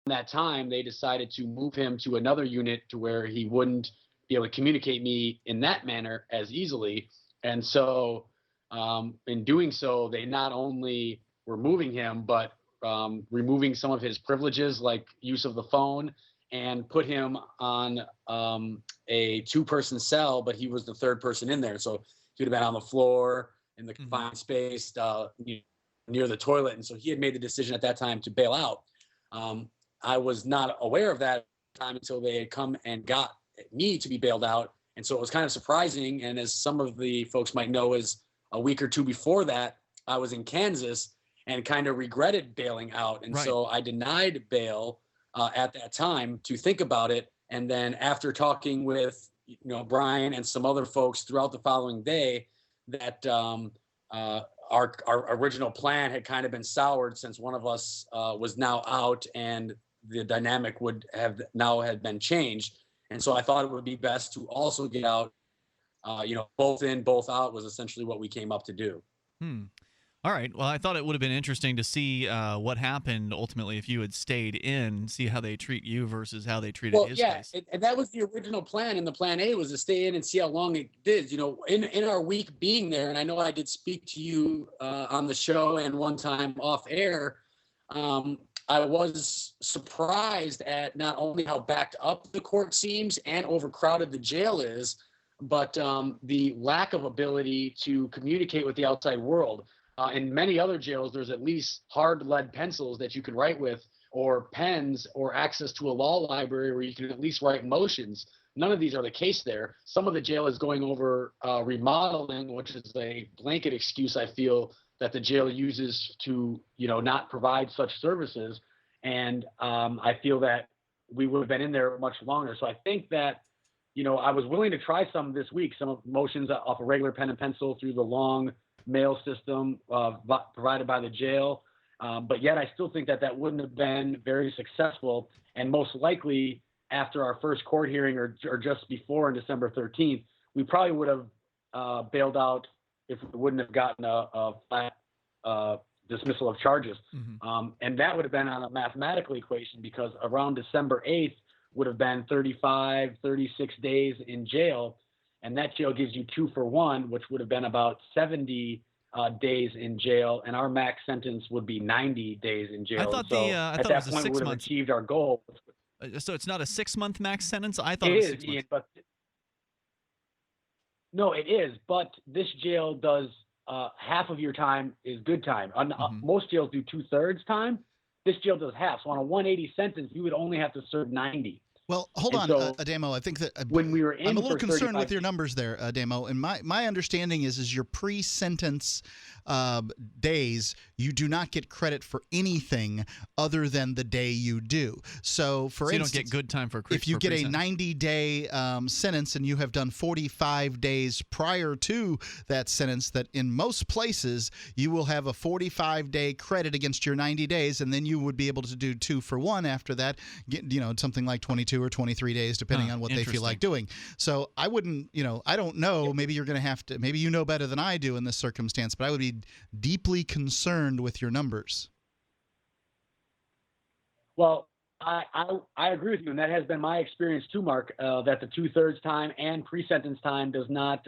that time, they decided to move him to another unit to where he wouldn't be able to communicate me in that manner as easily. And so in doing so, they not only were moving him, but removing some of his privileges like use of the phone, and put him on a 2-person cell, but he was the 3rd person in there. So he would have been on the floor in the confined space near the toilet. And so he had made the decision at that time to bail out. I was not aware of that time until they had come and got me to be bailed out. And so it was kind of surprising. And as some of the folks might know, is a week or two before that, I was in Kansas and kind of regretted bailing out. And so I denied bail at that time to think about it. And then after talking with, Brian and some other folks throughout the following day, that our original plan had kind of been soured since one of us was now out, and the dynamic would have now had been changed. And so I thought it would be best to also get out, both in, both out was essentially what we came up to do. All right. Well, I thought it would have been interesting to see what happened ultimately if you had stayed in, see how they treat you versus how they treated his case. And that was the original plan. And the plan A was to stay in and see how long it did. In our week being there, and I know I did speak to you on the show and one time off air, I was surprised at not only how backed up the court seems and overcrowded the jail is, but the lack of ability to communicate with the outside world. In many other jails, there's at least hard lead pencils that you can write with, or pens, or access to a law library where you can at least write motions. None of these are the case there. Some of the jail is going over remodeling, which is a blanket excuse, I feel, that the jail uses to, not provide such services. And I feel that we would have been in there much longer. So I think that, I was willing to try some this week, some of motions off a regular pen and pencil through the long mail system provided by the jail. But yet I still think that wouldn't have been very successful. And most likely after our first court hearing or just before on December 13th, we probably would have bailed out if we wouldn't have gotten a flat dismissal of charges. And that would have been on a mathematical equation, because around December 8th would have been 35, 36 days in jail. And that jail gives you 2 for 1, which would have been about 70 days in jail. And our max sentence would be 90 days in jail. I thought so at that that point, was we would have achieved our goal. So it's not a 6-month max sentence? I thought it it was is, 6 months. Ian, but no, it is. But this jail does half of your time is good time. Most jails do 2/3 time. This jail does half. So on a 180 sentence, you would only have to serve 90. Well, hold on, Ademo. I think that when we were in, I'm a little concerned 35 with your numbers there, Ademo. And my understanding is your pre-sentence days, you do not get credit for anything other than the day you do. So, for you instance, don't get good time for if you get a 90-day sentence and you have done 45 days prior to that sentence, that in most places you will have a 45-day credit against your 90 days, and then you would be able to do 2 for 1 after that. Something like 22 or 23 days, depending on what they feel like doing. So I wouldn't, I don't know. Maybe you're going to have to. Maybe you know better than I do in this circumstance, but I would be deeply concerned with your numbers. Well, I agree with you, and that has been my experience too, Mark, that the 2/3 time and pre-sentence time does not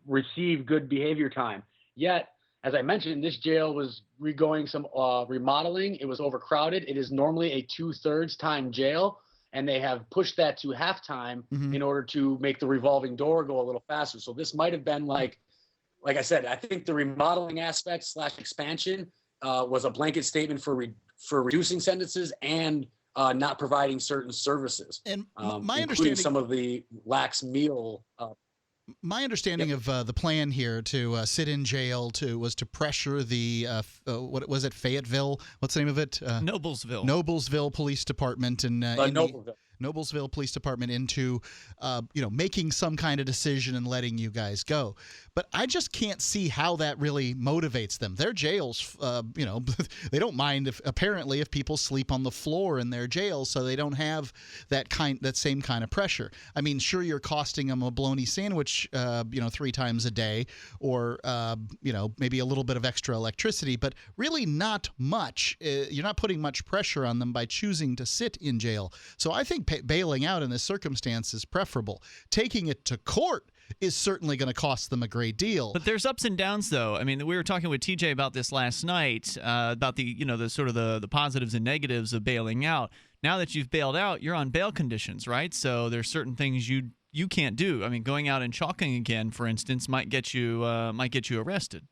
receive good behavior time. Yet, as I mentioned, this jail was regoing some remodeling. It was overcrowded. It is normally a 2/3 time jail, and they have pushed that to halftime in order to make the revolving door go a little faster. So this might have been like I said, I think the remodeling aspect / expansion was a blanket statement for reducing sentences and not providing certain services. And my understanding, some of the lax meal. My understanding of the plan here to sit in jail was to pressure the what was it, Fayetteville? What's the name of it? Noblesville. Noblesville Police Department in Noblesville. Noblesville Police Department into, making some kind of decision and letting you guys go. But I just can't see how that really motivates them. Their jails, they don't mind if people sleep on the floor in their jails, so they don't have that same kind of pressure. I mean, sure, you're costing them a bologna sandwich, 3 times a day, or maybe a little bit of extra electricity, but really not much. You're not putting much pressure on them by choosing to sit in jail. So I think bailing out in this circumstance is preferable. Taking it to court is certainly going to cost them a great deal. But there's ups and downs, though. I mean, we were talking with TJ about this last night, about the sort of the positives and negatives of bailing out. Now that you've bailed out, you're on bail conditions, right? So there's certain things you can't do. I mean, going out and chalking again, for instance, might get you arrested.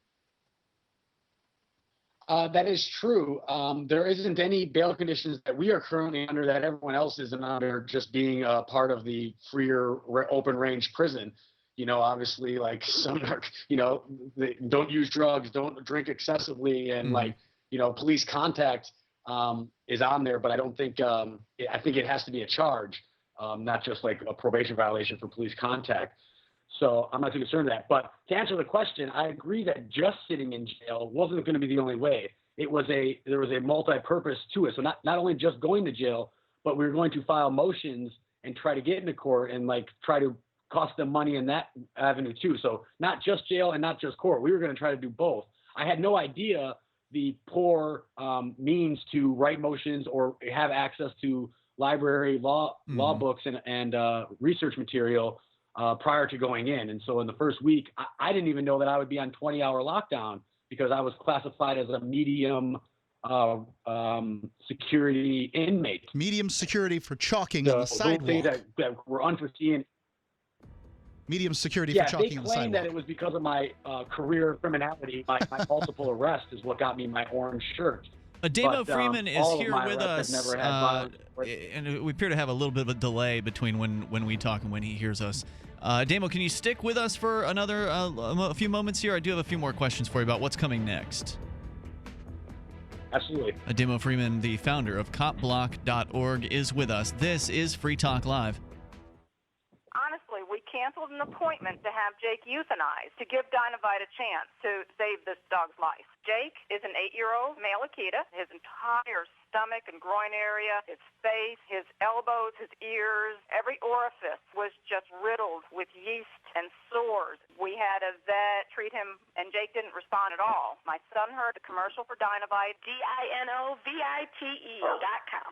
That is true. There isn't any bail conditions that we are currently under that everyone else isn't under, just being a part of the freer open range prison. Obviously, like some are, they don't use drugs, don't drink excessively, and police contact is on there. But I don't think I think it has to be a charge, not just like a probation violation for police contact. So I'm not too concerned with that. But to answer the question, I agree that just sitting in jail wasn't going to be the only way. There was a multi-purpose to it. So not only just going to jail, but we were going to file motions and try to get into court and try to cost them money in that avenue too. So not just jail and not just court. We were going to try to do both. I had no idea the poor means to write motions or have access to library law books and research material prior to going in. And so in the first week, I didn't even know that I would be on 20-hour lockdown because I was classified as a medium security inmate. Medium security for chalking on the sidewalk. Things that were unforeseen. Medium security for chalking on the sidewalk. They claimed that it was because of my career criminality. My multiple arrests is what got me my orange shirt. Ademo Freeman is here with us, and we appear to have a little bit of a delay between when we talk and when he hears us. Ademo, can you stick with us for a few moments here? I do have a few more questions for you about what's coming next. Absolutely. Ademo Freeman, the founder of copblock.org, is with us. This is Free Talk Live. Honestly, we canceled an appointment to have Jake euthanized to give Dynavite a chance to save this dog's life. Jake is an 8-year-old male Akita. His entire stomach and groin area, his face, his elbows, his ears, every orifice was just riddled with yeast and sores. We had a vet treat him, and Jake didn't respond at all. My son heard the commercial for Dynavite, DINOVITE.com.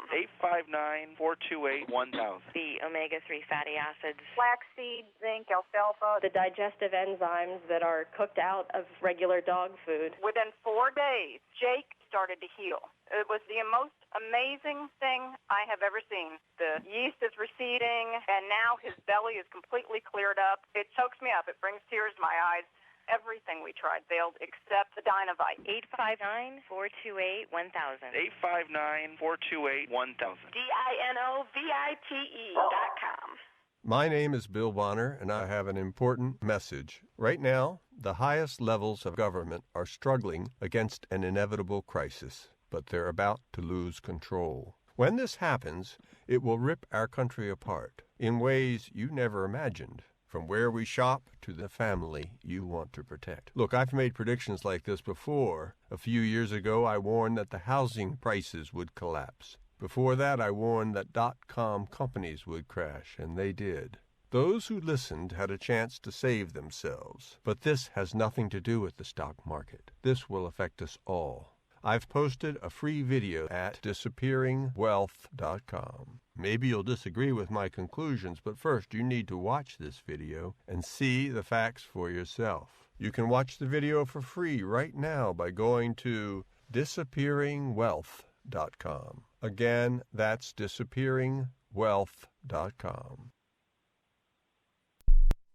859-428-1000. The omega-3 fatty acids, Flaxseed, zinc, alfalfa. the digestive enzymes that are cooked out of regular dog food. Within 4 days, Jake started to heal. It was the most amazing thing I have ever seen. The yeast is receding, and now his belly is completely cleared up. It chokes me up. It brings tears to my eyes. Everything we tried failed except the Dynavite. 859-428-1000. 859-428-1000. DINOVITE.com. My name is Bill Bonner, and I have an important message. Right now, the highest levels of government are struggling against an inevitable crisis, but they're about to lose control. When this happens, it will rip our country apart in ways you never imagined, from where we shop to the family you want to protect. Look, I've made predictions like this before. A few years ago, I warned that the housing prices would collapse. Before that, I warned that .com companies would crash, and they did. Those who listened had a chance to save themselves. But this has nothing to do with the stock market. This will affect us all. I've posted a free video at disappearingwealth.com. Maybe you'll disagree with my conclusions, but first you need to watch this video and see the facts for yourself. You can watch the video for free right now by going to disappearingwealth.com. Again, that's disappearingwealth.com.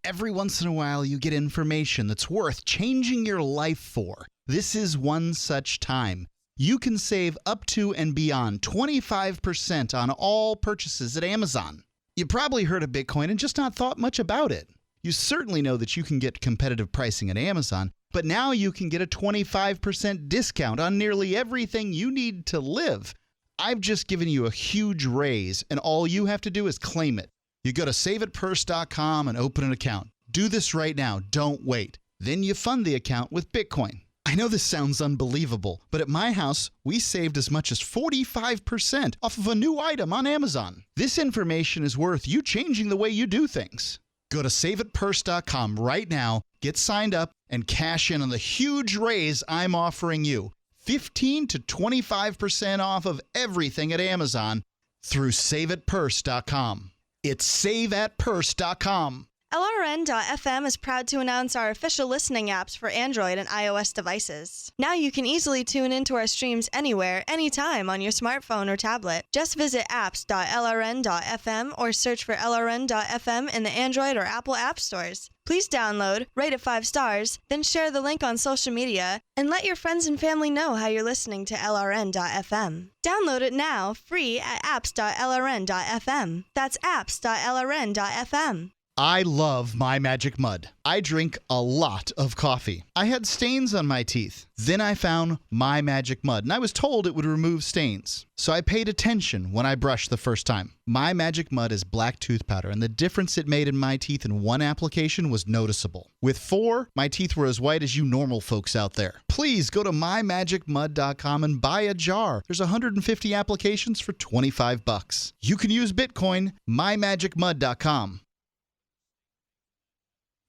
Every once in a while, you get information that's worth changing your life for. This is one such time. You can save up to and beyond 25% on all purchases at Amazon. You probably heard of Bitcoin and just not thought much about it. You certainly know that you can get competitive pricing at Amazon, but now you can get a 25% discount on nearly everything you need to live. I've just given you a huge raise, and all you have to do is claim it. You go to saveitpurse.com and open an account. Do this right now. Don't wait. Then you fund the account with Bitcoin. I know this sounds unbelievable, but at my house, we saved as much as 45% off of a new item on Amazon. This information is worth you changing the way you do things. Go to saveitpurse.com right now, get signed up, and cash in on the huge raise I'm offering you. 15 to 25% off of everything at Amazon through saveitpurse.com. It's saveatpurse.com. LRN.FM is proud to announce our official listening apps for Android and iOS devices. Now you can easily tune into our streams anywhere, anytime on your smartphone or tablet. Just visit apps.lrn.fm or search for LRN.FM in the Android or Apple app stores. Please download, rate it 5 stars, then share the link on social media, and let your friends and family know how you're listening to LRN.FM. Download it now, free at apps.lrn.fm. That's apps.lrn.fm. I love My Magic Mud. I drink a lot of coffee. I had stains on my teeth. Then I found My Magic Mud, and I was told it would remove stains. So I paid attention when I brushed the first time. My Magic Mud is black tooth powder, and the difference it made in my teeth in one application was noticeable. With 4, my teeth were as white as you normal folks out there. Please go to mymagicmud.com and buy a jar. There's 150 applications for $25. You can use Bitcoin, mymagicmud.com.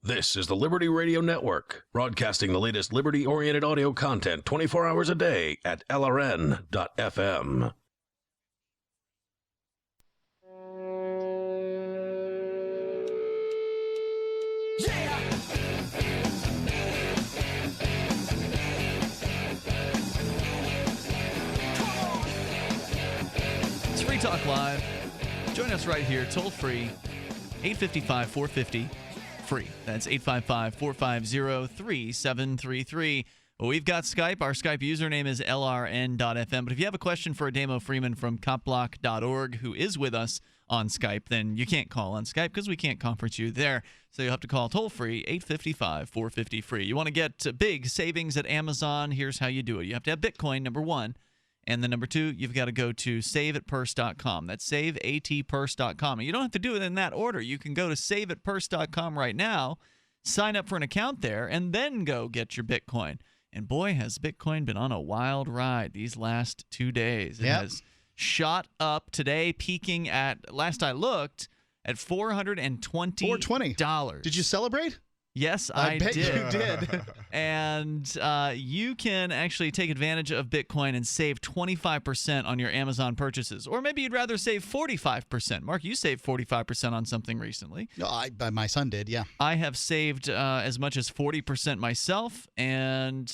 This is the Liberty Radio Network, broadcasting the latest liberty-oriented audio content 24 hours a day at LRN.FM. It's Free Talk Live. Join us right here, toll free, 855-450. Free. That's 855-450-3733. Well, we've got Skype. Our Skype username is LRN.FM. But if you have a question for Ademo Freeman from copblock.org, who is with us on Skype, then you can't call on Skype because we can't conference you there. So you'll have to call toll-free, 855-450-FREE. You want to get big savings at Amazon, here's how you do it. You have to have Bitcoin, number one. And then number 2, you've got to go to saveatpurse.com. That's saveatpurse.com. And you don't have to do it in that order. You can go to saveatpurse.com right now, sign up for an account there, and then go get your Bitcoin. And boy, has Bitcoin been on a wild ride these last 2 days. It has shot up today, peaking at, last I looked, at $420. $420. Did you celebrate? Yes, I bet did. you did. And you can actually take advantage of Bitcoin and save 25% on your Amazon purchases. Or maybe you'd rather save 45%. Mark, you saved 45% on something recently. No, my son did, yeah. I have saved as much as 40% myself, and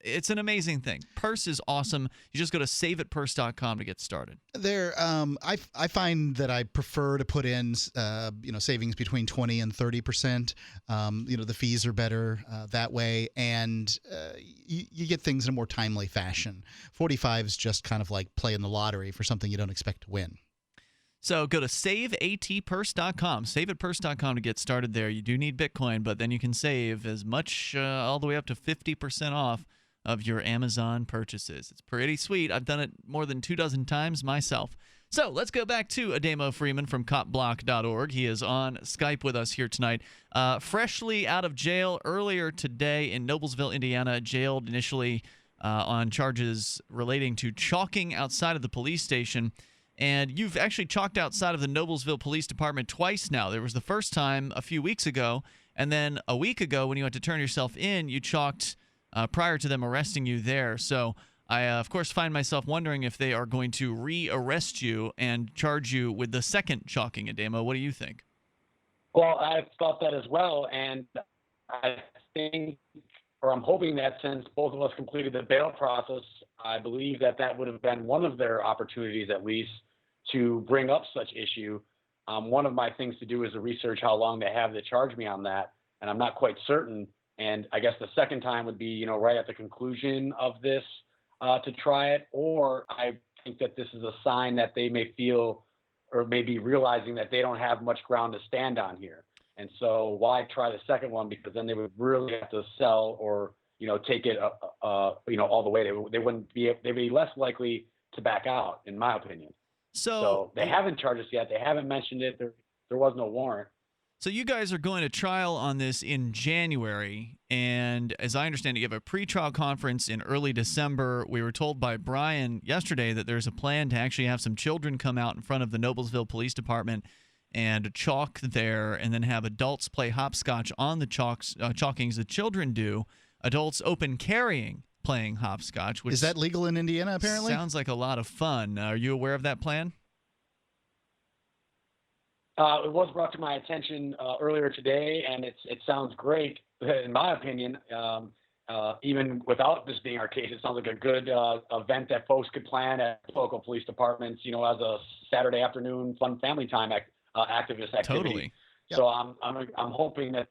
it's an amazing thing. Purse is awesome. You just go to saveatpurse.com to get started. There, I find that I prefer to put in, savings between 20 and 30%. The fees are better that way, and you get things in a more timely fashion. 45 is just kind of like playing the lottery for something you don't expect to win. So go to saveatpurse.com, saveatpurse.com to get started there. You do need Bitcoin, but then you can save as much, all the way up to 50% off of your Amazon purchases. It's pretty sweet. I've done it more than 24 times myself. So let's go back to Ademo Freeman from copblock.org. He is on Skype with us here tonight. Freshly out of jail earlier today in Noblesville, Indiana, jailed initially on charges relating to chalking outside of the police station. And you've actually chalked outside of the Noblesville Police Department twice now. There was the first time a few weeks ago, and then a week ago when you went to turn yourself in, you chalked prior to them arresting you there. So I, of course, find myself wondering if they are going to re-arrest you and charge you with the second chalking, Ademo. What do you think? Well, I've thought that as well, and I think, or I'm hoping that since both of us completed the bail process, I believe that would have been one of their opportunities at least to bring up such issue. One of my things to do is to research how long they have to charge me on that, and I'm not quite certain. And I guess the second time would be, right at the conclusion of this to try it. Or I think that this is a sign that they may feel or maybe realizing that they don't have much ground to stand on here. And so why try the second one? Because then they would really have to sell or, take it, all the way. They'd be less likely to back out, in my opinion. So So they haven't charged us yet. They haven't mentioned it. There was no warrant. So you guys are going to trial on this in January, and as I understand it, you have a pretrial conference in early December. We were told by Brian yesterday that there's a plan to actually have some children come out in front of the Noblesville Police Department and chalk there, and then have adults play hopscotch on the chalkings the children do. Adults open carrying playing hopscotch. Which is that legal in Indiana, apparently? Sounds like a lot of fun. Are you aware of that plan? It was brought to my attention earlier today, and it sounds great, in my opinion. Even without this being our case, it sounds like a good event that folks could plan at local police departments, as a Saturday afternoon fun family time activist activity. Totally. So I'm hoping that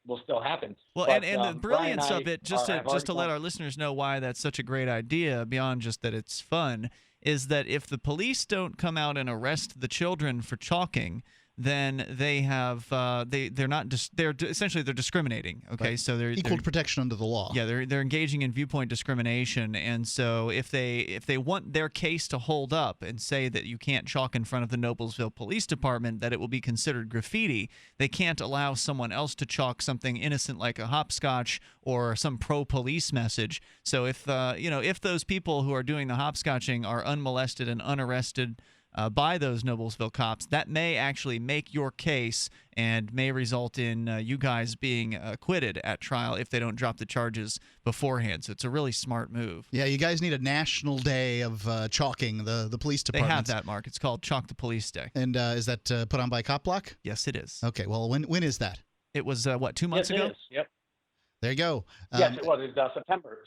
will still happen. Well, but, and the brilliance of it, just to let our our listeners know why that's such a great idea, beyond just that it's fun, is that if the police don't come out and arrest the children for chalking, then they have they're essentially discriminating. Okay, right. So they're equal protection under the law. Yeah, they're engaging in viewpoint discrimination, and so if they want their case to hold up and say that you can't chalk in front of the Noblesville Police Department, that it will be considered graffiti, they can't allow someone else to chalk something innocent like a hopscotch or some pro-police message. So if if those people who are doing the hopscotching are unmolested and unarrested by those Noblesville cops, that may actually make your case and may result in you guys being acquitted at trial if they don't drop the charges beforehand. So it's a really smart move. Yeah, you guys need a national day of chalking the police department. They have that, Mark. It's called Chalk the Police Day. And is that put on by Cop Block? Yes, it is. Okay, well, when is that? It was, 2 months ago? It is. Yep. There you go. Yes, it was. It was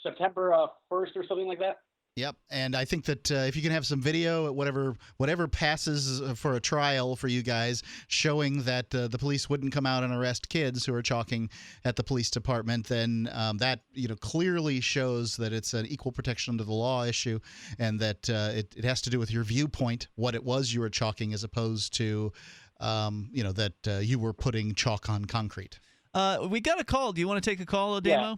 September 1st or something like that. Yep, and I think that if you can have some video, whatever passes for a trial for you guys, showing that the police wouldn't come out and arrest kids who are chalking at the police department, then that clearly shows that it's an equal protection under the law issue, and that it has to do with your viewpoint, what it was you were chalking, as opposed to that you were putting chalk on concrete. We got a call. Do you want to take a call, Ademo? Yeah.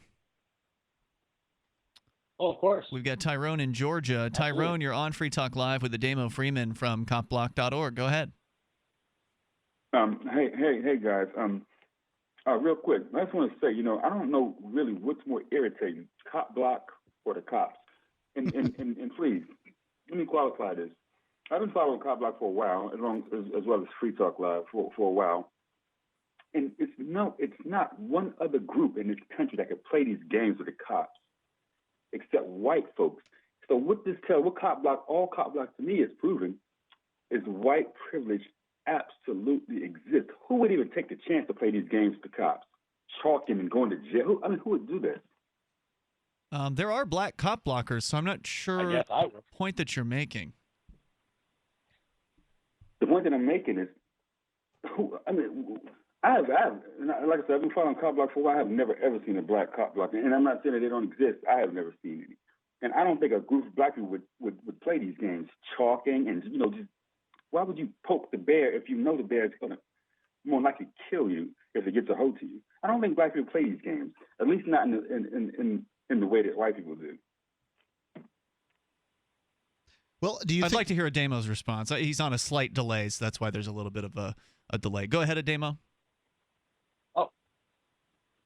Oh, of course. We've got Tyrone in Georgia. Tyrone, you're on Free Talk Live with Ademo Freeman from copblock.org. Go ahead. Hey, guys. Real quick, I just want to say, I don't know really what's more irritating, Cop Block or the cops. And please, let me qualify this. I've been following Cop Block for a while, as well as Free Talk Live for a while. And it's not one other group in this country that could play these games with the cops, except white folks. So what all Cop Block to me is proving is white privilege absolutely exists. Who would even take the chance to play these games with the cops? Chalking and going to jail? Who would do this? There are black cop blockers, so I'm not sure the point that you're making. The point that I'm making is, like I said, I've been following Cop Block for a while. I have never, ever seen a black cop block. And I'm not saying that they don't exist. I have never seen any. And I don't think a group of black people would play these games, chalking and, just why would you poke the bear if you know the bear is going to more likely kill you if it gets a hold to you? I don't think black people play these games, at least not in the way that white people do. Well, I'd like to hear Ademo's response. He's on a slight delay, so that's why there's a little bit of a delay. Go ahead, Ademo.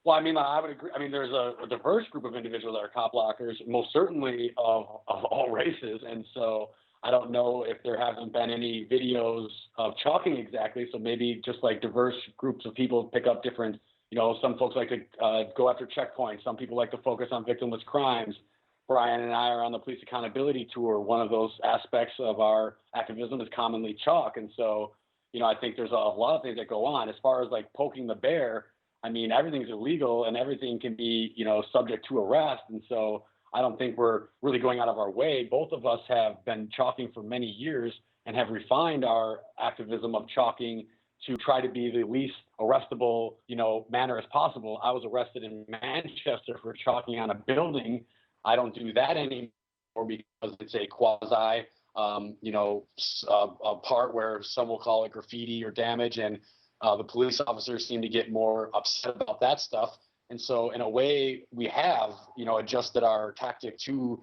Well, I would agree. There's a diverse group of individuals that are cop blockers, most certainly of all races. And so I don't know if there haven't been any videos of chalking exactly. So maybe just like diverse groups of people pick up different, some folks like to go after checkpoints. Some people like to focus on victimless crimes. Brian and I are on the police accountability tour. One of those aspects of our activism is commonly chalk. And so, I think there's a lot of things that go on. As far as like poking the bear, everything's illegal and everything can be, subject to arrest. And so I don't think we're really going out of our way. Both of us have been chalking for many years and have refined our activism of chalking to try to be the least arrestable, manner as possible. I was arrested in Manchester for chalking on a building. I don't do that anymore because it's a quasi, a part where some will call it graffiti or damage, and the police officers seem to get more upset about that stuff. And so in a way we have, adjusted our tactic to,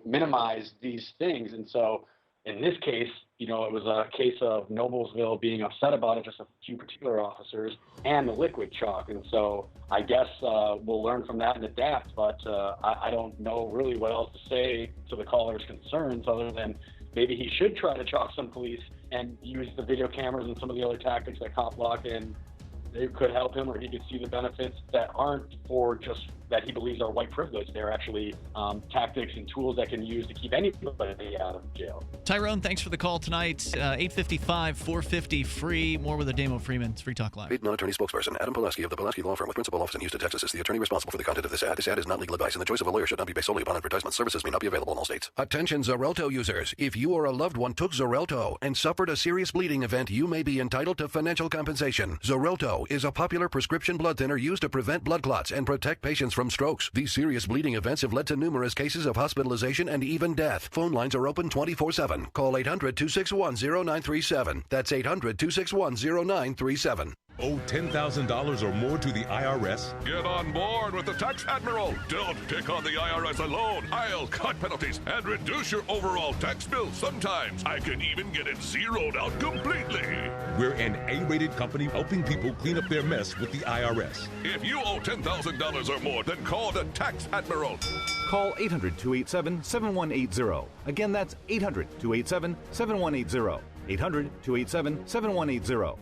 minimize these things. And so in this case, it was a case of Noblesville being upset about it, just a few particular officers, and the liquid chalk. And so I guess we'll learn from that and adapt, but I don't know really what else to say to the caller's concerns other than maybe he should try to chalk some police and use the video cameras and some of the other tactics that Cop Block, and they could help him, or he could see the benefits that aren't for just that he believes are white privilege. They're actually tactics and tools that can use to keep anybody out of jail. Tyrone, thanks for the call tonight. 855-450-FREE. More with Ademo Freeman. It's Free Talk Live. Paid non-attorney spokesperson Adam Pileski of the Pileski Law Firm with principal office in Houston, Texas is the attorney responsible for the content of this ad. This ad is not legal advice, and the choice of a lawyer should not be based solely upon advertisement. Services may not be available in all states. Attention Xarelto users. If you or a loved one took Xarelto and suffered a serious bleeding event, you may be entitled to financial compensation. Xarelto is a popular prescription blood thinner used to prevent blood clots and protect patients from strokes. These serious bleeding events have led to numerous cases of hospitalization and even death. Phone lines are open 24/7. Call 800-261-0937. That's 800-261-0937. Owe $10,000 or more to the IRS? Get on board with the Tax Admiral. Don't pick on the IRS alone. I'll cut penalties and reduce your overall tax bill. Sometimes I can even get it zeroed out completely. We're an A-rated company helping people clean up their mess with the IRS. If you owe $10,000 or more, then call the Tax Admiral. Call 800-287-7180. Again, that's 800-287-7180. 800-287-7180.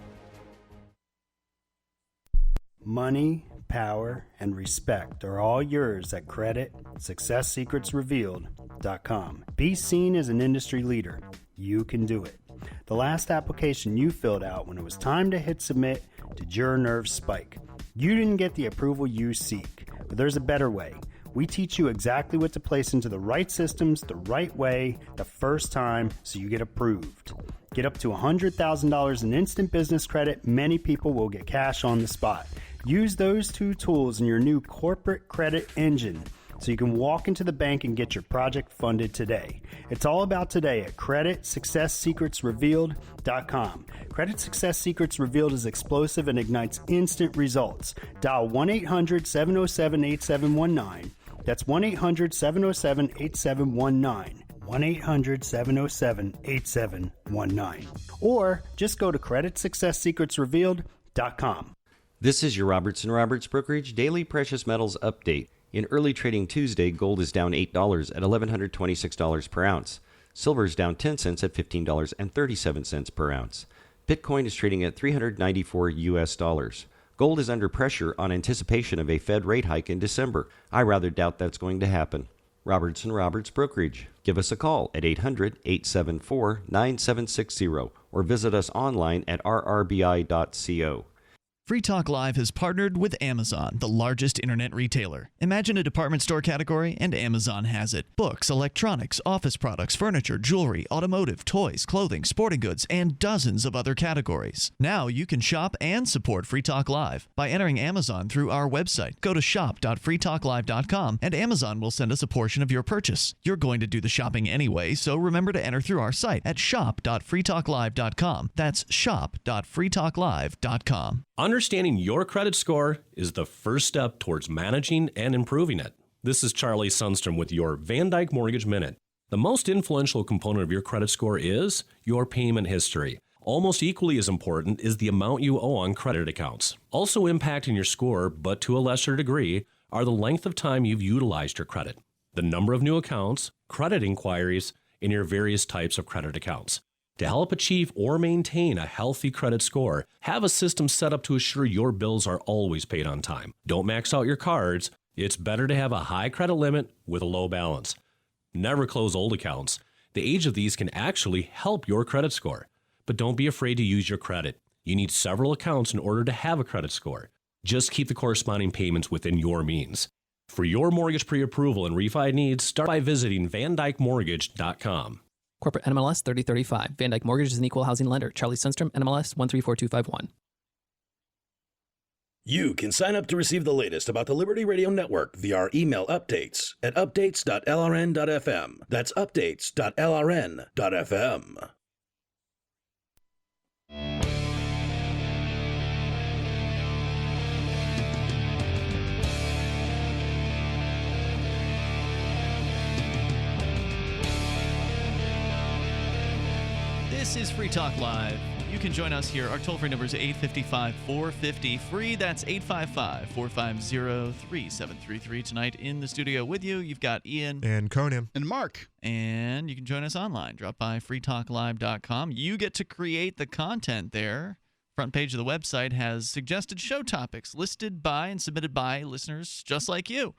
Money, power, and respect are all yours at CreditSuccessSecretsRevealed.com. Be seen as an industry leader. You can do it. The last application you filled out when it was time to hit submit, did your nerves spike? You didn't get the approval you seek, but there's a better way. We teach you exactly what to place into the right systems the right way the first time so you get approved. Get up to $100,000 in instant business credit. Many people will get cash on the spot. Use those two tools in your new corporate credit engine so you can walk into the bank and get your project funded today. It's all about today at CreditSuccessSecretsRevealed.com. Credit Success Secrets Revealed is explosive and ignites instant results. Dial 1-800-707-8719. That's 1-800-707-8719. 1-800-707-8719. Or just go to CreditSuccessSecretsRevealed.com. This is your Robertson Roberts Brokerage Daily Precious Metals Update. In early trading Tuesday, gold is down $8 at $1,126 per ounce. Silver is down 10 cents at $15.37 per ounce. Bitcoin is trading at $394 US. Gold is under pressure on anticipation of a Fed rate hike in December. I rather doubt that's going to happen. Robertson Roberts Brokerage. Give us a call at 800-874-9760 or visit us online at rrbi.co. Free Talk Live has partnered with Amazon, the largest internet retailer. Imagine a department store category, and Amazon has it. Books, electronics, office products, furniture, jewelry, automotive, toys, clothing, sporting goods, and dozens of other categories. Now you can shop and support Free Talk Live by entering Amazon through our website. Go to shop.freetalklive.com, and Amazon will send us a portion of your purchase. You're going to do the shopping anyway, so remember to enter through our site at shop.freetalklive.com. That's shop.freetalklive.com. Understanding your credit score is the first step towards managing and improving it. This is Charlie Sundstrom with your Van Dyke Mortgage Minute. The most influential component of your credit score is your payment history. Almost equally as important is the amount you owe on credit accounts. Also impacting your score, but to a lesser degree, are the length of time you've utilized your credit, the number of new accounts, credit inquiries, and your various types of credit accounts. To help achieve or maintain a healthy credit score, have a system set up to assure your bills are always paid on time. Don't max out your cards. It's better to have a high credit limit with a low balance. Never close old accounts. The age of these can actually help your credit score. But don't be afraid to use your credit. You need several accounts in order to have a credit score. Just keep the corresponding payments within your means. For your mortgage pre-approval and refi needs, start by visiting VanDykeMortgage.com. Corporate NMLS 3035. Van Dyke Mortgage is an equal housing lender. Charlie Sundstrom, NMLS 134251. You can sign up to receive the latest about the Liberty Radio Network via our email updates at updates.lrn.fm. That's updates.lrn.fm. This is Free Talk Live. You can join us here. Our toll-free number is 855-450-FREE. That's 855-450-3733. Tonight in the studio with you, you've got Ian. And Conan. And Mark. And you can join us online. Drop by freetalklive.com. You get to create the content there. Front page of the website has suggested show topics listed by and submitted by listeners just like you.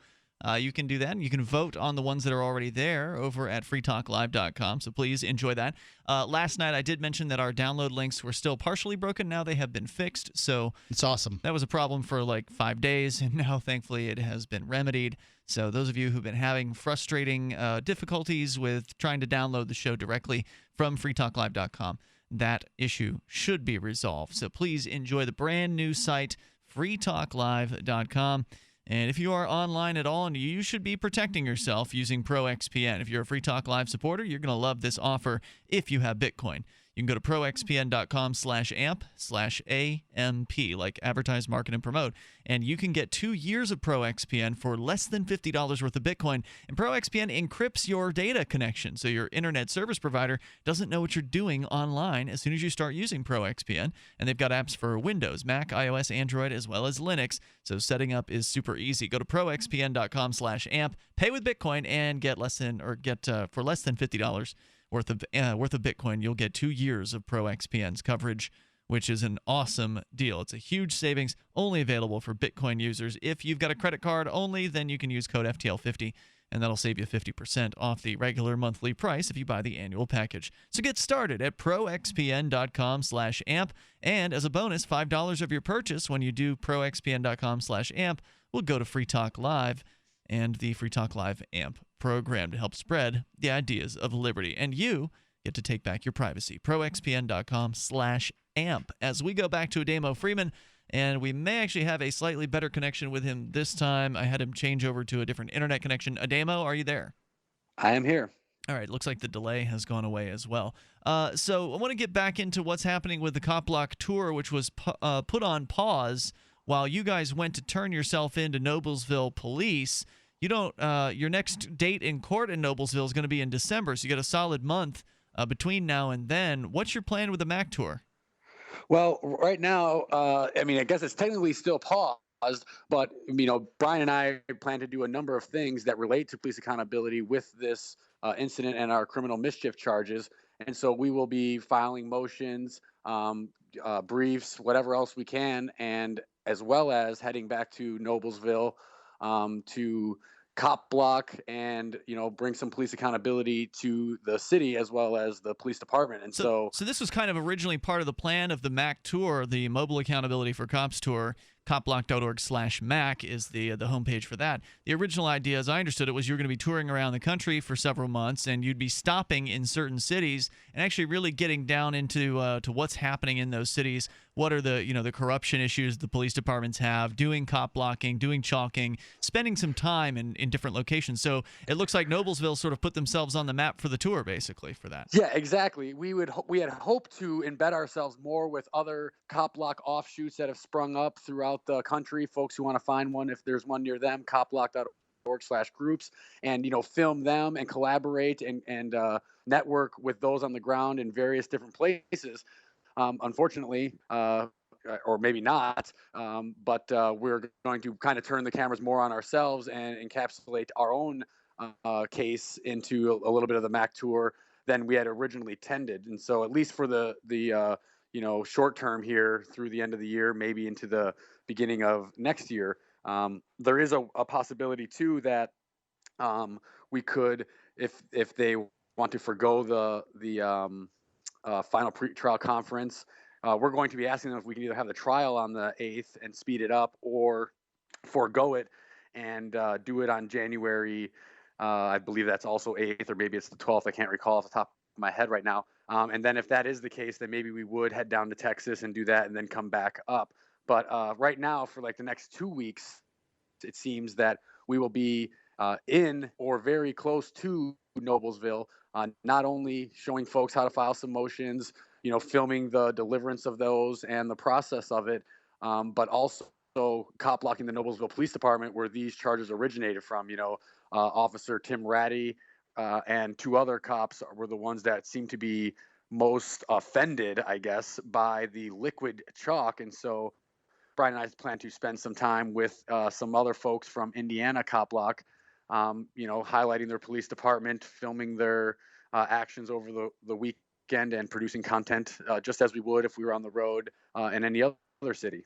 You can do that, and you can vote on the ones that are already there over at freetalklive.com, so please enjoy that. Last night I did mention that our download links were still partially broken. Now they have been fixed, so it's awesome. That was a problem for like 5 days, and now thankfully it has been remedied. So those of you who've been having frustrating difficulties with trying to download the show directly from freetalklive.com, that issue should be resolved. So please enjoy the brand new site, freetalklive.com. And if you are online at all, and you should be protecting yourself using ProXPN. If you're a Free Talk Live supporter, you're going to love this offer if you have Bitcoin. You can go to proxpn.com/amp/AMP, like advertise, market, and promote, and you can get 2 years of ProXPN for less than $50 worth of Bitcoin. And ProXPN encrypts your data connection, so your internet service provider doesn't know what you're doing online as soon as you start using ProXPN. And they've got apps for Windows, Mac, iOS, Android, as well as Linux, so setting up is super easy. Go to proxpn.com/amp, pay with Bitcoin, and get for less than $50 worth of Bitcoin, you'll get 2 years of ProXPN's coverage, which is an awesome deal. It's a huge savings, only available for Bitcoin users. If you've got a credit card only, then you can use code FTL50, and that'll save you 50% off the regular monthly price if you buy the annual package. So get started at proxpn.com/amp, and as a bonus, $5 of your purchase when you do proxpn.com/amp will go to Free Talk Live and the Free Talk Live AMP program to help spread the ideas of liberty. And you get to take back your privacy. proxpn.com/amp. As we go back to Ademo Freeman, and we may actually have a slightly better connection with him this time. I had him change over to a different internet connection. Ademo, are you there? I am here. All right, looks like the delay has gone away as well. So I want to get back into what's happening with the Cop Block tour, which was put on pause while you guys went to turn yourself in to Noblesville police. You don't. Your next date in court in Noblesville is going to be in December, so you got a solid month between now and then. What's your plan with the MAC tour? Well, right now, I mean, I guess it's technically still paused, but Brian and I plan to do a number of things that relate to police accountability with this incident and our criminal mischief charges. And so we will be filing motions, briefs, whatever else we can, and as well as heading back to Noblesville to Cop Block and bring some police accountability to the city as well as the police department. And so this was kind of originally part of the plan of the MAC tour, the Mobile Accountability for Cops tour. Copblock.org/MAC is the homepage for that. The original idea, as I understood it, was you were going to be touring around the country for several months, and you'd be stopping in certain cities and actually really getting down into to what's happening in those cities. What are the corruption issues the police departments have? Doing cop blocking, doing chalking, spending some time in different locations. So it looks like Noblesville sort of put themselves on the map for the tour, basically, for that. Yeah, exactly. We had hoped to embed ourselves more with other cop block offshoots that have sprung up throughout the country. Folks who want to find one, if there's one near them, copblock.org/groups, and film them and collaborate and network with those on the ground in various different places. Unfortunately, or maybe not, but we're going to kind of turn the cameras more on ourselves and encapsulate our own case into a little bit of the MAC tour than we had originally tended. And so at least for the short term here through the end of the year, maybe into the beginning of next year, there is a possibility too that we could, if they want to forgo the final pre-trial conference, we're going to be asking them if we can either have the trial on the 8th and speed it up, or forego it and do it on January. I believe that's also 8th, or maybe it's the 12th. I can't recall off the top of my head right now. And then if that is the case, then maybe we would head down to Texas and do that and then come back up. But right now, for like the next 2 weeks, it seems that we will be in or very close to Noblesville, not only showing folks how to file some motions, filming the deliverance of those and the process of it, but also cop blocking the Noblesville Police Department, where these charges originated from. Officer Tim Ratty and 2 other cops were the ones that seemed to be most offended, I guess, by the liquid chalk. And so Brian and I plan to spend some time with some other folks from Indiana Cop Block, highlighting their police department, filming their actions over the weekend, and producing content just as we would if we were on the road in any other city.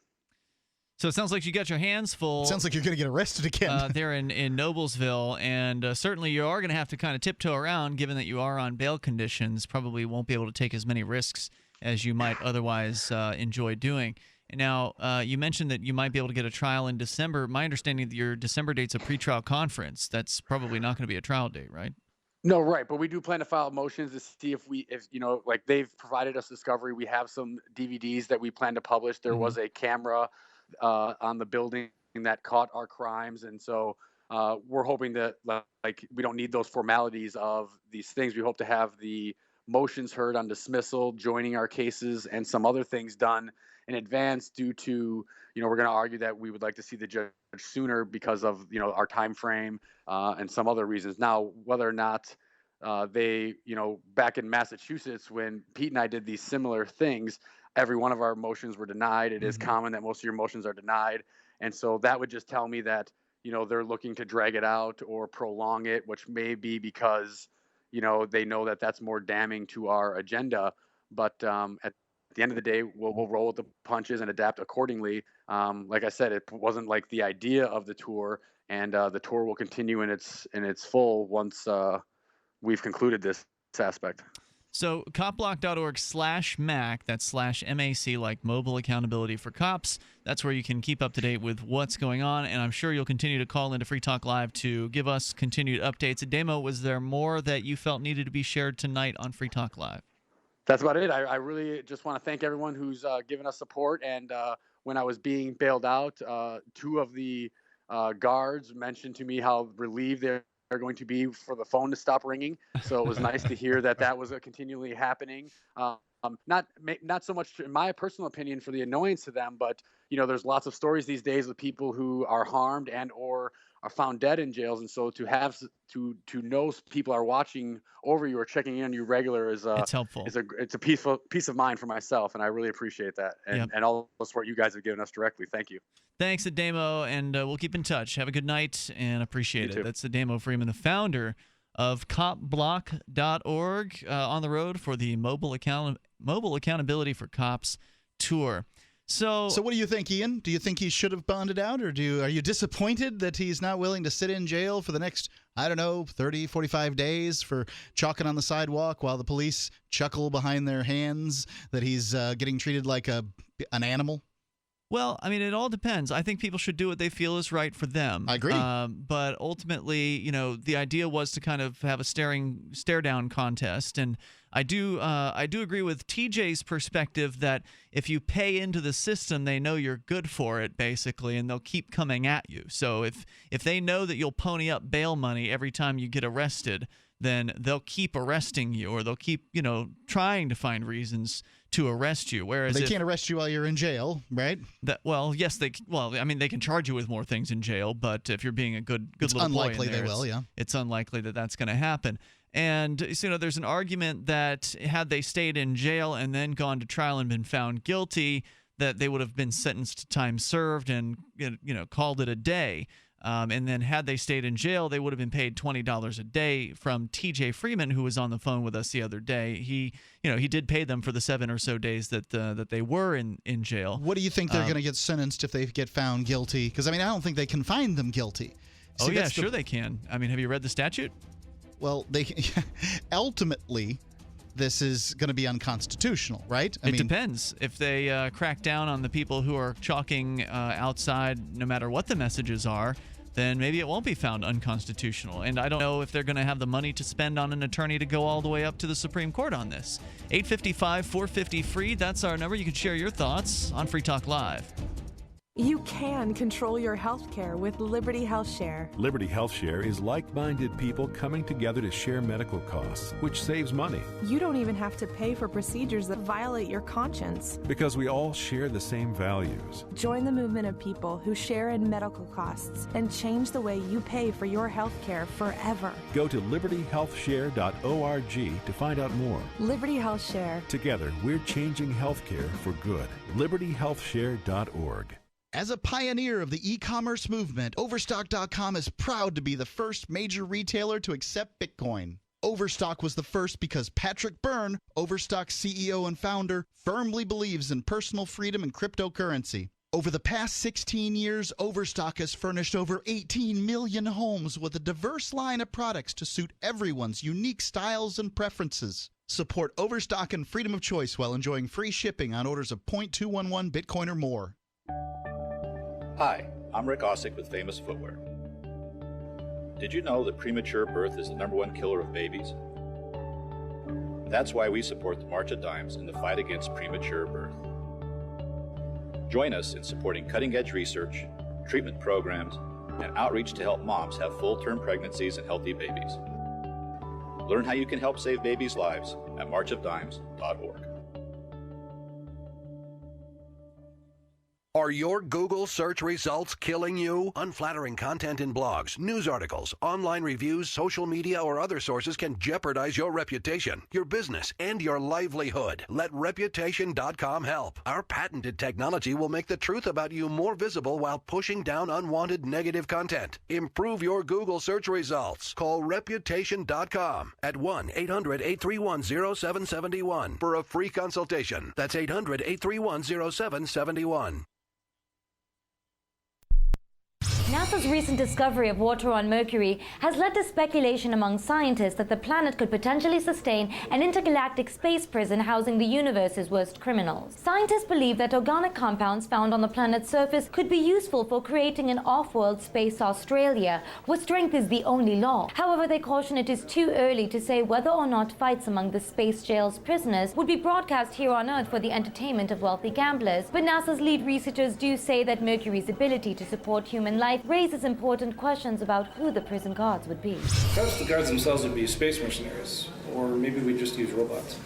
So it sounds like you got your hands full. Sounds like you're going to get arrested again. There in Noblesville, and certainly you are going to have to kind of tiptoe around, given that you are on bail conditions. Probably won't be able to take as many risks as you might otherwise enjoy doing. Now, you mentioned that you might be able to get a trial in December. My understanding that your December date's a pretrial conference. That's probably not going to be a trial date, right? No, right. But we do plan to file motions to see if like they've provided us discovery. We have some DVDs that we plan to publish. There was a camera on the building that caught our crimes. And so we're hoping that like we don't need those formalities of these things. We hope to have the motions heard on dismissal, joining our cases, and some other things done in advance due to, we're going to argue that we would like to see the judge sooner because of, our time frame and some other reasons. Now, whether or not they, back in Massachusetts, when Pete and I did these similar things, every one of our motions were denied. It is common that most of your motions are denied. And so that would just tell me that, they're looking to drag it out or prolong it, which may be because, they know that that's more damning to our agenda. But at the end of the day, we'll roll with the punches and adapt accordingly. Like I said, it wasn't like the idea of the tour, and the tour will continue in its full once we've concluded this aspect. So copblock.org/MAC, that's /MAC, like Mobile Accountability for Cops. That's where you can keep up to date with what's going on, and I'm sure you'll continue to call into Free Talk Live to give us continued updates. Ademo, was there more that you felt needed to be shared tonight on Free Talk Live? That's about it. I really just want to thank everyone who's given us support. And when I was being bailed out, two of the guards mentioned to me how relieved they're going to be for the phone to stop ringing. So it was nice to hear that was continually happening. Not so much in my personal opinion for the annoyance to them, but there's lots of stories these days of people who are harmed and or are found dead in jails, and so to have to know people are watching over you or checking in on you regular is it's helpful. It's a peace of mind for myself, and I really appreciate that, and all the support you guys have given us directly. Thank you. Thanks, Ademo, and we'll keep in touch. Have a good night, and appreciate it. That's Ademo Freeman, the founder of copblock.org, on the road for the Mobile Accountability for Cops tour. So what do you think, Ian? Do you think he should have bonded out, or are you disappointed that he's not willing to sit in jail for the next, 30, 45 days for chalking on the sidewalk while the police chuckle behind their hands that he's getting treated like an animal? Well, I mean, it all depends. I think people should do what they feel is right for them. I agree. But ultimately, the idea was to kind of have a stare-down contest. And I do agree with TJ's perspective that if you pay into the system, they know you're good for it, basically, and they'll keep coming at you. So if they know that you'll pony up bail money every time you get arrested, then they'll keep arresting you, or they'll keep, trying to find reasons to arrest you. Whereas they can't arrest you while you're in jail, right? Yes, they can charge you with more things in jail, but if you're being a good little boy in there, unlikely they will, yeah. It's unlikely that that's going to happen. And there's an argument that had they stayed in jail and then gone to trial and been found guilty, that they would have been sentenced to time served and called it a day. And then had they stayed in jail, they would have been paid $20 a day from TJ Freeman, who was on the phone with us the other day. He did pay them for the 7 or so days that they were in jail. What do you think they're going to get sentenced if they get found guilty? Because, I don't think they can find them guilty. Sure they can. Have you read the statute? Well, ultimately, this is going to be unconstitutional, right? It depends. If they crack down on the people who are chalking outside, no matter what the messages are, then maybe it won't be found unconstitutional. And I don't know if they're going to have the money to spend on an attorney to go all the way up to the Supreme Court on this. 855-450-FREE, that's our number. You can share your thoughts on Free Talk Live. You can control your health care with Liberty Health Share. Liberty Health Share is like-minded people coming together to share medical costs, which saves money. You don't even have to pay for procedures that violate your conscience. Because we all share the same values. Join the movement of people who share in medical costs and change the way you pay for your health care forever. Go to libertyhealthshare.org to find out more. Liberty Health Share. Together, we're changing healthcare for good. libertyhealthshare.org. As a pioneer of the e-commerce movement, Overstock.com is proud to be the first major retailer to accept Bitcoin. Overstock was the first because Patrick Byrne, Overstock's CEO and founder, firmly believes in personal freedom and cryptocurrency. Over the past 16 years, Overstock has furnished over 18 million homes with a diverse line of products to suit everyone's unique styles and preferences. Support Overstock and freedom of choice while enjoying free shipping on orders of 0.211 Bitcoin or more. Hi, I'm Rick Ossick with Famous Footwear. Did you know that premature birth is the #1 killer of babies? That's why we support the March of Dimes in the fight against premature birth. Join us in supporting cutting-edge research, treatment programs, and outreach to help moms have full-term pregnancies and healthy babies. Learn how you can help save babies' lives at marchofdimes.org. Are your Google search results killing you? Unflattering content in blogs, news articles, online reviews, social media, or other sources can jeopardize your reputation, your business, and your livelihood. Let Reputation.com help. Our patented technology will make the truth about you more visible while pushing down unwanted negative content. Improve your Google search results. Call Reputation.com at 1-800-831-0771 for a free consultation. That's 800-831-0771. NASA's recent discovery of water on Mercury has led to speculation among scientists that the planet could potentially sustain an intergalactic space prison housing the universe's worst criminals. Scientists believe that organic compounds found on the planet's surface could be useful for creating an off-world space Australia, where strength is the only law. However, they caution it is too early to say whether or not fights among the space jail's prisoners would be broadcast here on Earth for the entertainment of wealthy gamblers. But NASA's lead researchers do say that Mercury's ability to support human life raises important questions about who the prison guards would be. Perhaps the guards themselves would be space mercenaries, or maybe we'd just use robots.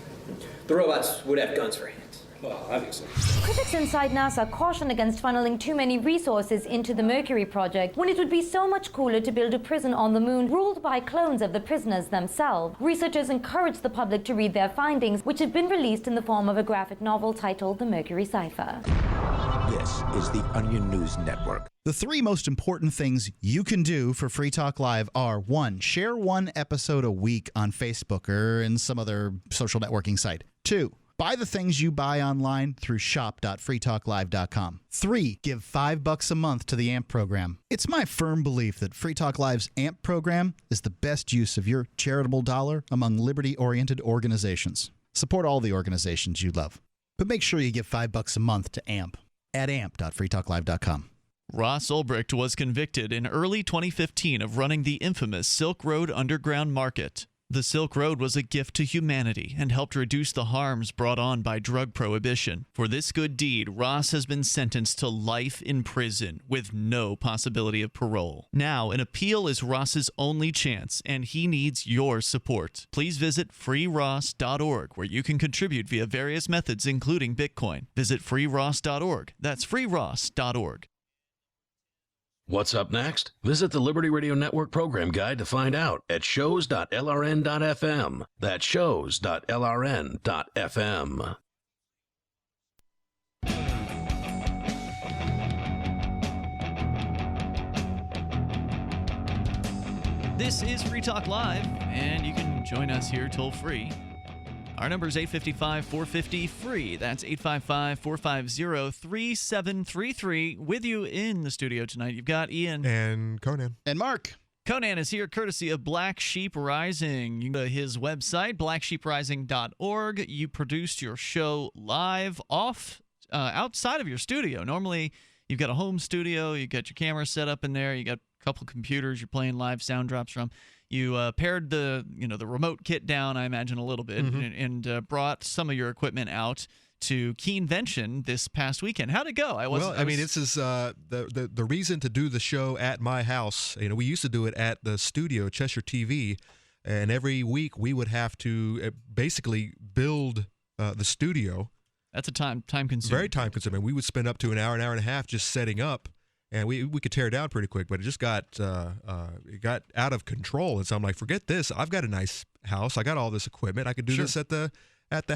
The robots would have guns for hands. Well, obviously. Critics inside NASA caution against funneling too many resources into the Mercury project when it would be so much cooler to build a prison on the moon ruled by clones of the prisoners themselves. Researchers encourage the public to read their findings, which have been released in the form of a graphic novel titled The Mercury Cipher. This is the Onion News Network. The three most important things you can do for Free Talk Live are: 1, share one episode a week on Facebook or in some other social networking site. 2, buy the things you buy online through shop.freetalklive.com. 3, give $5 a month to the AMP program. It's my firm belief that Free Talk Live's AMP program is the best use of your charitable dollar among liberty-oriented organizations. Support all the organizations you love, but make sure you give $5 a month to AMP at amp.freetalklive.com. Ross Ulbricht was convicted in early 2015 of running the infamous Silk Road Underground Market. The Silk Road was a gift to humanity and helped reduce the harms brought on by drug prohibition. For this good deed, Ross has been sentenced to life in prison with no possibility of parole. Now, an appeal is Ross's only chance, and he needs your support. Please visit freeross.org, where you can contribute via various methods, including Bitcoin. Visit freeross.org. That's freeross.org. What's up next? Visit the Liberty Radio Network program guide to find out at shows.lrn.fm. That's shows.lrn.fm. This is Free Talk Live, and you can join us here toll free. Our number is 855-450-FREE. That's 855-450-3733. With you in the studio tonight, you've got Ian. And Conan. And Mark. Conan is here courtesy of Black Sheep Rising. You can go to his website, blacksheeprising.org. You produced your show live outside of your studio. Normally, you've got a home studio. You've got your camera set up in there. You got a couple computers you're playing live sound drops from. You pared the remote kit down, I imagine, a little bit, and brought some of your equipment out to Keenvention this past weekend. How'd it go? This is the reason to do the show at my house. We used to do it at the studio, Cheshire TV, and every week we would have to basically build the studio. That's a time consuming. Very time consuming. We would spend up to an hour and a half just setting up, and we could tear it down pretty quick. But it just got out of control, and so I'm like, forget this. I've got a nice house. I got all this equipment. I could do this at the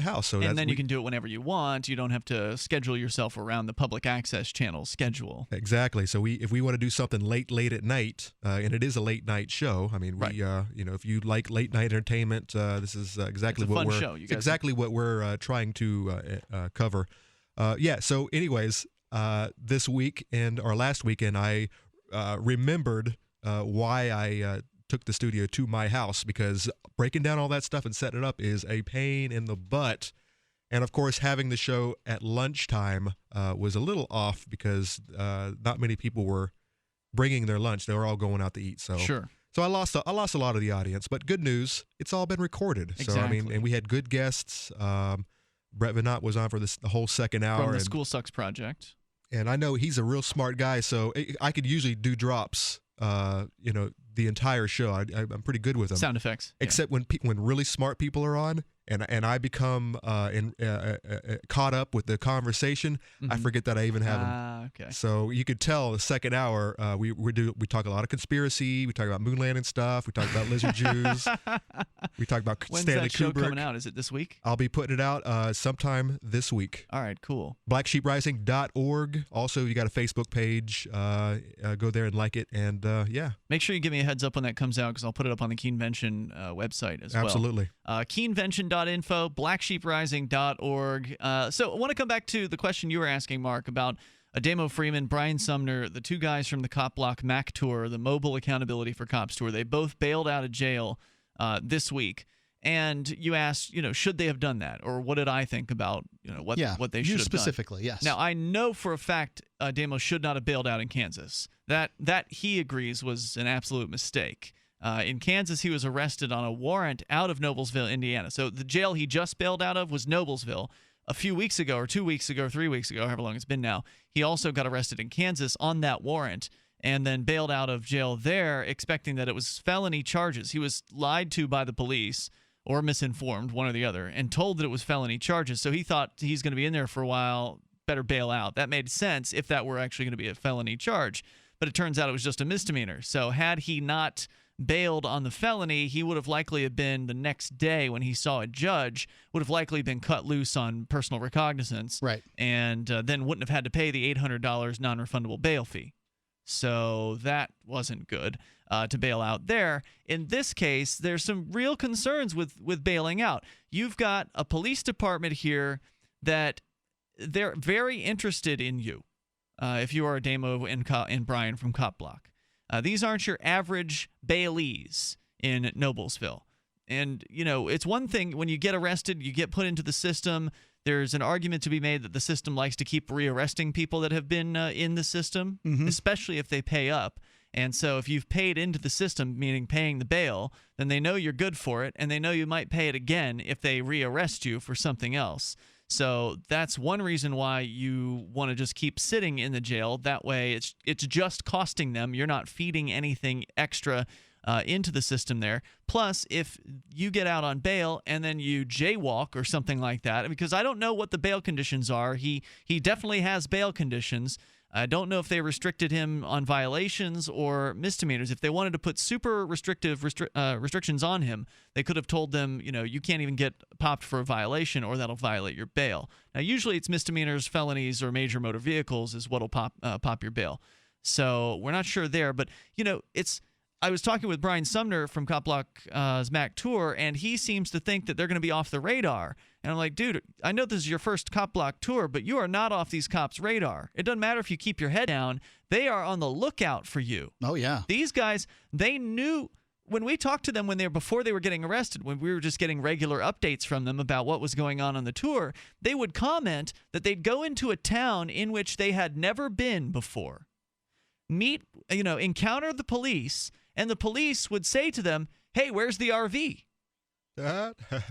house. So and then you can do it whenever you want. You don't have to schedule yourself around the public access channel schedule. Exactly. So if we want to do something late at night, and it is a late night show. I mean, right. If you like late night entertainment, this is exactly what we're trying to cover. So anyways, this week or last weekend, I remembered why I took the studio to my house, because breaking down all that stuff and setting it up is a pain in the butt. And of course, having the show at lunchtime was a little off, because not many people were bringing their lunch. They were all going out to eat. So sure. So I lost a lot of the audience, but good news, it's all been recorded. Exactly. So I mean, and we had good guests. Brett Venant was on for the whole second hour. From the School Sucks Project. And I know he's a real smart guy, so I could usually do drops, the entire show. I'm pretty good with them. Sound effects. Except when really smart people are on, and I become caught up with the conversation, I forget that I even have them. Okay. So you could tell the second hour, we talk a lot of conspiracy. We talk about moon landing stuff. We talk about lizard Jews. We talk about When's Stanley that show Kubrick. coming out? Is it this week? I'll be putting it out sometime this week. All right, cool. BlackSheepRising.org. Also, you got a Facebook page. Go there and like it, and Make sure you give me a heads up when that comes out, because I'll put it up on the Keenvention website as well. Absolutely. Keenvention.info, BlackSheepRising.org. So I want to come back to the question you were asking, Mark, about Ademo Freeman, Brian Sumner, the two guys from the Cop Block Mac Tour, the Mobile Accountability for Cops Tour. They both bailed out of jail this week. And you asked, should they have done that? Or what did I think about, what they should have done? You specifically, yes. Now, I know for a fact Ademo should not have bailed out in Kansas. That he agrees was an absolute mistake. In Kansas, he was arrested on a warrant out of Noblesville, Indiana. So the jail he just bailed out of was Noblesville. A few weeks ago, or 2 weeks ago, or 3 weeks ago, however long it's been now, he also got arrested in Kansas on that warrant, and then bailed out of jail there, expecting that it was felony charges. He was lied to by the police, or misinformed, one or the other, and told that it was felony charges. So he thought he's going to be in there for a while, better bail out. That made sense if that were actually going to be a felony charge. But it turns out it was just a misdemeanor. So had he not bailed on the felony, he would have likely have been, the next day when he saw a judge, would have likely been cut loose on personal recognizance. Right. And then wouldn't have had to pay the $800 non-refundable bail fee. So that wasn't good to bail out there. In this case, there's some real concerns with bailing out. You've got a police department here that they're very interested in you. If you are Ademo and Brian from Cop Block. These aren't your average bailees in Noblesville. And, it's one thing when you get arrested, you get put into the system. There's an argument to be made that the system likes to keep rearresting people that have been in the system, especially if they pay up. And so if you've paid into the system, meaning paying the bail, then they know you're good for it, and they know you might pay it again if they rearrest you for something else. So that's one reason why you want to just keep sitting in the jail. That way it's just costing them. You're not feeding anything extra into the system there. Plus, if you get out on bail and then you jaywalk or something like that, because I don't know what the bail conditions are. He definitely has bail conditions. I don't know if they restricted him on violations or misdemeanors. If they wanted to put super restrictive restrictions on him, they could have told them, you can't even get popped for a violation, or that'll violate your bail. Now, usually it's misdemeanors, felonies, or major motor vehicles is what'll pop your bail. So we're not sure there, but I was talking with Brian Sumner from Cop Block's Mac Tour, and he seems to think that they're going to be off the radar. And I'm like, dude, I know this is your first Cop Block tour, but you are not off these cops' radar. It doesn't matter if you keep your head down. They are on the lookout for you. Oh, yeah. These guys, they knew when we talked to them before they were getting arrested, when we were just getting regular updates from them about what was going on the tour, they would comment that they'd go into a town in which they had never been before, encounter the police, and the police would say to them, hey, where's the RV?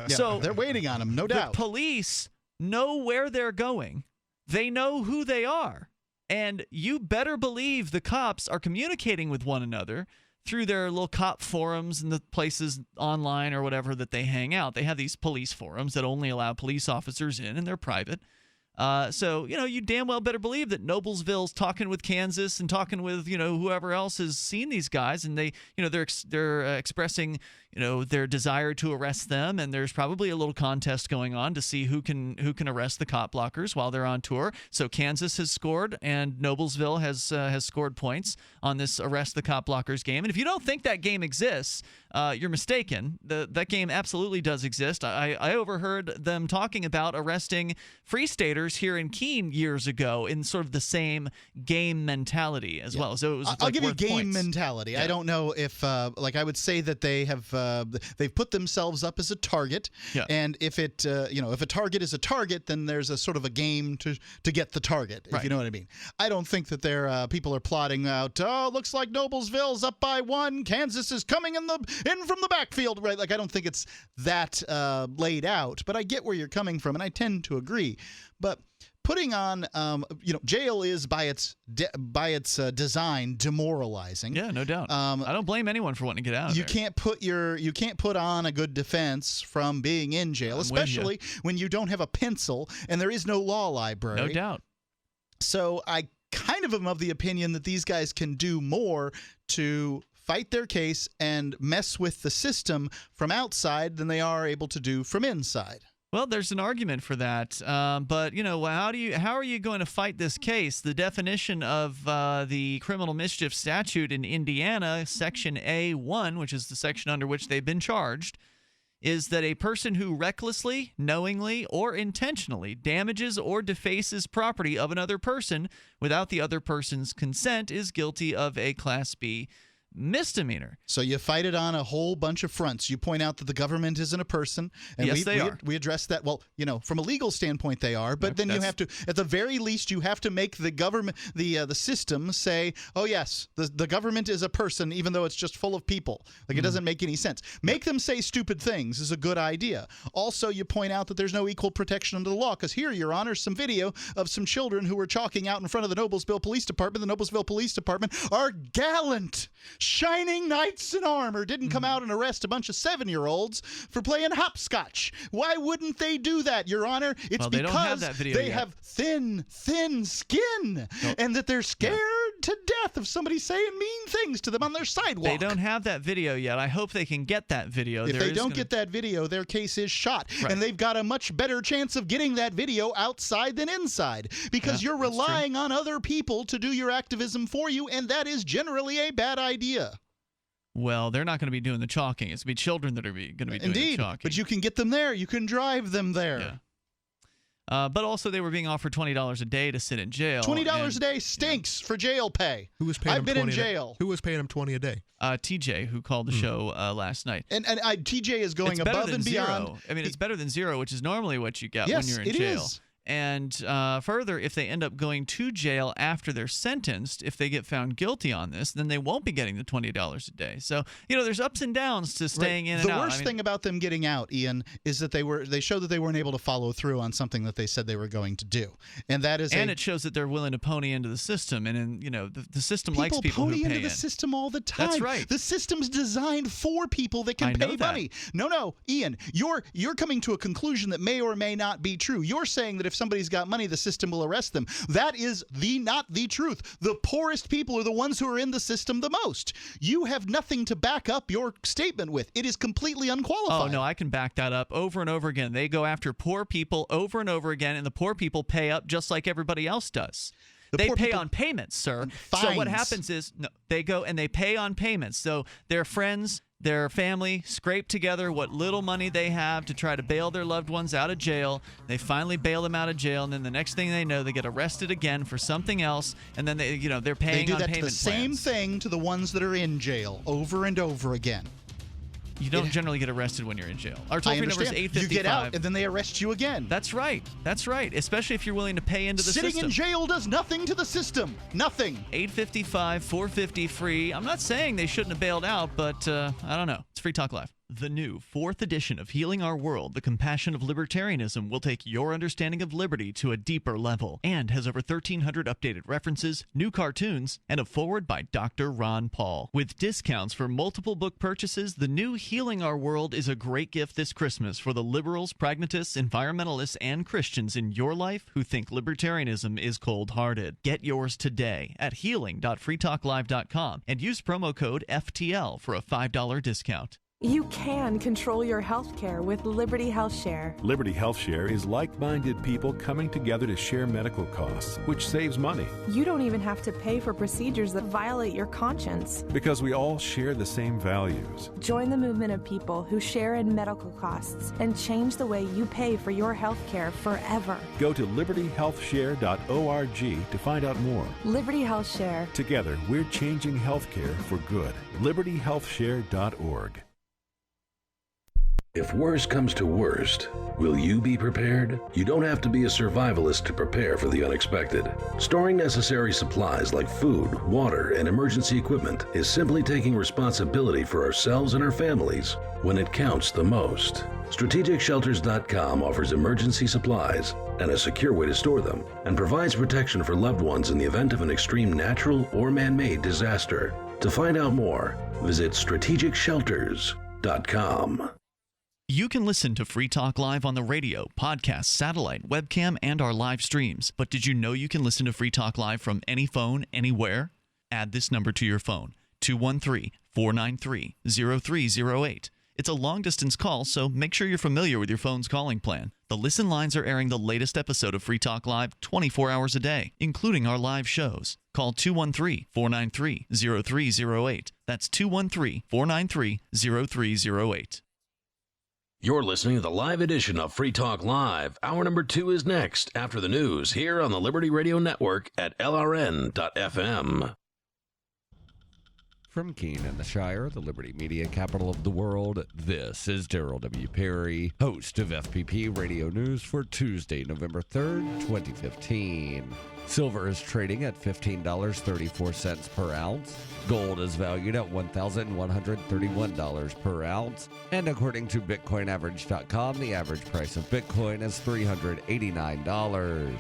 So they're waiting on them, no doubt. The police know where they're going. They know who they are. And you better believe the cops are communicating with one another through their little cop forums and the places online or whatever that they hang out. They have these police forums that only allow police officers in, and they're private. So, you damn well better believe that Noblesville's talking with Kansas and talking with, whoever else has seen these guys, and they, they're expressing, their desire to arrest them, and there's probably a little contest going on to see who can arrest the cop blockers while they're on tour. So Kansas has scored, and Noblesville has scored points on this arrest the cop blockers game. And if you don't think that game exists, you're mistaken. That game absolutely does exist. I overheard them talking about arresting Free Staters here in Keene years ago in sort of the same game mentality as well. So it was I'll give you game points. mentality. Yeah. I don't know if, I would say that they have they've put themselves up as a target, and if it, if a target is a target, then there's a sort of a game to get the target. If you know what I mean. I don't think that people are plotting out. Oh, looks like Noblesville's up by 1. Kansas is coming in from the backfield. Right? Like I don't think it's that laid out. But I get where you're coming from, and I tend to agree. But putting on, jail is by its design demoralizing. Yeah, no doubt. I don't blame anyone for wanting to get out of there. You can't put on a good defense from being in jail, especially when you don't have a pencil and there is no law library. No doubt. So I kind of am of the opinion that these guys can do more to fight their case and mess with the system from outside than they are able to do from inside. Well, there's an argument for that, but how are you going to fight this case? The definition of the criminal mischief statute in Indiana, Section A1, which is the section under which they've been charged, is that a person who recklessly, knowingly, or intentionally damages or defaces property of another person without the other person's consent is guilty of a Class B misdemeanor. So you fight it on a whole bunch of fronts. You point out that the government isn't a person, and yes, they are. We address that. Well, from a legal standpoint, they are. But then you have to, at the very least, you have to make the government, the system say, oh yes, the government is a person, even though it's just full of people. Like it doesn't make any sense. Make them say stupid things is a good idea. Also, you point out that there's no equal protection under the law, because here, Your Honor, some video of some children who were chalking out in front of the Noblesville Police Department. The Noblesville Police Department are gallant, shining knights in armor, didn't come out and arrest a bunch of 7-year-olds for playing hopscotch. Why wouldn't they do that, Your Honor? It's they because don't have that video they yet. have thin skin, and that they're scared to death of somebody saying mean things to them on their sidewalk. They don't have that video yet. I hope they can get that video. If they don't get that video, their case is shot. Right. And they've got a much better chance of getting that video outside than inside, because you're relying on other people to do your activism for you, and that is generally a bad idea. Well, they're not going to be doing the chalking. It's going to be children that are going to be doing the chalking. But you can get them there. You can drive them there. Yeah. But also, they were being offered $20 a day to sit in jail. $20 a day stinks for jail pay. Who was paying I've been in jail. Who was paying him $20 a day? TJ, who called the show last night. And TJ is going above and beyond. Zero. I mean, it's better than zero, which is normally what you get when you're in jail. Is. And further, if they end up going to jail after they're sentenced, if they get found guilty on this, then they won't be getting the $20 a day. So, there's ups and downs to staying in and out. The worst thing about them getting out, Ian, is that they showed that they weren't able to follow through on something that they said they were going to do. And that is it shows that they're willing to pony into the system. And the system likes people who pay pony into the system all the time. That's right. The system's designed for people that can pay money. No, Ian, you're coming to a conclusion that may or may not be true. You're saying that if somebody's got money, the system will arrest them. That is not the truth. The poorest people are the ones who are in the system the most. You have nothing to back up your statement with. It is completely unqualified. Oh, no, I can back that up over and over again. They go after poor people over and over again, and the poor people pay up just like everybody else does. They pay on payments, sir. So what happens is they go and they pay on payments. So their friends, their family scrape together what little money they have to try to bail their loved ones out of jail. They finally bail them out of jail, and then the next thing they know, they get arrested again for something else, and then they're paying on payment plans. They do that to the same thing to the ones that are in jail over and over again. You don't generally get arrested when you're in jail. Our toll-free number is 855. You get out, and then they arrest you again. That's right. That's right. Especially if you're willing to pay into the system. Sitting in jail does nothing to the system. Nothing. 855-450-FREE. I'm not saying they shouldn't have bailed out, but I don't know. It's Free Talk Live. The new 4th edition of Healing Our World, The Compassion of Libertarianism will take your understanding of liberty to a deeper level and has over 1,300 updated references, new cartoons, and a foreword by Dr. Ron Paul. With discounts for multiple book purchases, the new Healing Our World is a great gift this Christmas for the liberals, pragmatists, environmentalists, and Christians in your life who think libertarianism is cold-hearted. Get yours today at healing.freetalklive.com and use promo code FTL for a $5 discount. You can control your health care with Liberty Health Share. Liberty Health Share is like-minded people coming together to share medical costs, which saves money. You don't even have to pay for procedures that violate your conscience. Because we all share the same values. Join the movement of people who share in medical costs and change the way you pay for your health care forever. Go to libertyhealthshare.org to find out more. Liberty Health Share. Together, we're changing healthcare for good. libertyhealthshare.org. If worst comes to worst, will you be prepared? You don't have to be a survivalist to prepare for the unexpected. Storing necessary supplies like food, water, and emergency equipment is simply taking responsibility for ourselves and our families when it counts the most. StrategicShelters.com offers emergency supplies and a secure way to store them, and provides protection for loved ones in the event of an extreme natural or man-made disaster. To find out more, visit StrategicShelters.com. You can listen to Free Talk Live on the radio, podcast, satellite, webcam, and our live streams. But did you know you can listen to Free Talk Live from any phone, anywhere? Add this number to your phone, 213-493-0308. It's a long-distance call, so make sure you're familiar with your phone's calling plan. The listen lines are airing the latest episode of Free Talk Live 24 hours a day, including our live shows. Call 213-493-0308. That's 213-493-0308. You're listening to the live edition of Free Talk Live. Hour number 2 is next, after the news, here on the Liberty Radio Network at LRN.FM. From Keene and the Shire, the Liberty Media capital of the world, this is Darrell W. Perry, host of FPP Radio News for Tuesday, November 3rd, 2015. Silver is trading at $15.34 per ounce. Gold is valued at $1,131 per ounce. And according to BitcoinAverage.com, the average price of Bitcoin is $389.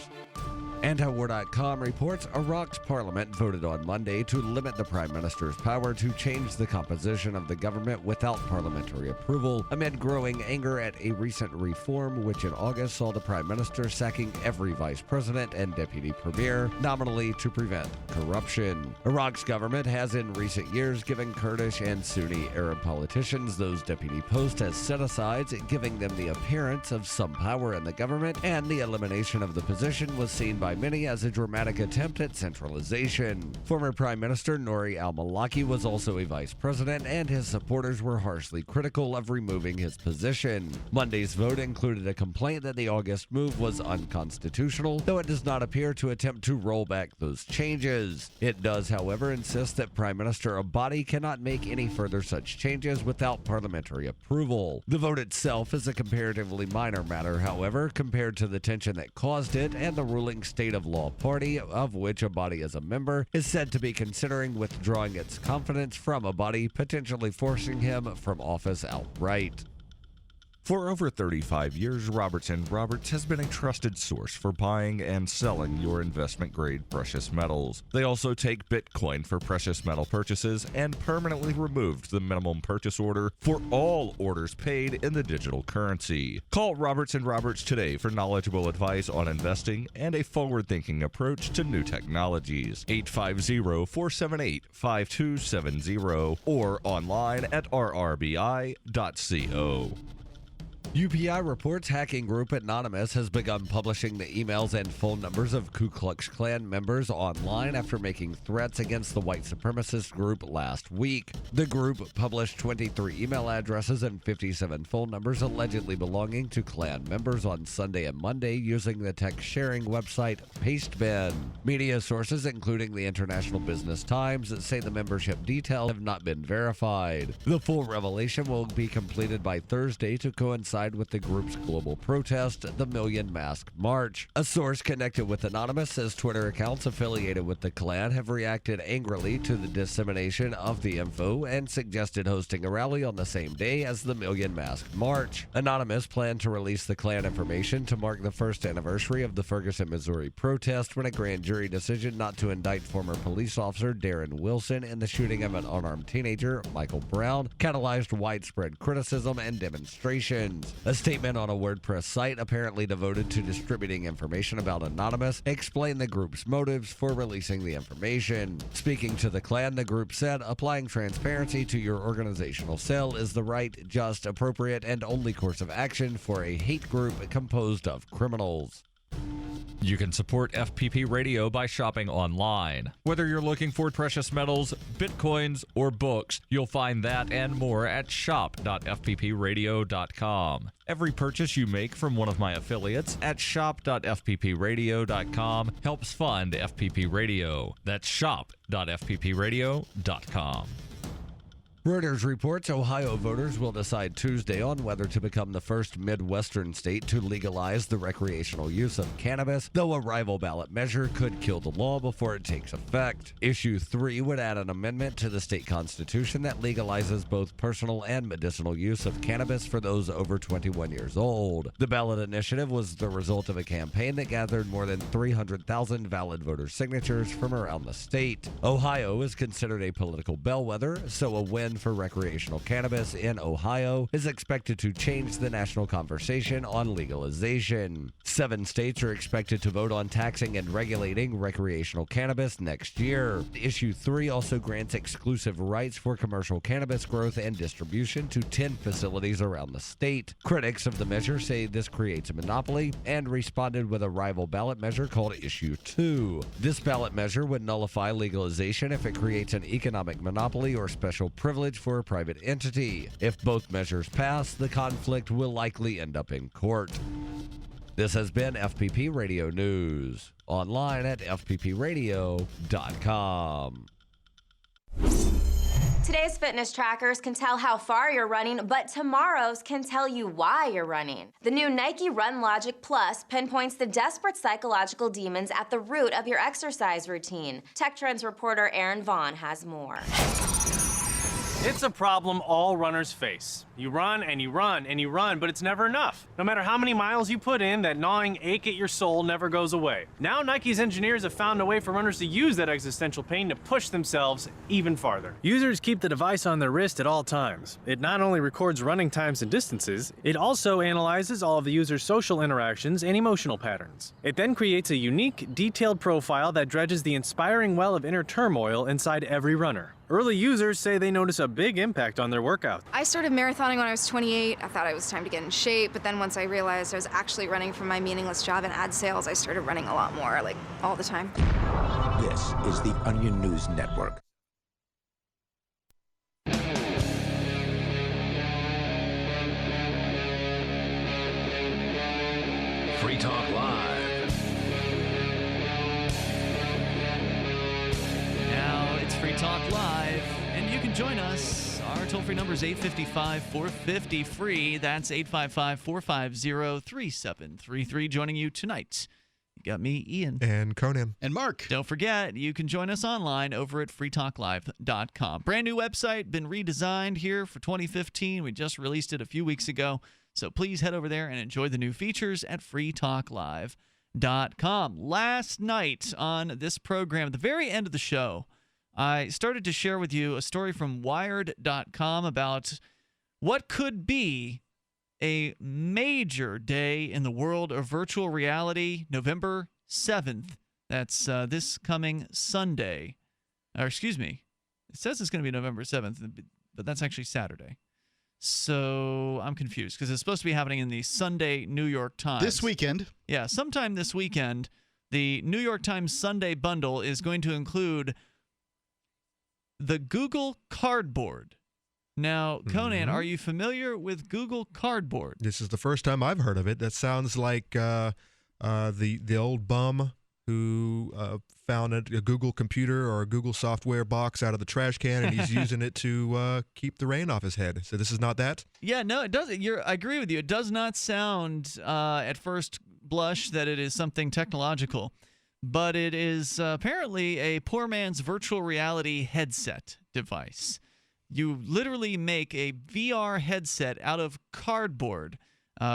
Antiwar.com reports Iraq's parliament voted on Monday to limit the prime minister's power to change the composition of the government without parliamentary approval, amid growing anger at a recent reform which in August saw the prime minister sacking every vice president and deputy premier, nominally to prevent corruption. Iraq's government has in recent years given Kurdish and Sunni Arab politicians those deputy posts as set-asides, giving them the appearance of some power in the government, and the elimination of the position was seen by many as a dramatic attempt at centralization. Former Prime Minister Nouri al-Maliki was also a vice president, and his supporters were harshly critical of removing his position. Monday's vote included a complaint that the August move was unconstitutional, though it does not appear to attempt to roll back those changes. It does, however, insist that Prime Minister Abadi cannot make any further such changes without parliamentary approval. The vote itself is a comparatively minor matter, however, compared to the tension that caused it, and the ruling State of Law Party, of which Abadi is a member, is said to be considering withdrawing its confidence from Abadi, potentially forcing him from office outright. For over 35 years, Robertson Roberts has been a trusted source for buying and selling your investment-grade precious metals. They also take Bitcoin for precious metal purchases and permanently removed the minimum purchase order for all orders paid in the digital currency. Call Robertson Roberts today for knowledgeable advice on investing and a forward-thinking approach to new technologies. 850-478-5270 or online at rrbi.co. UPI reports hacking group Anonymous has begun publishing the emails and phone numbers of Ku Klux Klan members online after making threats against the white supremacist group last week. The group published 23 email addresses and 57 phone numbers allegedly belonging to Klan members on Sunday and Monday using the text-sharing website Pastebin. Media sources, including the International Business Times, say the membership details have not been verified. The full revelation will be completed by Thursday to coincide coincide with the group's global protest, the Million Mask March. A source connected with Anonymous says Twitter accounts affiliated with the Klan have reacted angrily to the dissemination of the info and suggested hosting a rally on the same day as the Million Mask March. Anonymous planned to release the Klan information to mark the first anniversary of the Ferguson, Missouri protest when a grand jury decision not to indict former police officer Darren Wilson in the shooting of an unarmed teenager, Michael Brown, catalyzed widespread criticism and demonstrations. A statement on a WordPress site apparently devoted to distributing information about Anonymous explained the group's motives for releasing the information. Speaking to the Klan, the group said, applying transparency to your organizational cell is the right, just, appropriate, and only course of action for a hate group composed of criminals. You can support FPP Radio by shopping online. Whether you're looking for precious metals, bitcoins, or books, you'll find that and more at shop.fppradio.com. Every purchase you make from one of my affiliates at shop.fppradio.com helps fund FPP Radio. That's shop.fppradio.com. Reuters reports Ohio voters will decide Tuesday on whether to become the first Midwestern state to legalize the recreational use of cannabis, though a rival ballot measure could kill the law before it takes effect. Issue 3 would add an amendment to the state constitution that legalizes both personal and medicinal use of cannabis for those over 21 years old. The ballot initiative was the result of a campaign that gathered more than 300,000 valid voter signatures from around the state. Ohio is considered a political bellwether, so a win for recreational cannabis in Ohio is expected to change the national conversation on legalization. 7 states are expected to vote on taxing and regulating recreational cannabis next year. Issue 3 also grants exclusive rights for commercial cannabis growth and distribution to 10 facilities around the state. Critics of the measure say this creates a monopoly and responded with a rival ballot measure called Issue 2. This ballot measure would nullify legalization if it creates an economic monopoly or special privilege for a private entity. If both measures pass, the conflict will likely end up in court. This has been FPP Radio News, online at fppradio.com. Today's fitness trackers can tell how far you're running, but tomorrow's can tell you why you're running. The new Nike Run Logic Plus pinpoints the desperate psychological demons at the root of your exercise routine. Tech Trends reporter Aaron Vaughn has more. It's a problem all runners face. You run and you run and you run, but it's never enough. No matter how many miles you put in, that gnawing ache at your soul never goes away. Now Nike's engineers have found a way for runners to use that existential pain to push themselves even farther. Users keep the device on their wrist at all times. It not only records running times and distances, it also analyzes all of the user's social interactions and emotional patterns. It then creates a unique, detailed profile that dredges the inspiring well of inner turmoil inside every runner. Early users say they notice a big impact on their workout. I started marathoning when I was 28. I thought it was time to get in shape, but then once I realized I was actually running from my meaningless job in ad sales, I started running a lot more, like all the time. This is the Onion News Network. Free Talk Live. Now it's Free Talk Live, and you can join us. Our toll-free number is 855-450-FREE. That's 855-450-3733. Joining you tonight, you got me, Ian. And Conan. And Mark. Don't forget, you can join us online over at freetalklive.com. Brand new website, been redesigned here for 2015. We just released it a few weeks ago. So please head over there and enjoy the new features at freetalklive.com. Last night on this program, at the very end of the show, I started to share with you a story from Wired.com about what could be a major day in the world of virtual reality, November 7th. That's this coming Sunday. Or excuse me, it says it's going to be November 7th, but that's actually Saturday. So I'm confused because it's supposed to be happening in the Sunday New York Times. This weekend. Yeah, sometime this weekend, the New York Times Sunday bundle is going to include the Google Cardboard. Now, Conan, are you familiar with Google Cardboard? This is the first time I've heard of it. That sounds like the old bum who found a Google computer or a Google software box out of the trash can, and he's using it to keep the rain off his head. So this is not that? Yeah, no, it doesn't. I agree with you. It does not sound at first blush that it is something technological, but it is apparently a poor man's virtual reality headset device. You literally make a VR headset out of cardboard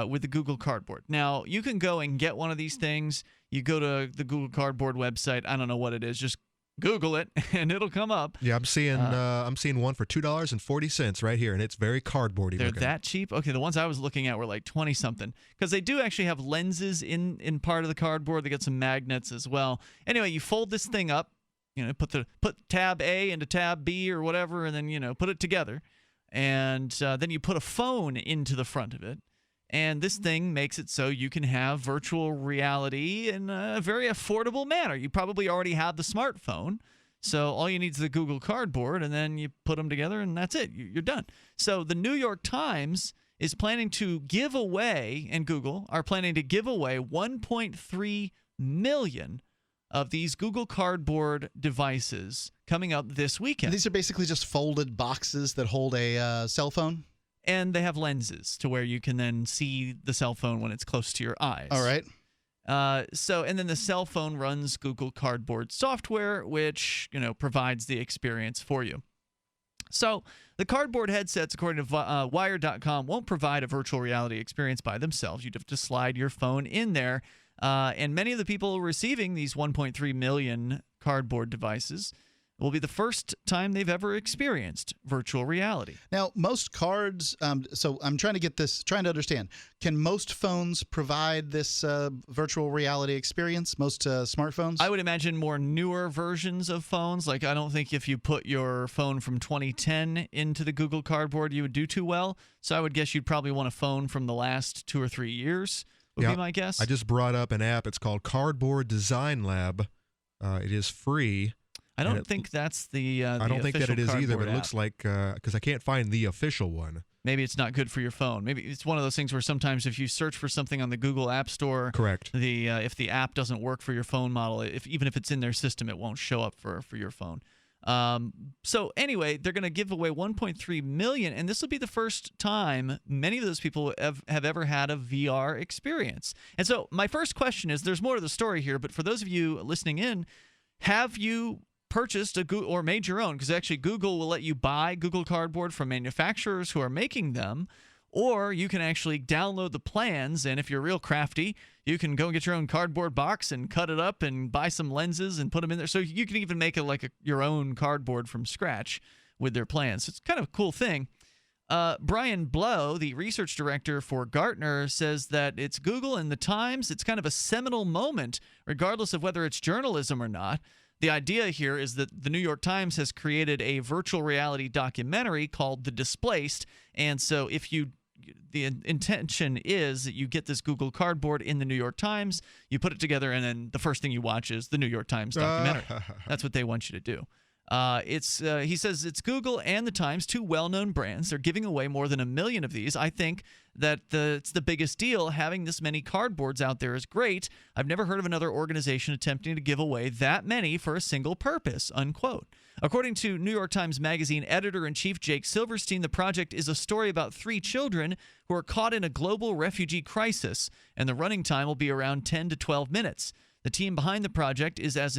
with the Google Cardboard. Now, you can go and get one of these things. You go to the Google Cardboard website. I don't know what it is. Just Google it, and it'll come up. Yeah, I'm seeing one for $2.40 right here, and it's very cardboardy They're looking. that cheap? Okay, the ones I was looking at were like 20-something, because they do actually have lenses in part of the cardboard. They got some magnets as well. Anyway, you fold this thing up, put tab A into tab B or whatever, and then, put it together. And then you put a phone into the front of it. And this thing makes it so you can have virtual reality in a very affordable manner. You probably already have the smartphone, so all you need is the Google Cardboard, and then you put them together, and that's it. You're done. So the New York Times is planning to give away, and Google are planning to give away 1.3 million of these Google Cardboard devices coming up this weekend. These are basically just folded boxes that hold a cell phone? And they have lenses to where you can then see the cell phone when it's close to your eyes. All right. And then the cell phone runs Google Cardboard software, which, provides the experience for you. So the cardboard headsets, according to Wired.com, won't provide a virtual reality experience by themselves. You'd have to slide your phone in there. And many of the people receiving these 1.3 million cardboard devices will be the first time they've ever experienced virtual reality. Now, most cards, so I'm trying to understand, can most phones provide this virtual reality experience, most smartphones? I would imagine more newer versions of phones. Like, I don't think if you put your phone from 2010 into the Google Cardboard, you would do too well. So I would guess you'd probably want a phone from the last 2 or 3 years, would be my guess. I just brought up an app. It's called Cardboard Design Lab. It is free. I don't think that's the I don't think that it is either, but it app. Looks like, because I can't find the official one. Maybe it's not good for your phone. Maybe it's one of those things where sometimes if you search for something on the Google App Store, correct, if the app doesn't work for your phone model, even if it's in their system, it won't show up for your phone. So anyway, they're going to give away 1.3 million, and this will be the first time many of those people have ever had a VR experience. And so my first question is, there's more to the story here, but for those of you listening in, have you purchased or made your own? Because actually Google will let you buy Google Cardboard from manufacturers who are making them, or you can actually download the plans, and if you're real crafty, you can go and get your own cardboard box and cut it up and buy some lenses and put them in there. So you can even make your own cardboard from scratch with their plans. It's kind of a cool thing. Brian Blow, the research director for Gartner, says that it's Google and the Times. It's kind of a seminal moment, regardless of whether it's journalism or not. The idea here is that the New York Times has created a virtual reality documentary called The Displaced, and so the intention is that you get this Google Cardboard in the New York Times, you put it together, and then the first thing you watch is the New York Times documentary. That's what they want you to do. He says it's Google and the Times, two well-known brands. They're giving away more than 1 million of these. I think that it's the biggest deal. Having this many cardboards out there is great. I've never heard of another organization attempting to give away that many for a single purpose, unquote. According to New York Times Magazine editor-in-chief Jake Silverstein, the project is a story about 3 children who are caught in a global refugee crisis, and the running time will be around 10 to 12 minutes. The team behind the project is as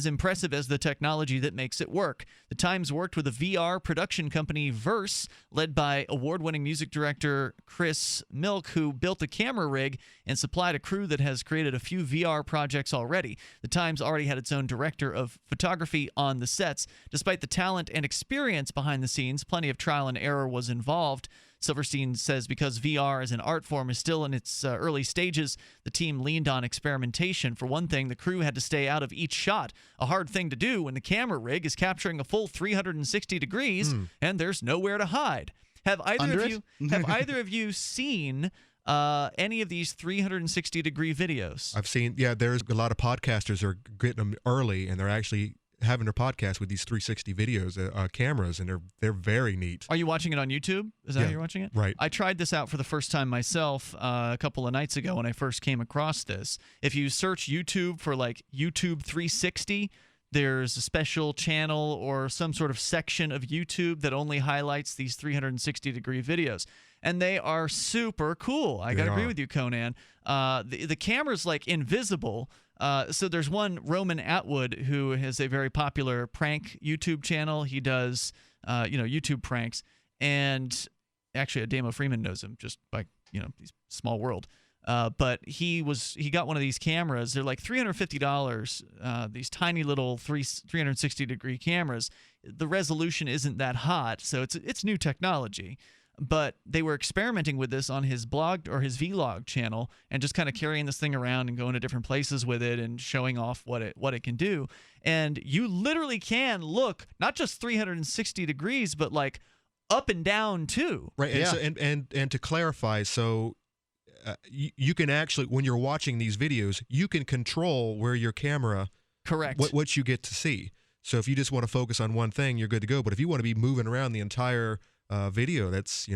impressive as the technology that makes it work. The Times worked with a VR production company, Verse, led by award-winning music director Chris Milk, who built a camera rig and supplied a crew that has created a few VR projects already. The Times already had its own director of photography on the sets. Despite the talent and experience behind the scenes, plenty of trial and error was involved. Silverstein says because VR as an art form is still in its early stages, the team leaned on experimentation. For one thing, the crew had to stay out of each shot, a hard thing to do when the camera rig is capturing a full 360 degrees and there's nowhere to hide. Have either of you seen any of these 360-degree videos? I've seen, there's a lot of podcasters are getting them early, and they're actually having their podcast with these 360 videos, cameras, and they're very neat. Are you watching it on YouTube? Is that how you're watching it? Right. I tried this out for the first time myself a couple of nights ago when I first came across this. If you search YouTube for like YouTube 360, there's a special channel or some sort of section of YouTube that only highlights these 360-degree videos. And they are super cool. I got to agree with you, Conan. The camera's like invisible. So there's one, Roman Atwood, who has a very popular prank YouTube channel. He does, YouTube pranks. And actually, Ademo Freeman knows him just by, he's small world. But he got one of these cameras. They're like $350. These tiny little 360-degree cameras. The resolution isn't that hot, so it's new technology. But they were experimenting with this on his blog or his vlog channel, and just kind of carrying this thing around and going to different places with it and showing off what it can do. And you literally can look not just 360 degrees, but like up and down too. Right. Yeah. And to clarify, so. You can actually, when you're watching these videos, you can control where your camera, correct, what you get to see. So if you just want to focus on one thing, you're good to go. But if you want to be moving around the entire video, that's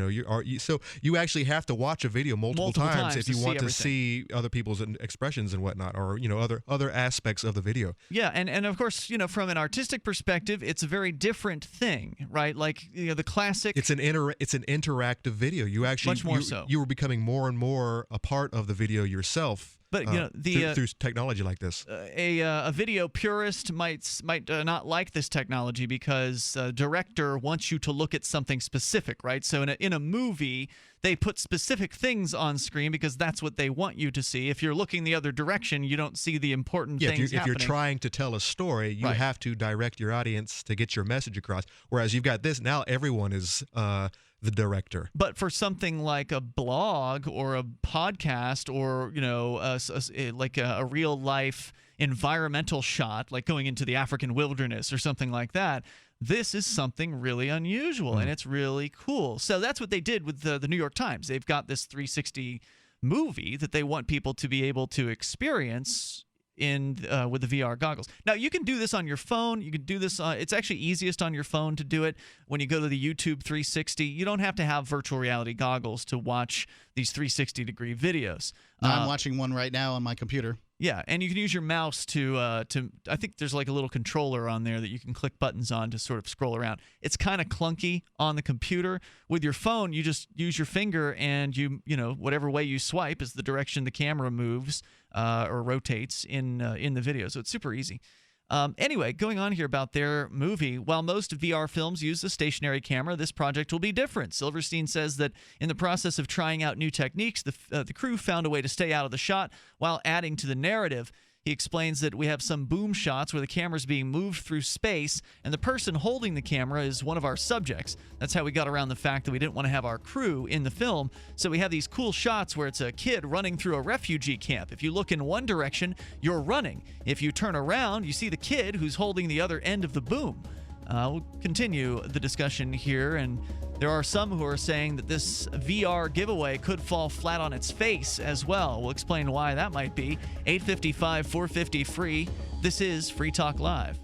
so you actually have to watch a video multiple times if you want to see other people's expressions and whatnot, or other aspects of the video. Yeah, and of course, from an artistic perspective, it's a very different thing, right? Like the classic. It's an interactive video. You actually much more so. You were becoming more and more a part of the video yourself. But through technology like this, a video purist might not like this technology because a director wants you to look at something specific, right? So in a movie, they put specific things on screen because that's what they want you to see. If you're looking the other direction, you don't see the important things happening. If you're trying to tell a story, you have to direct your audience to get your message across. Whereas you've got this now, everyone is the director. But for something like a blog or a podcast or a real life environmental shot, like going into the African wilderness or something like that, this is something really unusual and it's really cool. So that's what they did with the New York Times. They've got this 360 movie that they want people to be able to experience with the VR goggles. Now, you can do this on your phone. You can do this. It's actually easiest on your phone to do it when you go to the YouTube 360. You don't have to have virtual reality goggles to watch these 360-degree videos. I'm watching one right now on my computer. Yeah, and you can use your mouse to I think there's like a little controller on there that you can click buttons on to sort of scroll around. It's kind of clunky on the computer. With your phone, you just use your finger and whatever way you swipe is the direction the camera moves or rotates in the video. So it's super easy. Anyway, going on here about their movie, while most VR films use a stationary camera, this project will be different. Silverstein says that in the process of trying out new techniques, the crew found a way to stay out of the shot while adding to the narrative. He explains that we have some boom shots where the camera's being moved through space, and the person holding the camera is one of our subjects. That's how we got around the fact that we didn't want to have our crew in the film. So we have these cool shots where it's a kid running through a refugee camp. If you look in one direction, you're running. If you turn around, you see the kid who's holding the other end of the boom. We'll continue the discussion here, and there are some who are saying that this VR giveaway could fall flat on its face as well. We'll explain why that might be. 855-450-FREE. This is Free Talk Live.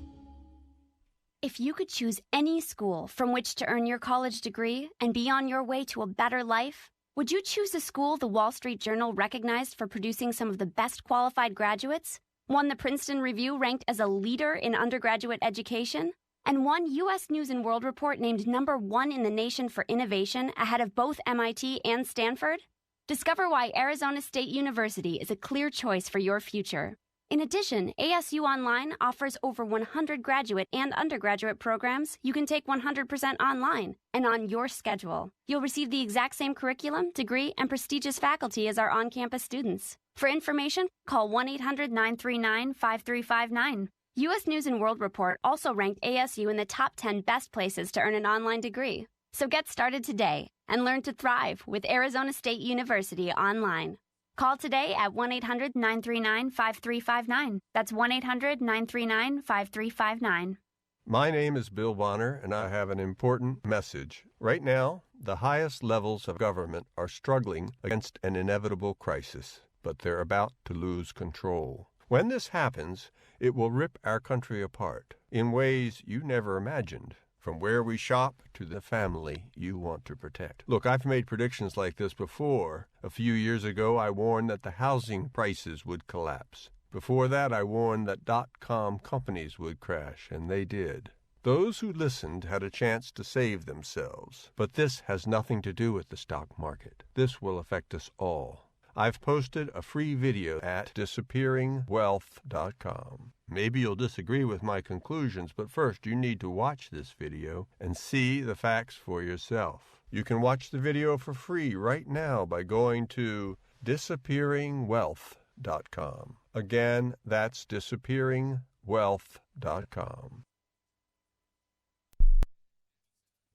If you could choose any school from which to earn your college degree and be on your way to a better life, would you choose a school the Wall Street Journal recognized for producing some of the best qualified graduates? One the Princeton Review ranked as a leader in undergraduate education? And one U.S. News & World Report named #1 in the nation for innovation ahead of both MIT and Stanford? Discover why Arizona State University is a clear choice for your future. In addition, ASU Online offers over 100 graduate and undergraduate programs you can take 100% online and on your schedule. You'll receive the exact same curriculum, degree, and prestigious faculty as our on-campus students. For information, call 1-800-939-5359. U.S. News & World Report also ranked ASU in the top 10 best places to earn an online degree. So get started today and learn to thrive with Arizona State University online. Call today at 1-800-939-5359. That's 1-800-939-5359. My name is Bill Bonner, and I have an important message. Right now, the highest levels of government are struggling against an inevitable crisis, but they're about to lose control. When this happens, it will rip our country apart in ways you never imagined. From where we shop to the family you want to protect. Look, I've made predictions like this before. A few years ago, I warned that the housing prices would collapse. Before that, I warned that .com companies would crash, and they did. Those who listened had a chance to save themselves. But this has nothing to do with the stock market. This will affect us all. I've posted a free video at disappearingwealth.com. Maybe you'll disagree with my conclusions, but first you need to watch this video and see the facts for yourself. You can watch the video for free right now by going to disappearingwealth.com. Again, that's disappearingwealth.com.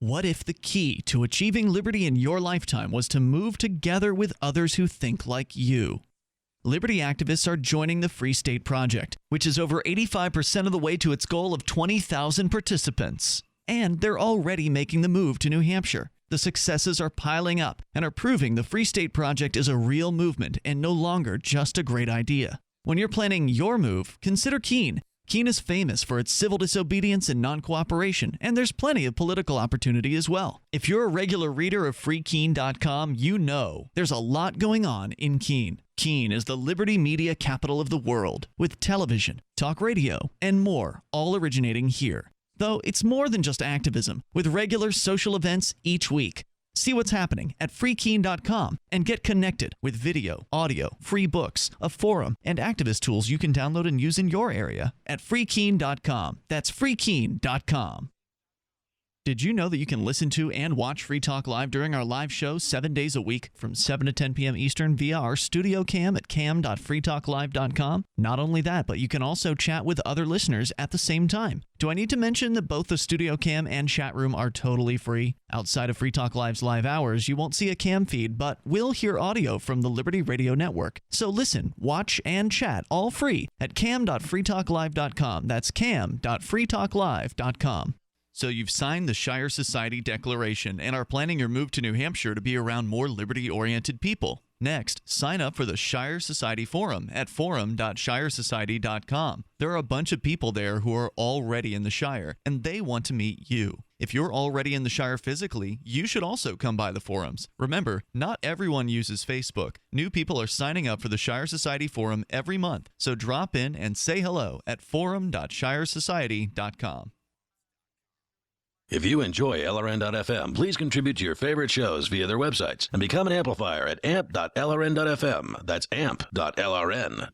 What if the key to achieving liberty in your lifetime was to move together with others who think like you? Liberty activists are joining the Free State Project, which is over 85% of the way to its goal of 20,000 participants. And they're already making the move to New Hampshire. The successes are piling up and are proving the Free State Project is a real movement and no longer just a great idea. When you're planning your move, consider Keene. Keene is famous for its civil disobedience and non-cooperation, and there's plenty of political opportunity as well. If you're a regular reader of freekeene.com, you know there's a lot going on in Keene. Keene is the liberty media capital of the world, with television, talk radio, and more, all originating here. Though it's more than just activism, with regular social events each week. See what's happening at freekeene.com and get connected with video, audio, free books, a forum, and activist tools you can download and use in your area at freekeene.com. That's freekeene.com. Did you know that you can listen to and watch Free Talk Live during our live show 7 days a week from 7 to 10 p.m. Eastern via our studio cam at cam.freetalklive.com? Not only that, but you can also chat with other listeners at the same time. Do I need to mention that both the studio cam and chat room are totally free? Outside of Free Talk Live's live hours, you won't see a cam feed, but will hear audio from the Liberty Radio Network. So listen, watch, and chat all free at cam.freetalklive.com. That's cam.freetalklive.com. So you've signed the Shire Society Declaration and are planning your move to New Hampshire to be around more liberty-oriented people. Next, sign up for the Shire Society Forum at forum.shiresociety.com. There are a bunch of people there who are already in the Shire, and they want to meet you. If you're already in the Shire physically, you should also come by the forums. Remember, not everyone uses Facebook. New people are signing up for the Shire Society Forum every month, so drop in and say hello at forum.shiresociety.com. If you enjoy LRN.FM, please contribute to your favorite shows via their websites and become an amplifier at amp.lrn.fm. That's amp.lrn.fm.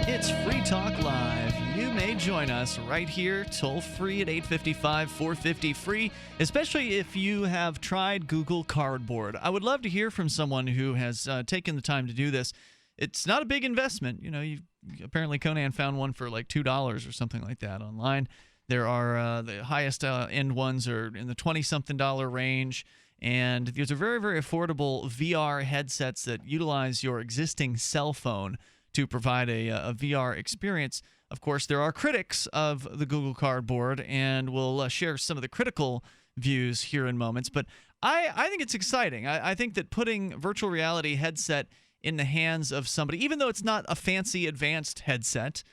It's Free Talk Live. You may join us right here, toll-free at 855-450-FREE, especially if you have tried Google Cardboard. I would love to hear from someone who has taken the time to do this. It's not a big investment. You know, apparently Conan found one for like $2 or something like that online. There are the highest end ones are in the $20-something range. And these are very, very affordable VR headsets that utilize your existing cell phone to provide a VR experience. Of course, there are critics of the Google Cardboard, and we'll share some of the critical views here in moments. But I think it's exciting. I think that putting virtual reality headset in the hands of somebody, even though it's not a fancy advanced headset,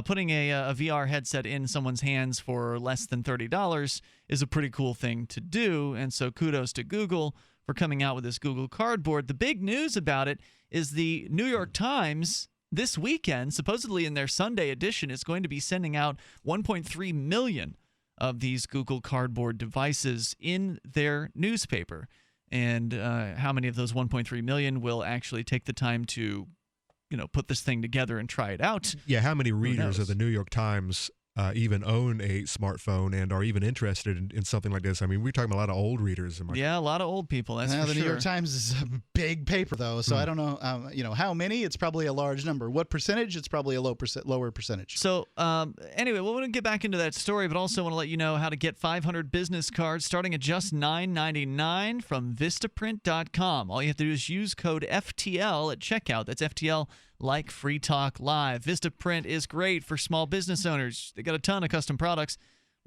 putting a VR headset in someone's hands for less than $30 is a pretty cool thing to do. And so kudos to Google for coming out with this Google Cardboard. The big news about it is the New York Times this weekend, supposedly in their Sunday edition, is going to be sending out 1.3 million of these Google Cardboard devices in their newspaper. And how many of those 1.3 million will actually take the time to, put this thing together and try it out? Yeah, how many readers of the New York Times even own a smartphone and are even interested in something like this? I mean, we're talking about a lot of old readers. Yeah, a lot of old people. That's for the sure. New York Times is a big paper, though, so I don't know. How many? It's probably a large number. What percentage? It's probably a lower percentage. So anyway, we'll want to get back into that story, but also want to let you know how to get 500 business cards starting at just $9.99 from Vistaprint.com. All you have to do is use code FTL at checkout. That's FTL. Like Free Talk Live. Vistaprint is great for small business owners. They got a ton of custom products.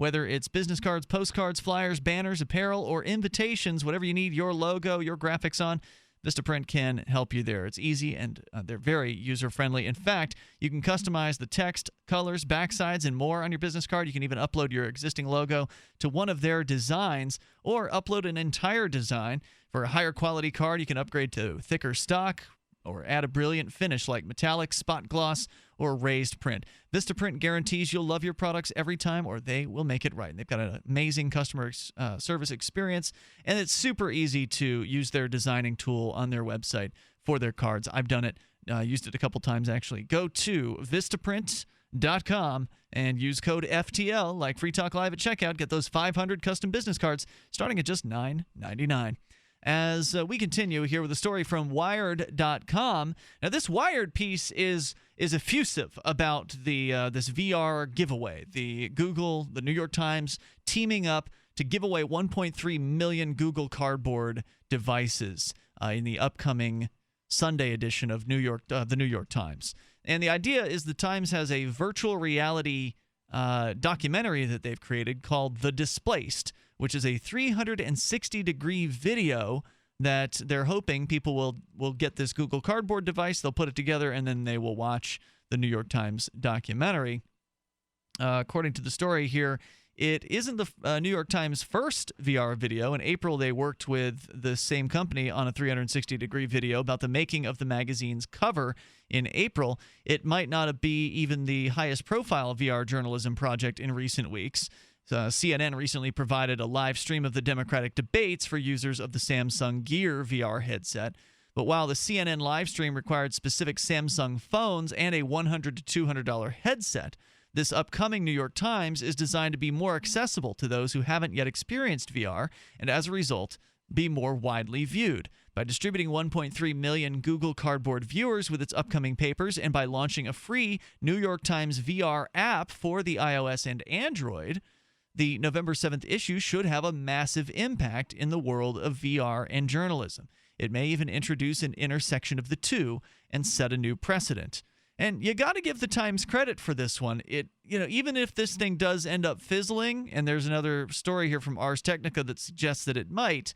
Whether it's business cards, postcards, flyers, banners, apparel, or invitations, whatever you need your logo, your graphics on, Vistaprint can help you there. It's easy, and they're very user-friendly. In fact, you can customize the text, colors, backsides, and more on your business card. You can even upload your existing logo to one of their designs or upload an entire design. For a higher quality card, you can upgrade to thicker stock or add a brilliant finish like metallic, spot gloss, or raised print. Vistaprint guarantees you'll love your products every time, or they will make it right. And they've got an amazing customer service experience, and it's super easy to use their designing tool on their website for their cards. I've done it, used it a couple times actually. Go to Vistaprint.com and use code FTL like Free Talk Live at checkout. Get those 500 custom business cards starting at just $9.99. As we continue here with a story from Wired.com. Now, this Wired piece is effusive about this VR giveaway. The New York Times teaming up to give away 1.3 million Google Cardboard devices in the upcoming Sunday edition of the New York Times. And the idea is the Times has a virtual reality documentary that they've created called The Displaced, which is a 360-degree video that they're hoping people will get this Google Cardboard device, they'll put it together, and then they will watch the New York Times documentary. According to the story here, it isn't the New York Times' first VR video. In April, they worked with the same company on a 360-degree video about the making of the magazine's cover in April. It might not be even the highest-profile VR journalism project in recent weeks. CNN recently provided a live stream of the Democratic debates for users of the Samsung Gear VR headset. But while the CNN live stream required specific Samsung phones and a $100 to $200 headset, this upcoming New York Times is designed to be more accessible to those who haven't yet experienced VR and, as a result, be more widely viewed. By distributing 1.3 million Google Cardboard viewers with its upcoming papers and by launching a free New York Times VR app for the iOS and Android, the November 7th issue should have a massive impact in the world of VR and journalism. It may even introduce an intersection of the two and set a new precedent. And you got to give the Times credit for this one. Even if this thing does end up fizzling, and there's another story here from Ars Technica that suggests that it might,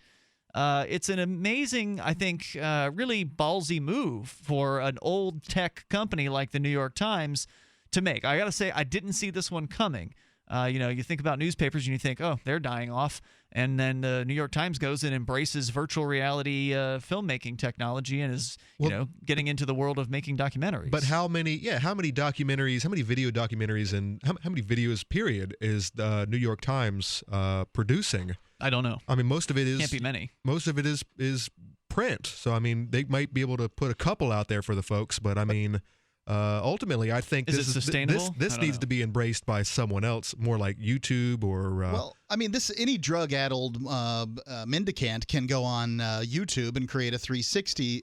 it's an amazing, I think, really ballsy move for an old tech company like the New York Times to make. I got to say, I didn't see this one coming. You think about newspapers and you think, oh, they're dying off. And then the New York Times goes and embraces virtual reality filmmaking technology and is, getting into the world of making documentaries. But how many documentaries, how many video documentaries, and how many videos, period, is the New York Times producing? I don't know. I mean, most of it is... Can't be many. Most of it is print. So, I mean, they might be able to put a couple out there for the folks, but, I mean... ultimately, I think this needs to be embraced by someone else, more like YouTube or. Well, I mean, any drug-addled mendicant can go on YouTube and create a 360,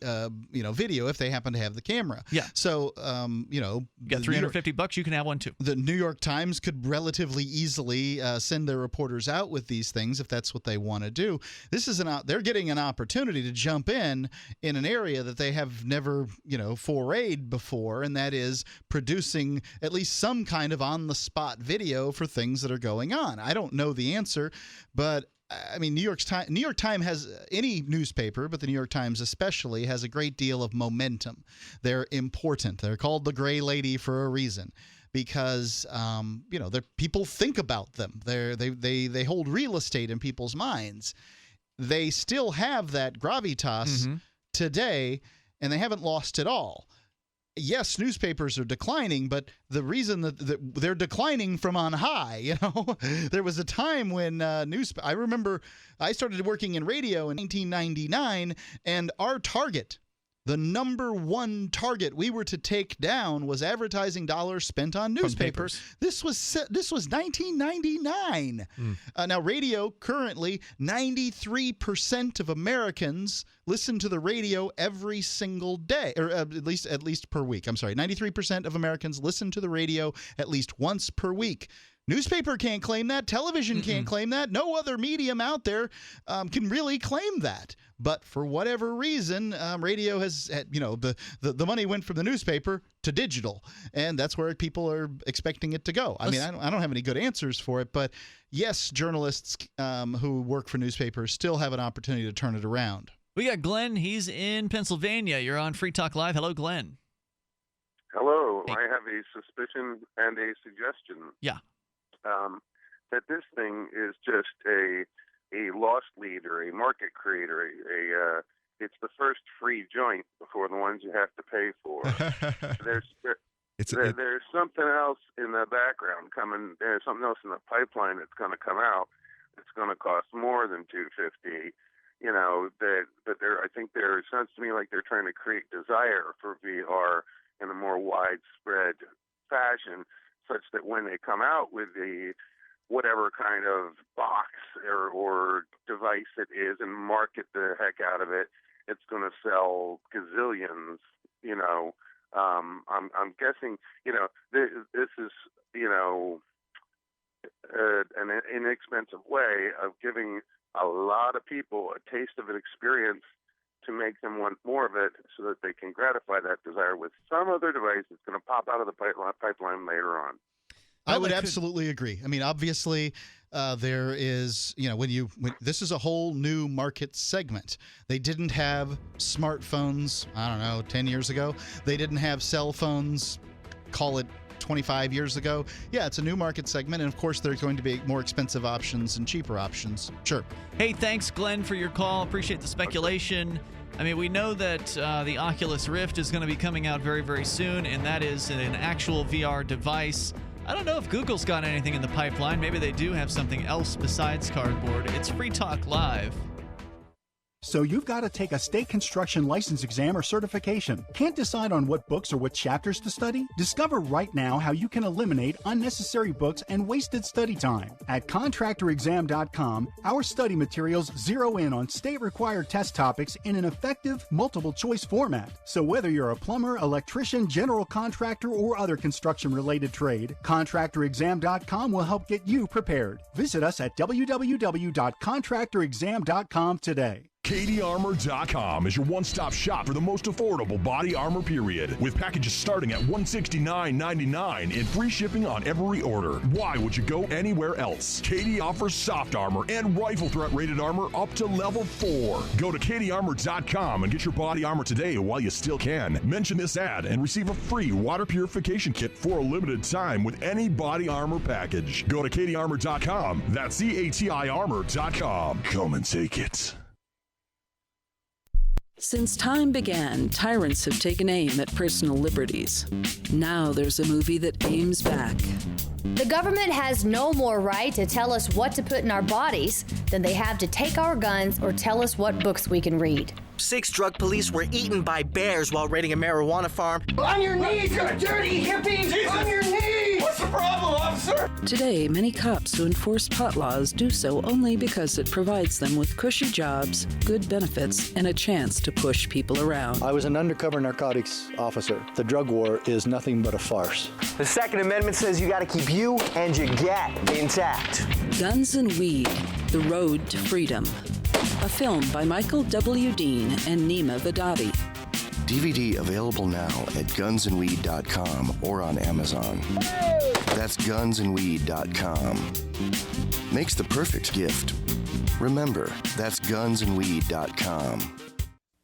video if they happen to have the camera. Yeah. So, you got $350, you can have one too. The New York Times could relatively easily send their reporters out with these things if that's what they want to do. They're getting an opportunity to jump in an area that they have never, forayed before, and that is producing at least some kind of on-the-spot video for things that are going on. I don't know the answer, but I mean, New York Times has, any newspaper, but the New York Times especially, has a great deal of momentum. They're important. They're called the Gray Lady for a reason, because people think about them. They hold real estate in people's minds. They still have that gravitas today, and they haven't lost it all. Yes, newspapers are declining, but the reason that they're declining from on high, there was a time when I remember I started working in radio in 1999, and our target, the number one target we were to take down, was advertising dollars spent on newspapers. This was 1999. Now, radio currently, 93% of Americans listen to the radio every single day, or at least per week. I'm sorry, 93% of Americans listen to the radio at least once per week. Newspaper can't claim that. Television can't claim that. No other medium out there can really claim that. But for whatever reason, radio has, the money went from the newspaper to digital, and that's where people are expecting it to go. I mean, I don't have any good answers for it, but yes, journalists who work for newspapers still have an opportunity to turn it around. We got Glenn. He's in Pennsylvania. You're on Free Talk Live. Hello, Glenn. Hello. Hey. I have a suspicion and a suggestion. Yeah. That this thing is just a lost leader, a market creator. It's the first free joint before the ones you have to pay for. There's something else in the background coming. There's something else in the pipeline that's going to come out. It's going to cost more than $250. I think it sounds to me like they're trying to create desire for VR in a more widespread fashion, such that when they come out with the whatever kind of box or device it is and market the heck out of it, it's going to sell gazillions. I'm guessing, this is, an inexpensive way of giving a lot of people a taste of an experience to make them want more of it so that they can gratify that desire with some other device that's going to pop out of the pipeline later on. I would absolutely agree. I mean, obviously, there is, this is a whole new market segment. They didn't have smartphones, 10 years ago. They didn't have cell phones, call it 25 years ago. Yeah, it's a new market segment, and of course, there's going to be more expensive options and cheaper options. Sure. Hey, thanks, Glenn, for your call. Appreciate the speculation. I mean, we know that the Oculus Rift is going to be coming out very, very soon, and that is an actual VR device. I don't know if Google's got anything in the pipeline. Maybe they do have something else besides cardboard. It's Free Talk Live. So you've got to take a state construction license exam or certification. Can't decide on what books or what chapters to study? Discover right now how you can eliminate unnecessary books and wasted study time. At contractorexam.com, our study materials zero in on state-required test topics in an effective, multiple-choice format. So whether you're a plumber, electrician, general contractor, or other construction-related trade, contractorexam.com will help get you prepared. Visit us at www.contractorexam.com today. KDArmor.com is your one-stop shop for the most affordable body armor period, with packages starting at $169.99 and free shipping on every order. Why would you go anywhere else? KD offers soft armor and rifle threat rated armor up to level 4. Go to KDArmor.com and get your body armor today while you still can. Mention this ad and receive a free water purification kit for a limited time with any body armor package. Go to KDArmor.com. That's CATI Armor.com. Come and take it. Since time began, tyrants have taken aim at personal liberties. Now there's a movie that aims back. The government has no more right to tell us what to put in our bodies than they have to take our guns or tell us what books we can read. 6 drug police were eaten by bears while raiding a marijuana farm. On your knees, you dirty hippies! Jesus. On your knees! What's the problem, officer? Today, many cops who enforce pot laws do so only because it provides them with cushy jobs, good benefits, and a chance to push people around. I was an undercover narcotics officer. The drug war is nothing but a farce. The Second Amendment says you gotta keep you and your gat intact. Guns and Weed, The Road to Freedom. A film by Michael W. Dean and Nima Vadadi. DVD available now at gunsandweed.com or on Amazon. That's gunsandweed.com. Makes the perfect gift. Remember, that's gunsandweed.com.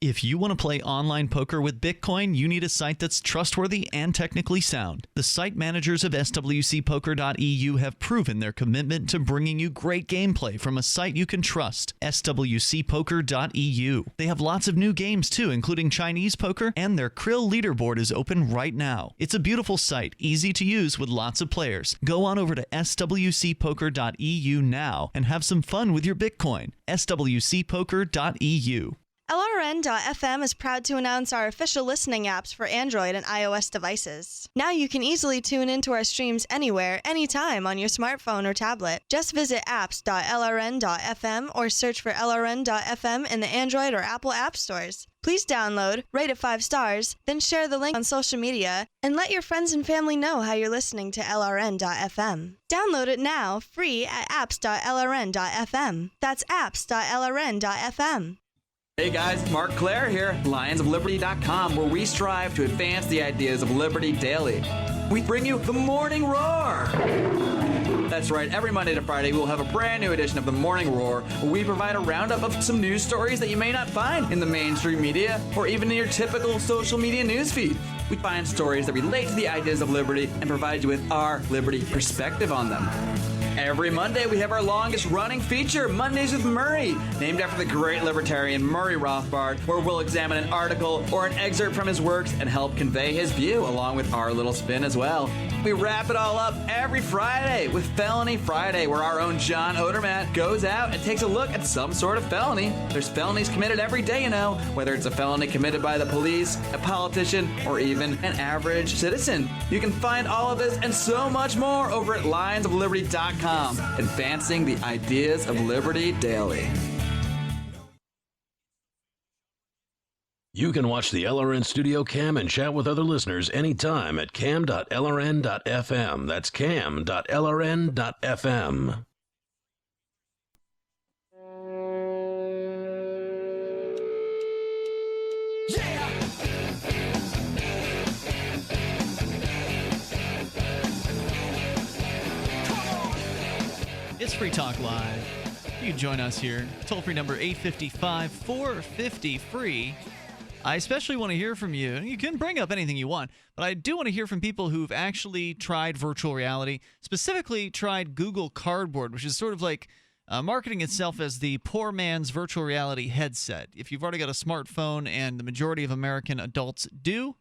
If you want to play online poker with Bitcoin, you need a site that's trustworthy and technically sound. The site managers of swcpoker.eu have proven their commitment to bringing you great gameplay from a site you can trust, swcpoker.eu. They have lots of new games too, including Chinese poker, and their Krill leaderboard is open right now. It's a beautiful site, easy to use with lots of players. Go on over to swcpoker.eu now and have some fun with your Bitcoin. swcpoker.eu. LRN.FM is proud to announce our official listening apps for Android and iOS devices. Now you can easily tune into our streams anywhere, anytime on your smartphone or tablet. Just visit apps.lrn.fm or search for LRN.FM in the Android or Apple app stores. Please download, rate it 5 stars, then share the link on social media, and let your friends and family know how you're listening to LRN.FM. Download it now, free at apps.lrn.fm. That's apps.lrn.fm. Hey guys, Mark Claire here, lionsofliberty.com, where we strive to advance the ideas of liberty daily. We bring you the Morning Roar. That's right, every Monday to Friday we'll have a brand new edition of the Morning Roar, where we provide a roundup of some news stories that you may not find in the mainstream media or even in your typical social media newsfeed. We find stories that relate to the ideas of liberty and provide you with our liberty perspective on them. Every Monday, we have our longest-running feature, Mondays with Murray, named after the great libertarian Murray Rothbard, where we'll examine an article or an excerpt from his works and help convey his view, along with our little spin as well. We wrap it all up every Friday with Felony Friday, where our own John Odermatt goes out and takes a look at some sort of felony. There's felonies committed every day, you know, whether it's a felony committed by the police, a politician, or even an average citizen. You can find all of this and so much more over at lionsofliberty.com. Advancing the ideas of liberty daily. You can watch the LRN Studio Cam and chat with other listeners anytime at cam.lrn.fm. That's cam.lrn.fm. It's Free Talk Live. You can join us here. Toll-free number 855-450-FREE. I especially want to hear from you. You can bring up anything you want, but I do want to hear from people who've actually tried virtual reality, specifically tried Google Cardboard, which is sort of like marketing itself as the poor man's virtual reality headset. If you've already got a smartphone, and the majority of American adults do,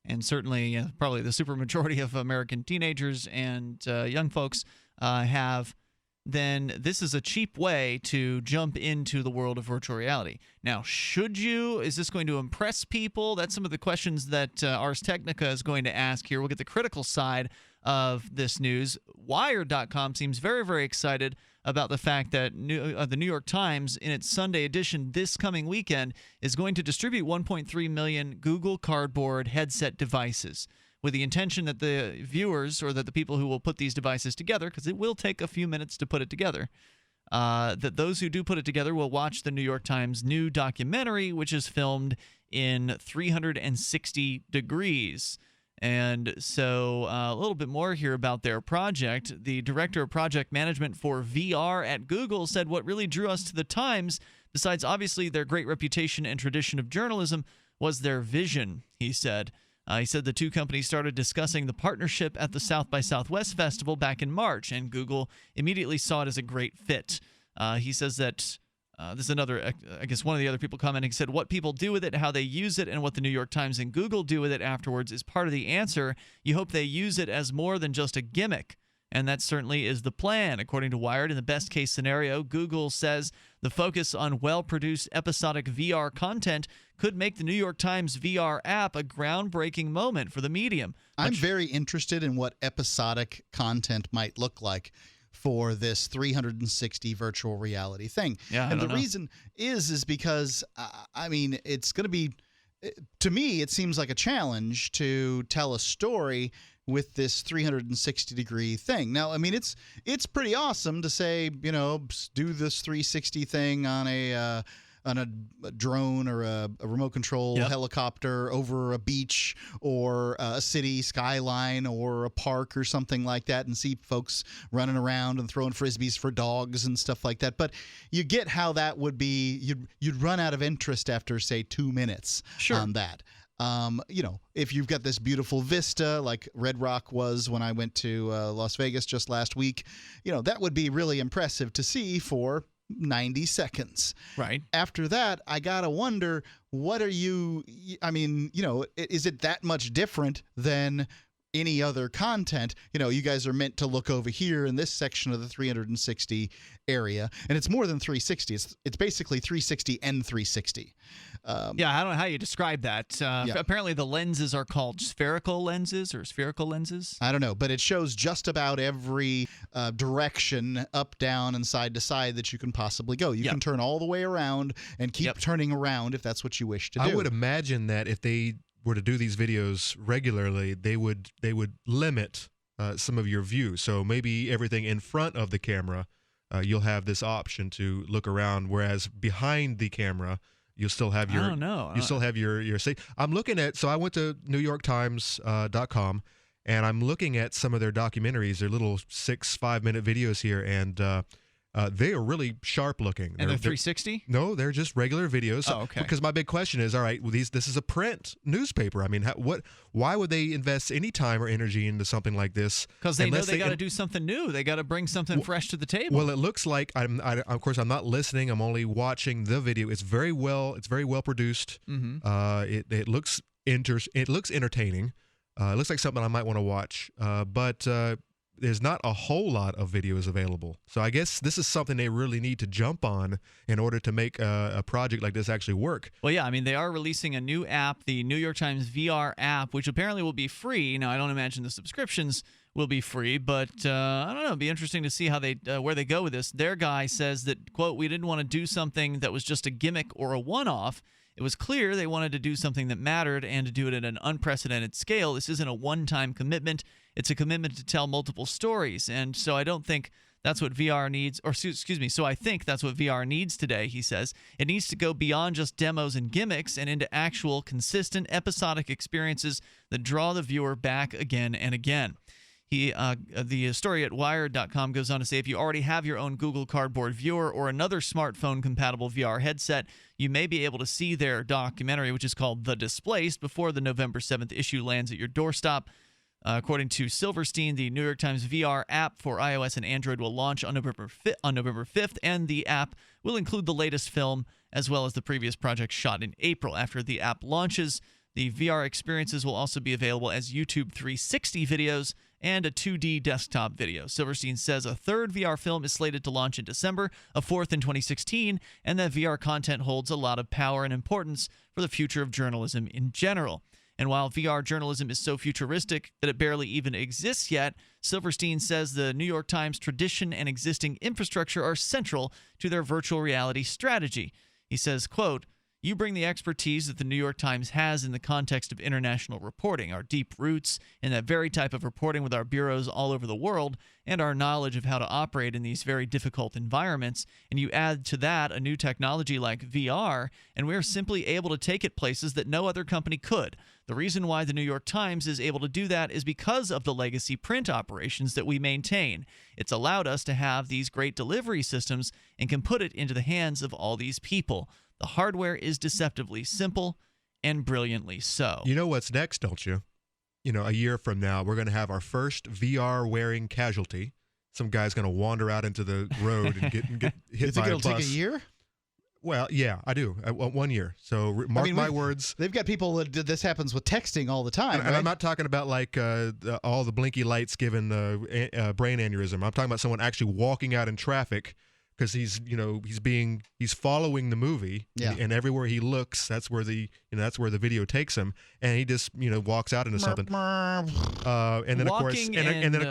and certainly probably the super majority of American teenagers and young folks have, then this is a cheap way to jump into the world of virtual reality. Now, should you? Is this going to impress people? That's some of the questions that Ars Technica is going to ask here. We'll get the critical side of this news. Wired.com seems very, very excited about the fact that the New York Times, in its Sunday edition this coming weekend, is going to distribute 1.3 million Google Cardboard headset devices, with the intention that the viewers, or that the people who will put these devices together, because it will take a few minutes to put it together, that those who do put it together will watch the New York Times new documentary, which is filmed in 360 degrees. And so a little bit more here about their project. The director of project management for VR at Google said what really drew us to the Times, besides obviously their great reputation and tradition of journalism, was their vision, he said. He said the two companies started discussing the partnership at the South by Southwest Festival back in March, and Google immediately saw it as a great fit. He says that this is another, I guess one of the other people commenting said, what people do with it, how they use it, and what the New York Times and Google do with it afterwards is part of the answer. You hope they use it as more than just a gimmick. And that certainly is the plan. According to Wired, in the best-case scenario, Google says the focus on well-produced episodic VR content could make the New York Times VR app a groundbreaking moment for the medium. I'm very interested in what episodic content might look like for this 360 virtual reality thing. Yeah, and the reason is because, I mean, it's going to be, to me, it seems like a challenge to tell a story with this 360-degree thing. Now, I mean, it's pretty awesome to say, you know, do this 360 thing on a drone or a remote control helicopter over a beach or a city skyline or a park or something like that, and see folks running around and throwing frisbees for dogs and stuff like that. But you get how that would be. You'd run out of interest after, say, 2 minutes on that. You know, if you've got this beautiful vista like Red Rock was when I went to Las Vegas just last week, you know, that would be really impressive to see for 90 seconds. Right. After that, I got to wonder, what are you, I mean, you know, is it that much different than any other content. You guys are meant to look over here in this section of the 360 area, and it's more than 360. It's basically 360 and 360. Yeah, I don't know how you describe that. Apparently the lenses are called spherical lenses or spherical lenses. I don't know, but it shows just about every direction, up, down, and side to side that you can possibly go. You can turn all the way around and keep turning around if that's what you wish to do. I would imagine that if they were to do these videos regularly, they would limit some of your view. So maybe everything in front of the camera, you'll have this option to look around, whereas behind the camera, you'll still have your. I don't know. You still have your. I'm looking at. So I went to NewYorkTimes.com, and I'm looking at some of their documentaries. Their little 5-minute videos here, and they are really sharp looking. And they're 360? No, they're just regular videos. Oh, okay. Because my big question is, all right, well, this is a print newspaper. I mean, why would they invest any time or energy into something like this? Because they know they got to do something new. They got to bring something fresh to the table. Well, it looks like of course, I'm not listening. I'm only watching the video. It's very well produced. Mm-hmm. It looks entertaining. It looks like something I might want to watch. But there's not a whole lot of videos available. So I guess this is something they really need to jump on in order to make a project like this actually work. Well, yeah, I mean, they are releasing a new app, the New York Times VR app, which apparently will be free. Now, I don't imagine the subscriptions will be free, but I don't know. It'd be interesting to see how where they go with this. Their guy says that, quote, we didn't want to do something that was just a gimmick or a one-off. It was clear they wanted to do something that mattered and to do it at an unprecedented scale. This isn't a one-time commitment. It's a commitment to tell multiple stories. And so I don't think that's what VR needs, so I think that's what VR needs today, he says. It needs to go beyond just demos and gimmicks and into actual, consistent, episodic experiences that draw the viewer back again and again. The story at Wired.com goes on to say, if you already have your own Google Cardboard viewer or another smartphone-compatible VR headset, you may be able to see their documentary, which is called The Displaced, before the November 7th issue lands at your doorstep. According to Silverstein, the New York Times VR app for iOS and Android will launch on November 5th, and the app will include the latest film as well as the previous project shot in April. After the app launches, the VR experiences will also be available as YouTube 360 videos and a 2D desktop video. Silverstein says a third VR film is slated to launch in December, a fourth in 2016, and that VR content holds a lot of power and importance for the future of journalism in general. And while VR journalism is so futuristic that it barely even exists yet, Silverstein says the New York Times tradition and existing infrastructure are central to their virtual reality strategy. He says, quote, you bring the expertise that the New York Times has in the context of international reporting, our deep roots in that very type of reporting with our bureaus all over the world, and our knowledge of how to operate in these very difficult environments. And you add to that a new technology like VR, and we're simply able to take it places that no other company could. The reason why the New York Times is able to do that is because of the legacy print operations that we maintain. It's allowed us to have these great delivery systems and can put it into the hands of all these people. The hardware is deceptively simple and brilliantly so. You know what's next, don't you? A year from now, we're going to have our first VR-wearing casualty. Some guy's going to wander out into the road and get hit by a bus. You think it'll take a year? Well, yeah, I do. 1 year. So mark my words. They've got people that this happens with texting all the time. And I'm not talking about like all the blinky lights giving brain aneurysm. I'm talking about someone actually walking out in traffic because he's following the movie, and everywhere he looks, that's where the video takes him, and he just walks out into something. And then of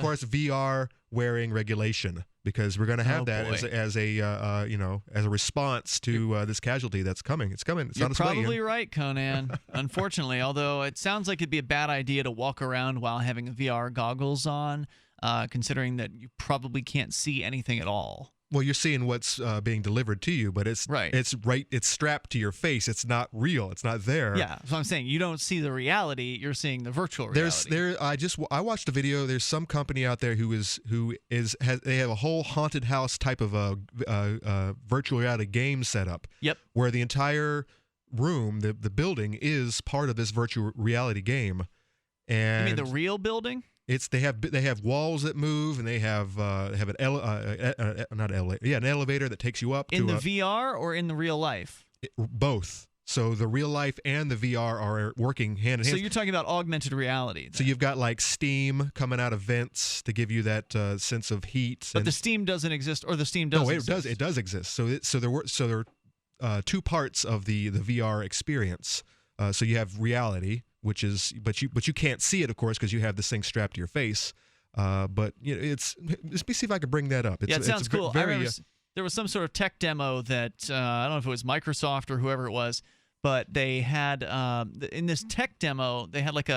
course VR wearing regulation, because we're going to have that as a response to this casualty that's coming. It's coming. It's You're on its way. Probably right, Conan. Unfortunately, although it sounds like it'd be a bad idea to walk around while having VR goggles on, considering that you probably can't see anything at all. Well, you're seeing what's being delivered to you, but it's strapped to your face. It's not real. It's not there. Yeah, so I'm saying you don't see the reality. You're seeing the virtual reality. I watched a video. There's some company out there they have a whole haunted house type of a virtual reality game set up. Yep. Where the entire room, the building, is part of this virtual reality game. And you mean the real building? They have walls that move, and they have an elevator that takes you up in the VR or in the real life. Both. So the real life and the VR are working hand in hand. So you're talking about augmented reality. So you've got like steam coming out of vents to give you that sense of heat. But the steam doesn't exist, or the steam does exist. No, it does exist. So there are two parts of the VR experience. So you have reality, which is, but you can't see it, of course, because you have this thing strapped to your face. But you know, let me see if I can bring that up. It sounds cool. I remember there was some sort of tech demo that I don't know if it was Microsoft or whoever it was, but they had in this tech demo they had like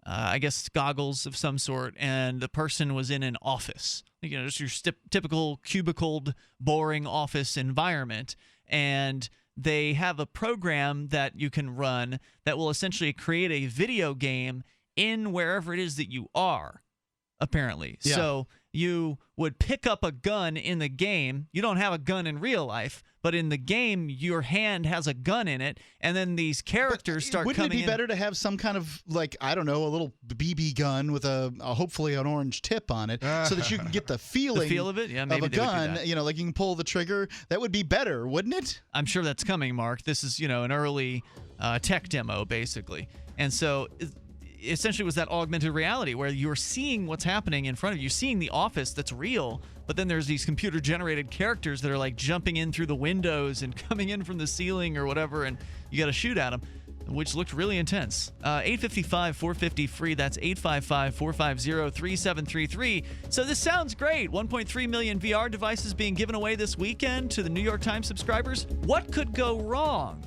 I guess goggles of some sort, and the person was in an office, you know, just your typical cubicled, boring office environment, and they have a program that you can run that will essentially create a video game in wherever it is that you are. Apparently. Yeah. So you would pick up a gun in the game. You don't have a gun in real life, but in the game, your hand has a gun in it, and then these characters start coming in. Wouldn't it be better to have some kind of, like, I don't know, a little BB gun with a hopefully an orange tip on it, so that you can get the feeling the feel of it? Yeah, maybe of a gun, you know, like you can pull the trigger. That would be better, wouldn't it? I'm sure that's coming, Mark. This is, you know, an early tech demo, basically. And so essentially was that augmented reality where you're seeing what's happening in front of you. You're seeing the office that's real, but then there's these computer-generated characters that are like jumping in through the windows and coming in from the ceiling or whatever, and you got to shoot at them, which looked really intense. 855-450-FREE. That's 855-450-3733. So this sounds great. 1.3 million VR devices being given away this weekend to the New York Times subscribers. What could go wrong?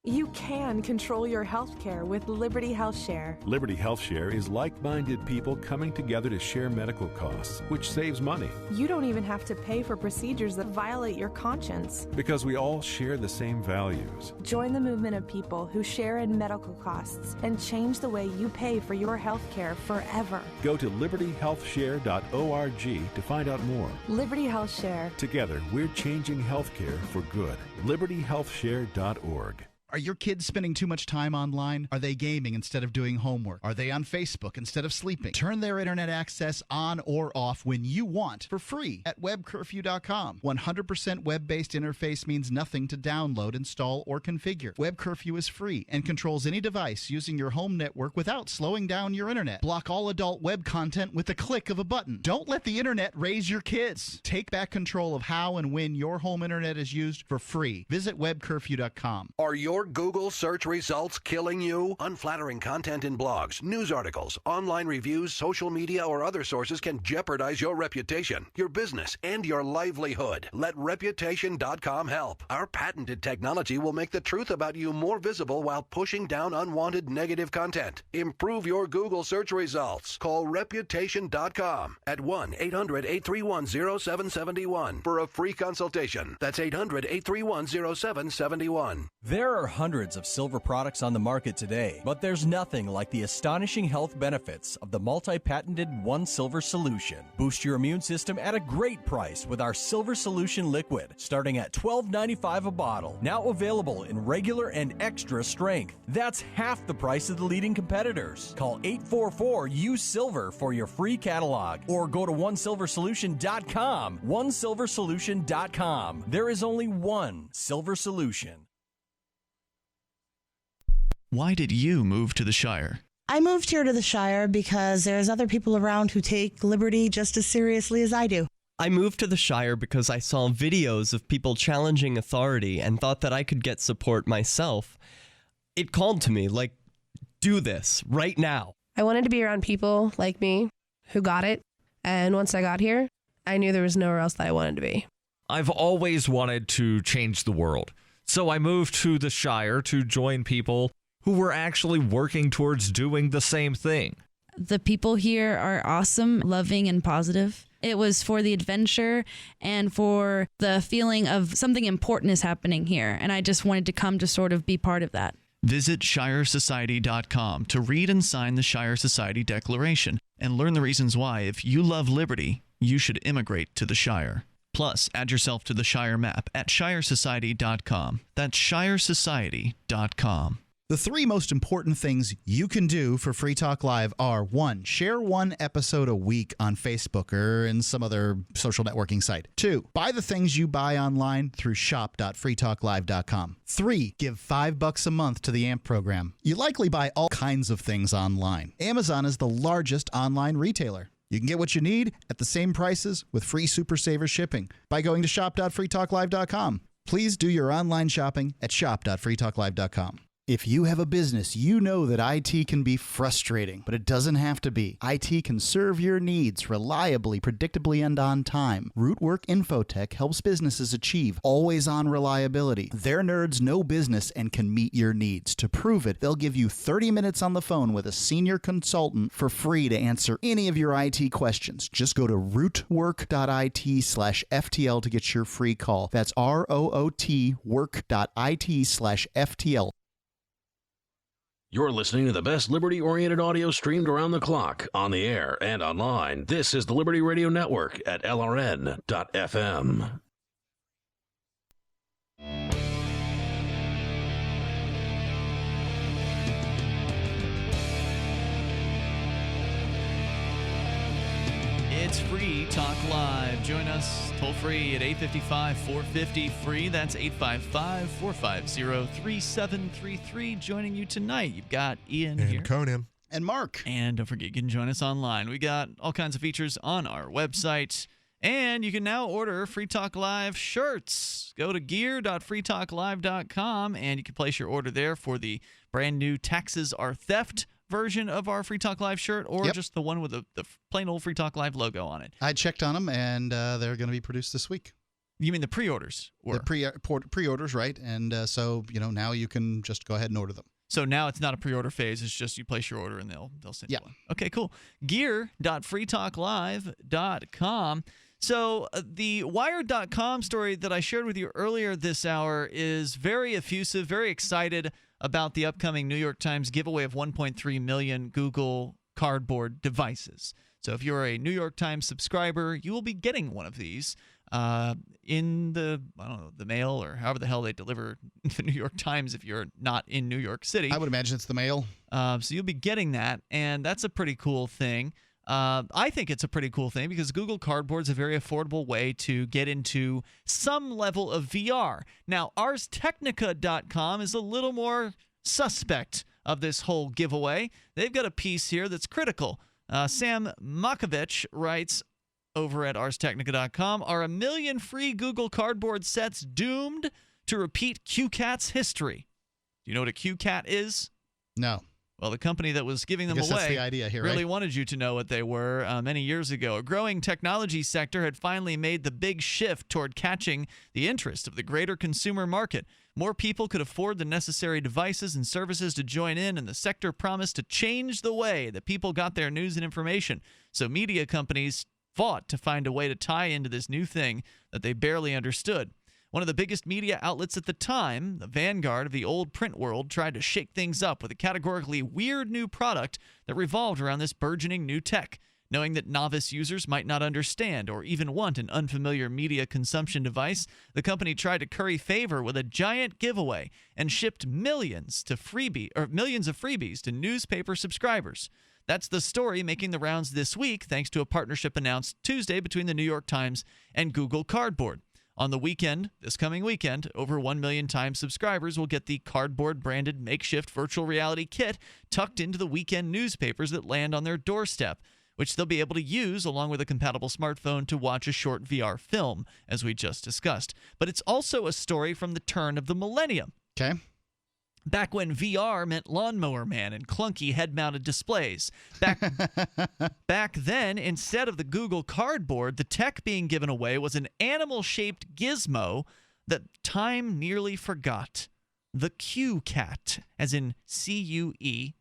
You can control your health care with Liberty Health Share. Liberty Health Share is like-minded people coming together to share medical costs, which saves money. You don't even have to pay for procedures that violate your conscience. Because we all share the same values. Join the movement of people who share in medical costs and change the way you pay for your health care forever. Go to libertyhealthshare.org to find out more. Liberty Health Share. Together, we're changing healthcare for good. libertyhealthshare.org. Are your kids spending too much time online? Are they gaming instead of doing homework? Are they on Facebook instead of sleeping? Turn their internet access on or off when you want for free at webcurfew.com. 100% web-based interface means nothing to download, install, or configure. Web Curfew is free and controls any device using your home network without slowing down your internet. Block all adult web content with the click of a button. Don't let the internet raise your kids. Take back control of how and when your home internet is used for free. Visit webcurfew.com. Are your Google search results killing you? Unflattering content in blogs, news articles, online reviews, social media, or other sources can jeopardize your reputation, your business, and your livelihood. Let Reputation.com help. Our patented technology will make the truth about you more visible while pushing down unwanted negative content. Improve your Google search results. Call Reputation.com at 1-800-831-0771 for a free consultation. That's 800-831-0771. There are hundreds of silver products on the market today, but there's nothing like the astonishing health benefits of the multi-patented One Silver Solution. Boost your immune system at a great price with our Silver Solution Liquid, starting at $12.95 a bottle. Now available in regular and extra strength. That's half the price of the leading competitors. Call 844-USILVER for your free catalog, or go to OneSilverSolution.com. OneSilverSolution.com. There is only one Silver Solution. Why did you move to the Shire? I moved here to the Shire because there's other people around who take liberty just as seriously as I do. I moved to the Shire because I saw videos of people challenging authority and thought that I could get support myself. It called to me, like, do this right now. I wanted to be around people like me who got it, and once I got here, I knew there was nowhere else that I wanted to be. I've always wanted to change the world, so I moved to the Shire to join people who were actually working towards doing the same thing. The people here are awesome, loving, and positive. It was for the adventure and for the feeling of something important is happening here, and I just wanted to come to sort of be part of that. Visit ShireSociety.com to read and sign the Shire Society Declaration and learn the reasons why, if you love liberty, you should immigrate to the Shire. Plus, add yourself to the Shire map at ShireSociety.com. That's ShireSociety.com. The three most important things you can do for Free Talk Live are: 1, share one episode a week on Facebook or in some other social networking site. 2, buy the things you buy online through shop.freetalklive.com. 3, give $5 a month to the AMP program. You likely buy all kinds of things online. Amazon is the largest online retailer. You can get what you need at the same prices with free Super Saver shipping by going to shop.freetalklive.com. Please do your online shopping at shop.freetalklive.com. If you have a business, you know that IT can be frustrating, but it doesn't have to be. IT can serve your needs reliably, predictably, and on time. Rootwork Infotech helps businesses achieve always-on reliability. Their nerds know business and can meet your needs. To prove it, they'll give you 30 minutes on the phone with a senior consultant for free to answer any of your IT questions. Just go to rootwork.it/FTL to get your free call. That's ROOT work.it/FTL. You're listening to the best liberty-oriented audio streamed around the clock, on the air, and online. This is the Liberty Radio Network at LRN.FM. It's Free Talk Live. Join us toll-free at 855-450-FREE. That's 855-450-3733. Joining you tonight, you've got Ian and here. Conan. And Mark. And don't forget, you can join us online. We got all kinds of features on our website. And you can now order Free Talk Live shirts. Go to gear.freetalklive.com and you can place your order there for the brand new Taxes Are Theft version of our Free Talk Live shirt, or just the one with the plain old Free Talk Live logo on it. I checked on them, and they're going to be produced this week. You mean the pre-orders? The pre-orders, right? And so, now you can just go ahead and order them. So now it's not a pre-order phase. It's just you place your order, and they'll send you one. Okay, cool. Gear.freetalklive.com. So the Wired.com story that I shared with you earlier this hour is very effusive, very excited about the upcoming New York Times giveaway of 1.3 million Google Cardboard devices. So if you're a New York Times subscriber, you will be getting one of these in the mail, or however the hell they deliver the New York Times if you're not in New York City. I would imagine it's the mail. So you'll be getting that, and that's a pretty cool thing. I think it's a pretty cool thing because Google Cardboard is a very affordable way to get into some level of VR. Now, ArsTechnica.com is a little more suspect of this whole giveaway. They've got a piece here that's critical. Sam Makovich writes over at ArsTechnica.com, are 1 million free Google Cardboard sets doomed to repeat QCAT's history? Do you know what a QCAT is? No. Well, the company that was giving them away that's the idea here, really right? wanted you to know what they were many years ago. A growing technology sector had finally made the big shift toward catching the interest of the greater consumer market. More people could afford the necessary devices and services to join in, and the sector promised to change the way that people got their news and information. So media companies fought to find a way to tie into this new thing that they barely understood. One of the biggest media outlets at the time, the vanguard of the old print world, tried to shake things up with a categorically weird new product that revolved around this burgeoning new tech. Knowing that novice users might not understand or even want an unfamiliar media consumption device, the company tried to curry favor with a giant giveaway and shipped millions of freebies to newspaper subscribers. That's the story making the rounds this week, thanks to a partnership announced Tuesday between the New York Times and Google Cardboard. On the weekend, this coming weekend, over 1 million Times subscribers will get the Cardboard-branded makeshift virtual reality kit tucked into the weekend newspapers that land on their doorstep, which they'll be able to use along with a compatible smartphone to watch a short VR film, as we just discussed. But it's also a story from the turn of the millennium. Okay. Back when VR meant Lawnmower Man and clunky head-mounted displays. Back then, instead of the Google Cardboard, the tech being given away was an animal-shaped gizmo that time nearly forgot. The QCAT, as in C-U-E-C-A-T.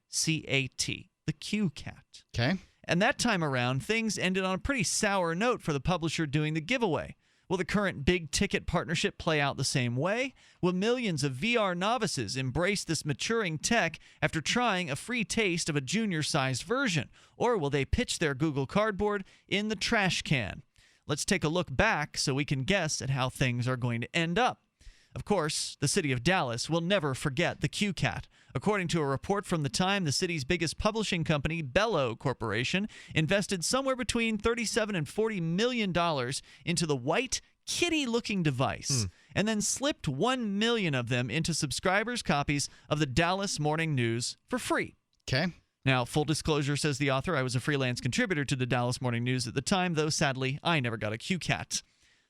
The QCAT. Okay. And that time around, things ended on a pretty sour note for the publisher doing the giveaway. Will the current big-ticket partnership play out the same way? Will millions of VR novices embrace this maturing tech after trying a free taste of a junior-sized version? Or will they pitch their Google Cardboard in the trash can? Let's take a look back so we can guess at how things are going to end up. Of course, the city of Dallas will never forget the QCAT, According to a report from the Time, the city's biggest publishing company, Bello Corporation, invested somewhere between $37 and $40 million into the white kitty-looking device, and then slipped 1 million of them into subscribers' copies of the Dallas Morning News for free. Okay. Now, full disclosure, says the author, I was a freelance contributor to the Dallas Morning News at the time, though sadly, I never got a QCat.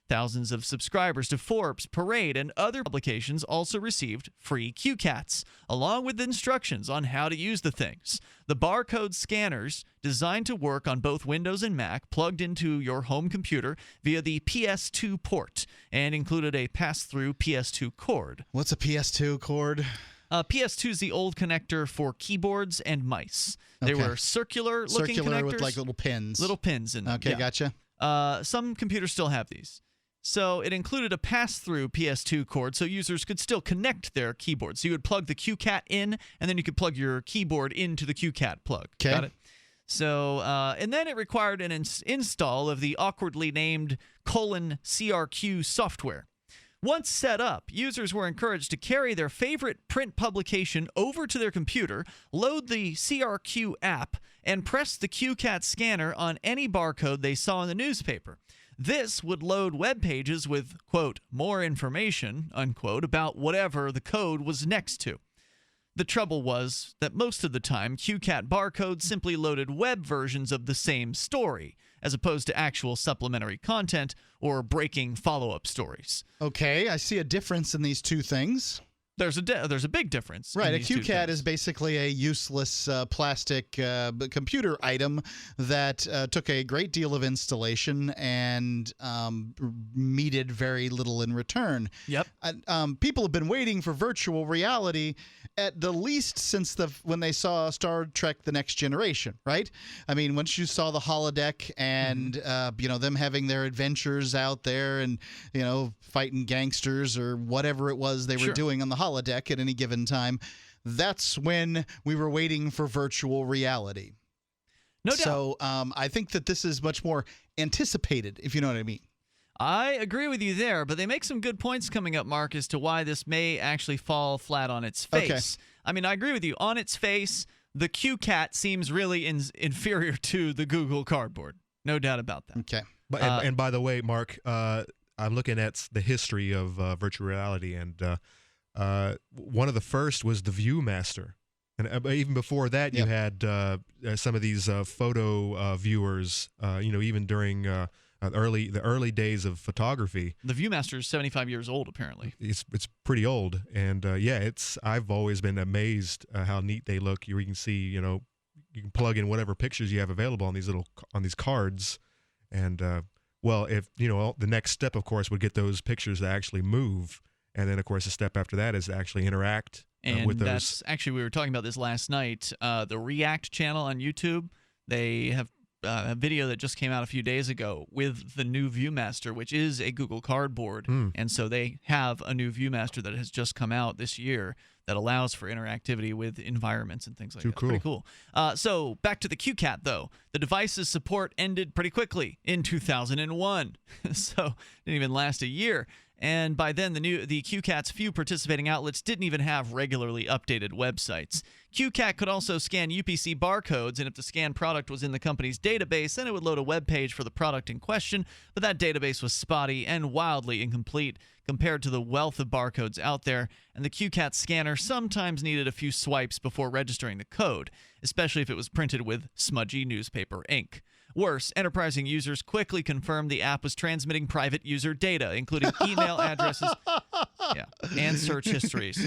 Thousands of subscribers to Forbes, Parade, and other publications also received free QCats, along with instructions on how to use the things. The barcode scanners, designed to work on both Windows and Mac, plugged into your home computer via the PS2 port, and included a pass-through PS2 cord. What's a PS2 cord? PS2 is the old connector for keyboards and mice. They were circular-looking connectors. Circular with like little pins. Little pins in them. Okay, gotcha. Some computers still have these. So it included a pass-through PS2 cord so users could still connect their keyboards. So you would plug the QCat in, and then you could plug your keyboard into the QCat plug. Okay. Got it? So, and then it required an install of the awkwardly named Conan CRQ software. Once set up, users were encouraged to carry their favorite print publication over to their computer, load the CRQ app, and press the QCat scanner on any barcode they saw in the newspaper. This would load web pages with, quote, more information, unquote, about whatever the code was next to. The trouble was that most of the time, QCat barcodes simply loaded web versions of the same story, as opposed to actual supplementary content or breaking follow-up stories. Okay, I see a difference in these two things. There's a big difference. Right, a QCat is basically a useless plastic computer item that took a great deal of installation and needed very little in return. Yep. People have been waiting for virtual reality at the least since when they saw Star Trek: The Next Generation, right? I mean, once you saw the holodeck and them having their adventures out there and fighting gangsters or whatever it was they were doing on the holodeck at any given time, that's when we were waiting for virtual reality. No doubt. So I think that this is much more anticipated, if you know what I mean. I agree with you there, but they make some good points coming up, Mark, as to why this may actually fall flat on its face. Okay. I mean, I agree with you. On its face, the QCat seems really inferior to the Google Cardboard. No doubt about that. Okay. And by the way, Mark, I'm looking at the history of virtual reality, and one of the first was the Viewmaster. And even before that, you had some of these photo viewers, even during the early days of photography. The Viewmaster is 75 years old, apparently. It's pretty old, and I've always been amazed how neat they look. You can see, you can plug in whatever pictures you have available on these cards, and if the next step, of course, would get those pictures to actually move, and then of course the step after that is to actually interact with those. That's actually, we were talking about this last night. The React channel on YouTube, they have a video that just came out a few days ago with the new Viewmaster, which is a Google Cardboard. And so they have a new Viewmaster that has just come out this year that allows for interactivity with environments and things like that. Cool. Pretty cool. So back to the QCat, though. The device's support ended pretty quickly in 2001. So didn't even last a year. And by then, the QCat's few participating outlets didn't even have regularly updated websites. QCat could also scan UPC barcodes, and if the scanned product was in the company's database, then it would load a web page for the product in question, but that database was spotty and wildly incomplete compared to the wealth of barcodes out there, and the QCat scanner sometimes needed a few swipes before registering the code, especially if it was printed with smudgy newspaper ink. Worse, enterprising users quickly confirmed the app was transmitting private user data, including email addresses and search histories.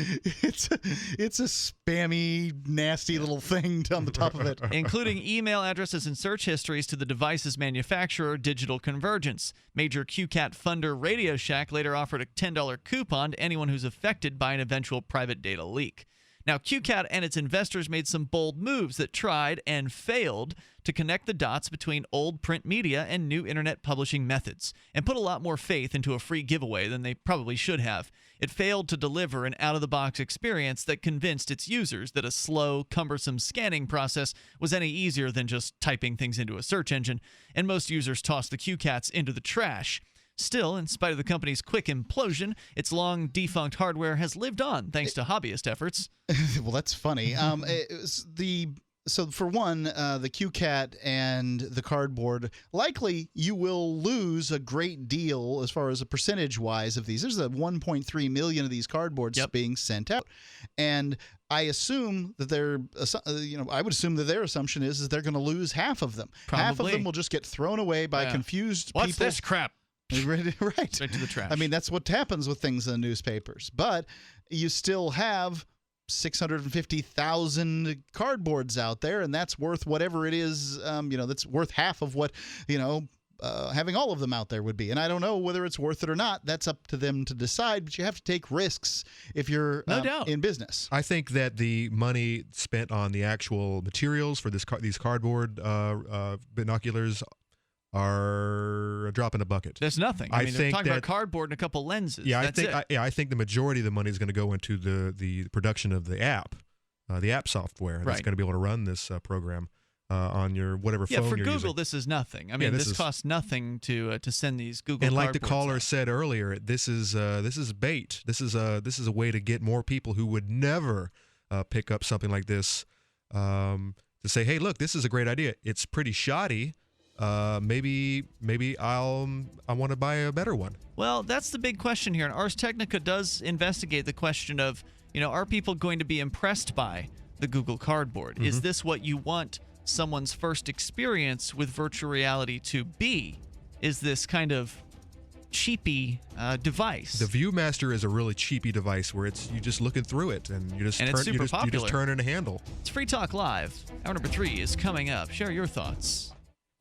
It's a spammy, nasty little thing on the top of it. Including email addresses and search histories to the device's manufacturer, Digital Convergence. Major QCat funder Radio Shack later offered a $10 coupon to anyone who's affected by an eventual private data leak. Now, QCat and its investors made some bold moves that tried and failed to connect the dots between old print media and new internet publishing methods, and put a lot more faith into a free giveaway than they probably should have. It failed to deliver an out-of-the-box experience that convinced its users that a slow, cumbersome scanning process was any easier than just typing things into a search engine, and most users tossed the QCats into the trash. Still, in spite of the company's quick implosion, its long-defunct hardware has lived on thanks to hobbyist efforts. Well, that's funny. So for one, the QCAT and the cardboard, likely you will lose a great deal as far as a percentage-wise of these. There's a 1.3 million of these cardboards being sent out, and I assume that I would assume that their assumption is they're going to lose half of them. Probably. Half of them will just get thrown away by confused people. What's this crap? Right. Straight to the trash. I mean, that's what happens with things in the newspapers. But you still have 650,000 cardboards out there, and that's worth whatever it is. That's worth half of what having all of them out there would be. And I don't know whether it's worth it or not. That's up to them to decide. But you have to take risks if you're in business. I think that the money spent on the actual materials for these cardboard binoculars are a drop in a bucket. There's nothing. I mean, they're talking about cardboard and a couple lenses. Yeah, I think the majority of the money is going to go into the production of the app software that's going to be able to run this program on your whatever phone you're using. Yeah, for Google, this is nothing. I mean, this costs nothing to send these Google. And like the caller out. said earlier, this is bait. This is a way to get more people who would never pick up something like this to say, hey, look, this is a great idea. It's pretty shoddy. Maybe I want to buy a better one. Well, that's the big question here, and Ars Technica does investigate the question of, are people going to be impressed by the Google Cardboard? Is this what you want someone's first experience with virtual reality to be? Is this kind of cheapy device? The ViewMaster is a really cheapy device where you just looking through it and it's super popular. You just turn in a handle. It's Free Talk Live. Hour number 3 is coming up. Share your thoughts.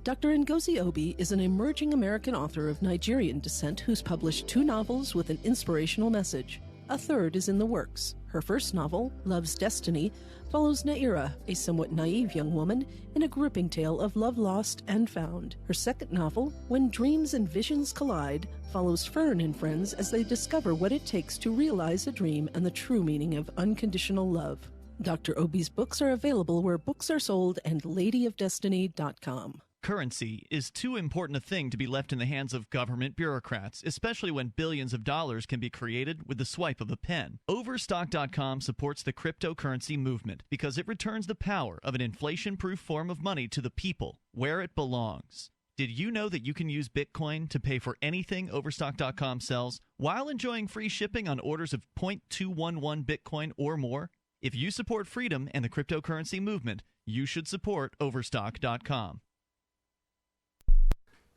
Dr. Ngozi Obi is an emerging American author of Nigerian descent who's published 2 novels with an inspirational message. A third is in the works. Her first novel, Love's Destiny, follows Naira, a somewhat naive young woman, in a gripping tale of love lost and found. Her second novel, When Dreams and Visions Collide, follows Fern and friends as they discover what it takes to realize a dream and the true meaning of unconditional love. Dr. Obi's books are available where books are sold and ladyofdestiny.com. Currency is too important a thing to be left in the hands of government bureaucrats, especially when billions of dollars can be created with the swipe of a pen. Overstock.com supports the cryptocurrency movement because it returns the power of an inflation-proof form of money to the people where it belongs. Did you know that you can use Bitcoin to pay for anything Overstock.com sells while enjoying free shipping on orders of 0.211 Bitcoin or more? If you support freedom and the cryptocurrency movement, you should support Overstock.com.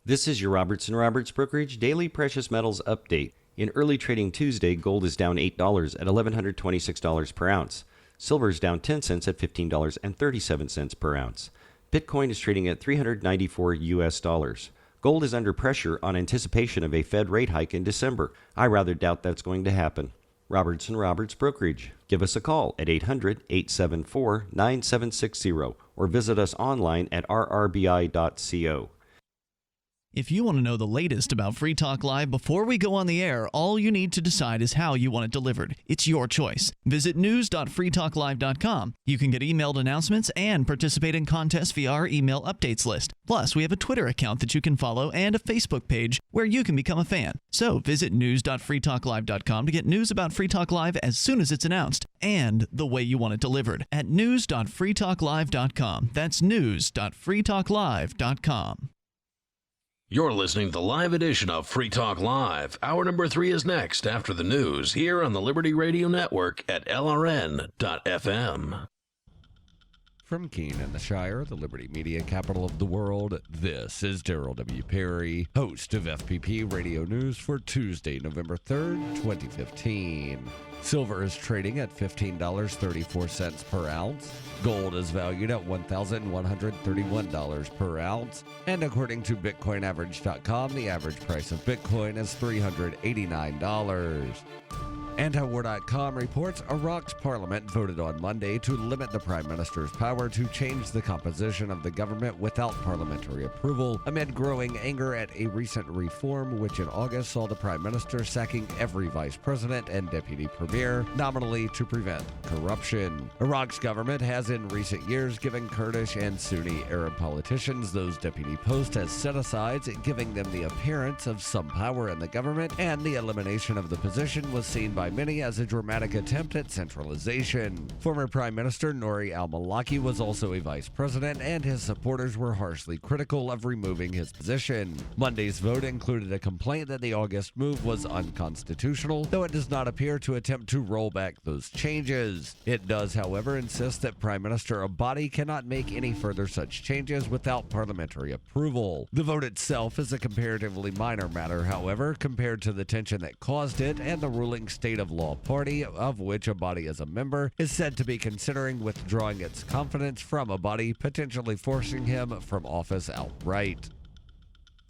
This is your Robertson Roberts Brokerage Daily Precious Metals Update. In early trading Tuesday, gold is down $8 at $1,126 per ounce. Silver is down 10 cents at $15.37 per ounce. Bitcoin is trading at $394 US. Gold is under pressure on anticipation of a Fed rate hike in December. I rather doubt that's going to happen. Robertson Roberts Brokerage. Give us a call at 800-874-9760 or visit us online at rrbi.co. If you want to know the latest about Free Talk Live before we go on the air, all you need to decide is how you want it delivered. It's your choice. Visit news.freetalklive.com. You can get emailed announcements and participate in contests via our email updates list. Plus, we have a Twitter account that you can follow and a Facebook page where you can become a fan. So visit news.freetalklive.com to get news about Free Talk Live as soon as it's announced and the way you want it delivered at news.freetalklive.com. That's news.freetalklive.com. You're listening to the live edition of Free Talk Live. Hour number 3 is next after the news here on the Liberty Radio Network at LRN.FM. From Keene and the Shire, the Liberty Media capital of the world, this is Daryl W. Perry, host of FPP Radio News for Tuesday, November 3rd, 2015. Silver is trading at $15.34 per ounce. Gold is valued at $1,131 per ounce. And according to BitcoinAverage.com, the average price of Bitcoin is $389. Antiwar.com reports Iraq's parliament voted on Monday to limit the prime minister's power to change the composition of the government without parliamentary approval, amid growing anger at a recent reform which in August saw the prime minister sacking every vice president and deputy premier, nominally to prevent corruption. Iraq's government has in recent years given Kurdish and Sunni Arab politicians those deputy posts as set-asides, giving them the appearance of some power in the government, and the elimination of the position was seen by many as a dramatic attempt at centralization. Former Prime Minister Nouri al-Maliki was also a vice president, and his supporters were harshly critical of removing his position. Monday's vote included a complaint that the August move was unconstitutional, though it does not appear to attempt to roll back those changes. It does, however, insist that Prime Minister Abadi cannot make any further such changes without parliamentary approval. The vote itself is a comparatively minor matter, however, compared to the tension that caused it, and the ruling State of Law Party, of which Abadi is a member, is said to be considering withdrawing its confidence from Abadi, potentially forcing him from office outright.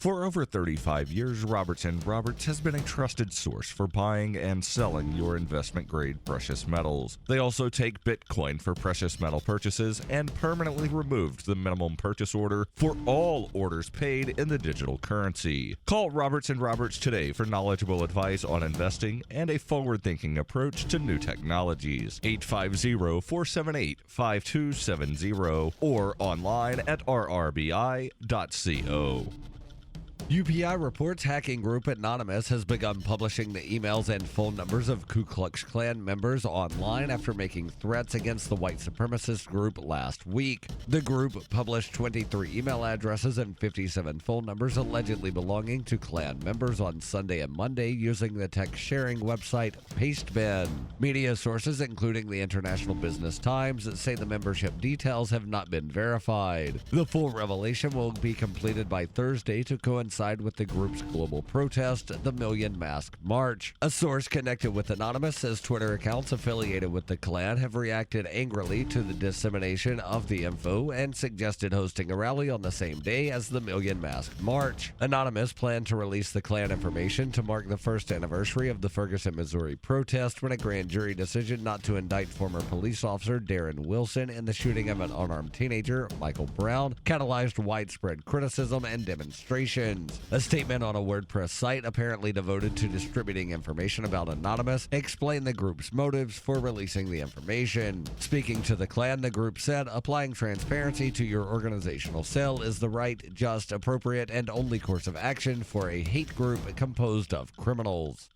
For over 35 years, Robertson Roberts has been a trusted source for buying and selling your investment-grade precious metals. They also take Bitcoin for precious metal purchases and permanently removed the minimum purchase order for all orders paid in the digital currency. Call Robertson Roberts today for knowledgeable advice on investing and a forward-thinking approach to new technologies. 850-478-5270 or online at rrbi.co. UPI reports hacking group Anonymous has begun publishing the emails and phone numbers of Ku Klux Klan members online after making threats against the white supremacist group last week. The group published 23 email addresses and 57 phone numbers allegedly belonging to Klan members on Sunday and Monday using the text-sharing website Pastebin. Media sources, including the International Business Times, say the membership details have not been verified. The full revelation will be completed by Thursday to coincide with the group's global protest, the Million Mask March. A source connected with Anonymous says Twitter accounts affiliated with the Klan have reacted angrily to the dissemination of the info and suggested hosting a rally on the same day as the Million Mask March. Anonymous planned to release the Klan information to mark the first anniversary of the Ferguson, Missouri protest when a grand jury decision not to indict former police officer Darren Wilson in the shooting of an unarmed teenager, Michael Brown, catalyzed widespread criticism and demonstrations. A statement on a WordPress site apparently devoted to distributing information about Anonymous explained the group's motives for releasing the information. Speaking to the Klan, the group said, applying transparency to your organizational cell is the right, just, appropriate, and only course of action for a hate group composed of criminals.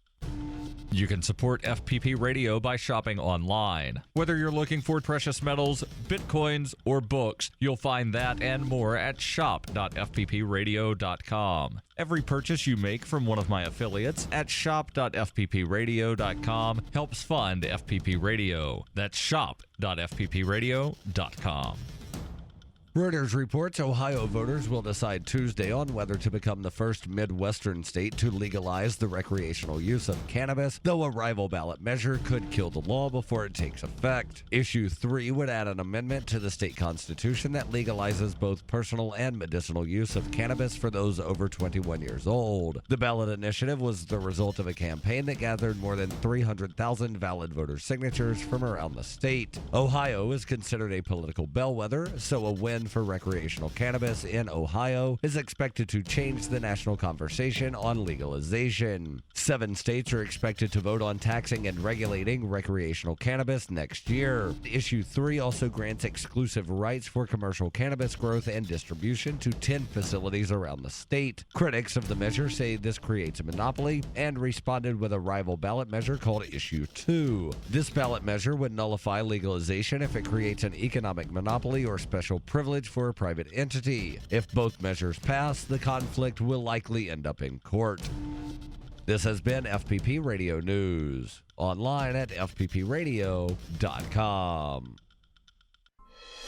You can support FPP Radio by shopping online. Whether you're looking for precious metals, bitcoins, or books, you'll find that and more at shop.fppradio.com. Every purchase you make from one of my affiliates at shop.fppradio.com helps fund FPP Radio. That's shop.fppradio.com. Reuters reports Ohio voters will decide Tuesday on whether to become the first Midwestern state to legalize the recreational use of cannabis, though a rival ballot measure could kill the law before it takes effect. Issue 3 would add an amendment to the state constitution that legalizes both personal and medicinal use of cannabis for those over 21 years old. The ballot initiative was the result of a campaign that gathered more than 300,000 valid voter signatures from around the state. Ohio is considered a political bellwether, so a win for recreational cannabis in Ohio is expected to change the national conversation on legalization. 7 states are expected to vote on taxing and regulating recreational cannabis next year. Issue 3 also grants exclusive rights for commercial cannabis growth and distribution to 10 facilities around the state. Critics of the measure say this creates a monopoly and responded with a rival ballot measure called Issue 2. This ballot measure would nullify legalization if it creates an economic monopoly or special privilege for a private entity. If both measures pass, the conflict will likely end up in court. This has been FPP Radio News. Online at fppradio.com.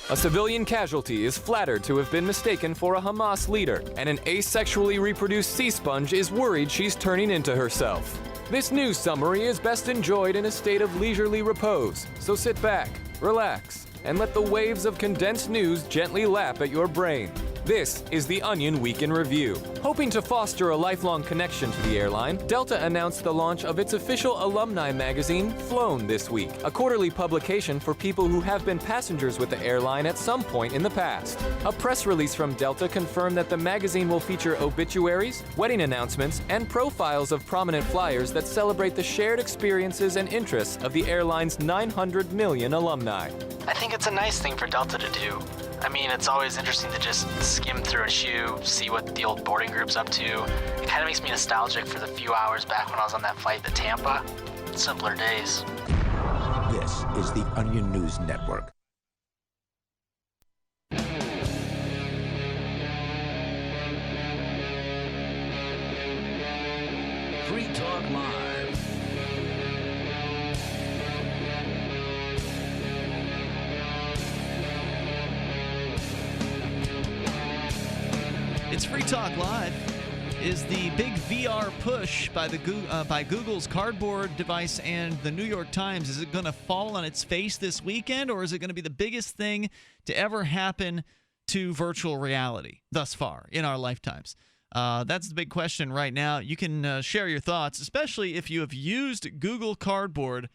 A civilian casualty is flattered to have been mistaken for a Hamas leader, and an asexually reproduced sea sponge is worried she's turning into herself. This news summary is best enjoyed in a state of leisurely repose, so sit back, relax, and let the waves of condensed news gently lap at your brain. This is the Onion Week in Review. Hoping to foster a lifelong connection to the airline, Delta announced the launch of its official alumni magazine, Flown, this week, a quarterly publication for people who have been passengers with the airline at some point in the past. A press release from Delta confirmed that the magazine will feature obituaries, wedding announcements, and profiles of prominent flyers that celebrate the shared experiences and interests of the airline's 900 million alumni. I think it's a nice thing for Delta to do. I mean, it's always interesting to just skim through a shoe, see what the old boarding group's up to. It kind of makes me nostalgic for the few hours back when I was on that flight to Tampa. Simpler days. This is the Onion News Network. Free Talk Live. It's Free Talk Live. Is the big VR push by Google's Cardboard device and the New York Times, is it going to fall on its face this weekend, or is it going to be the biggest thing to ever happen to virtual reality thus far in our lifetimes? That's the big question right now. You can share your thoughts, especially if you have used Google Cardboard.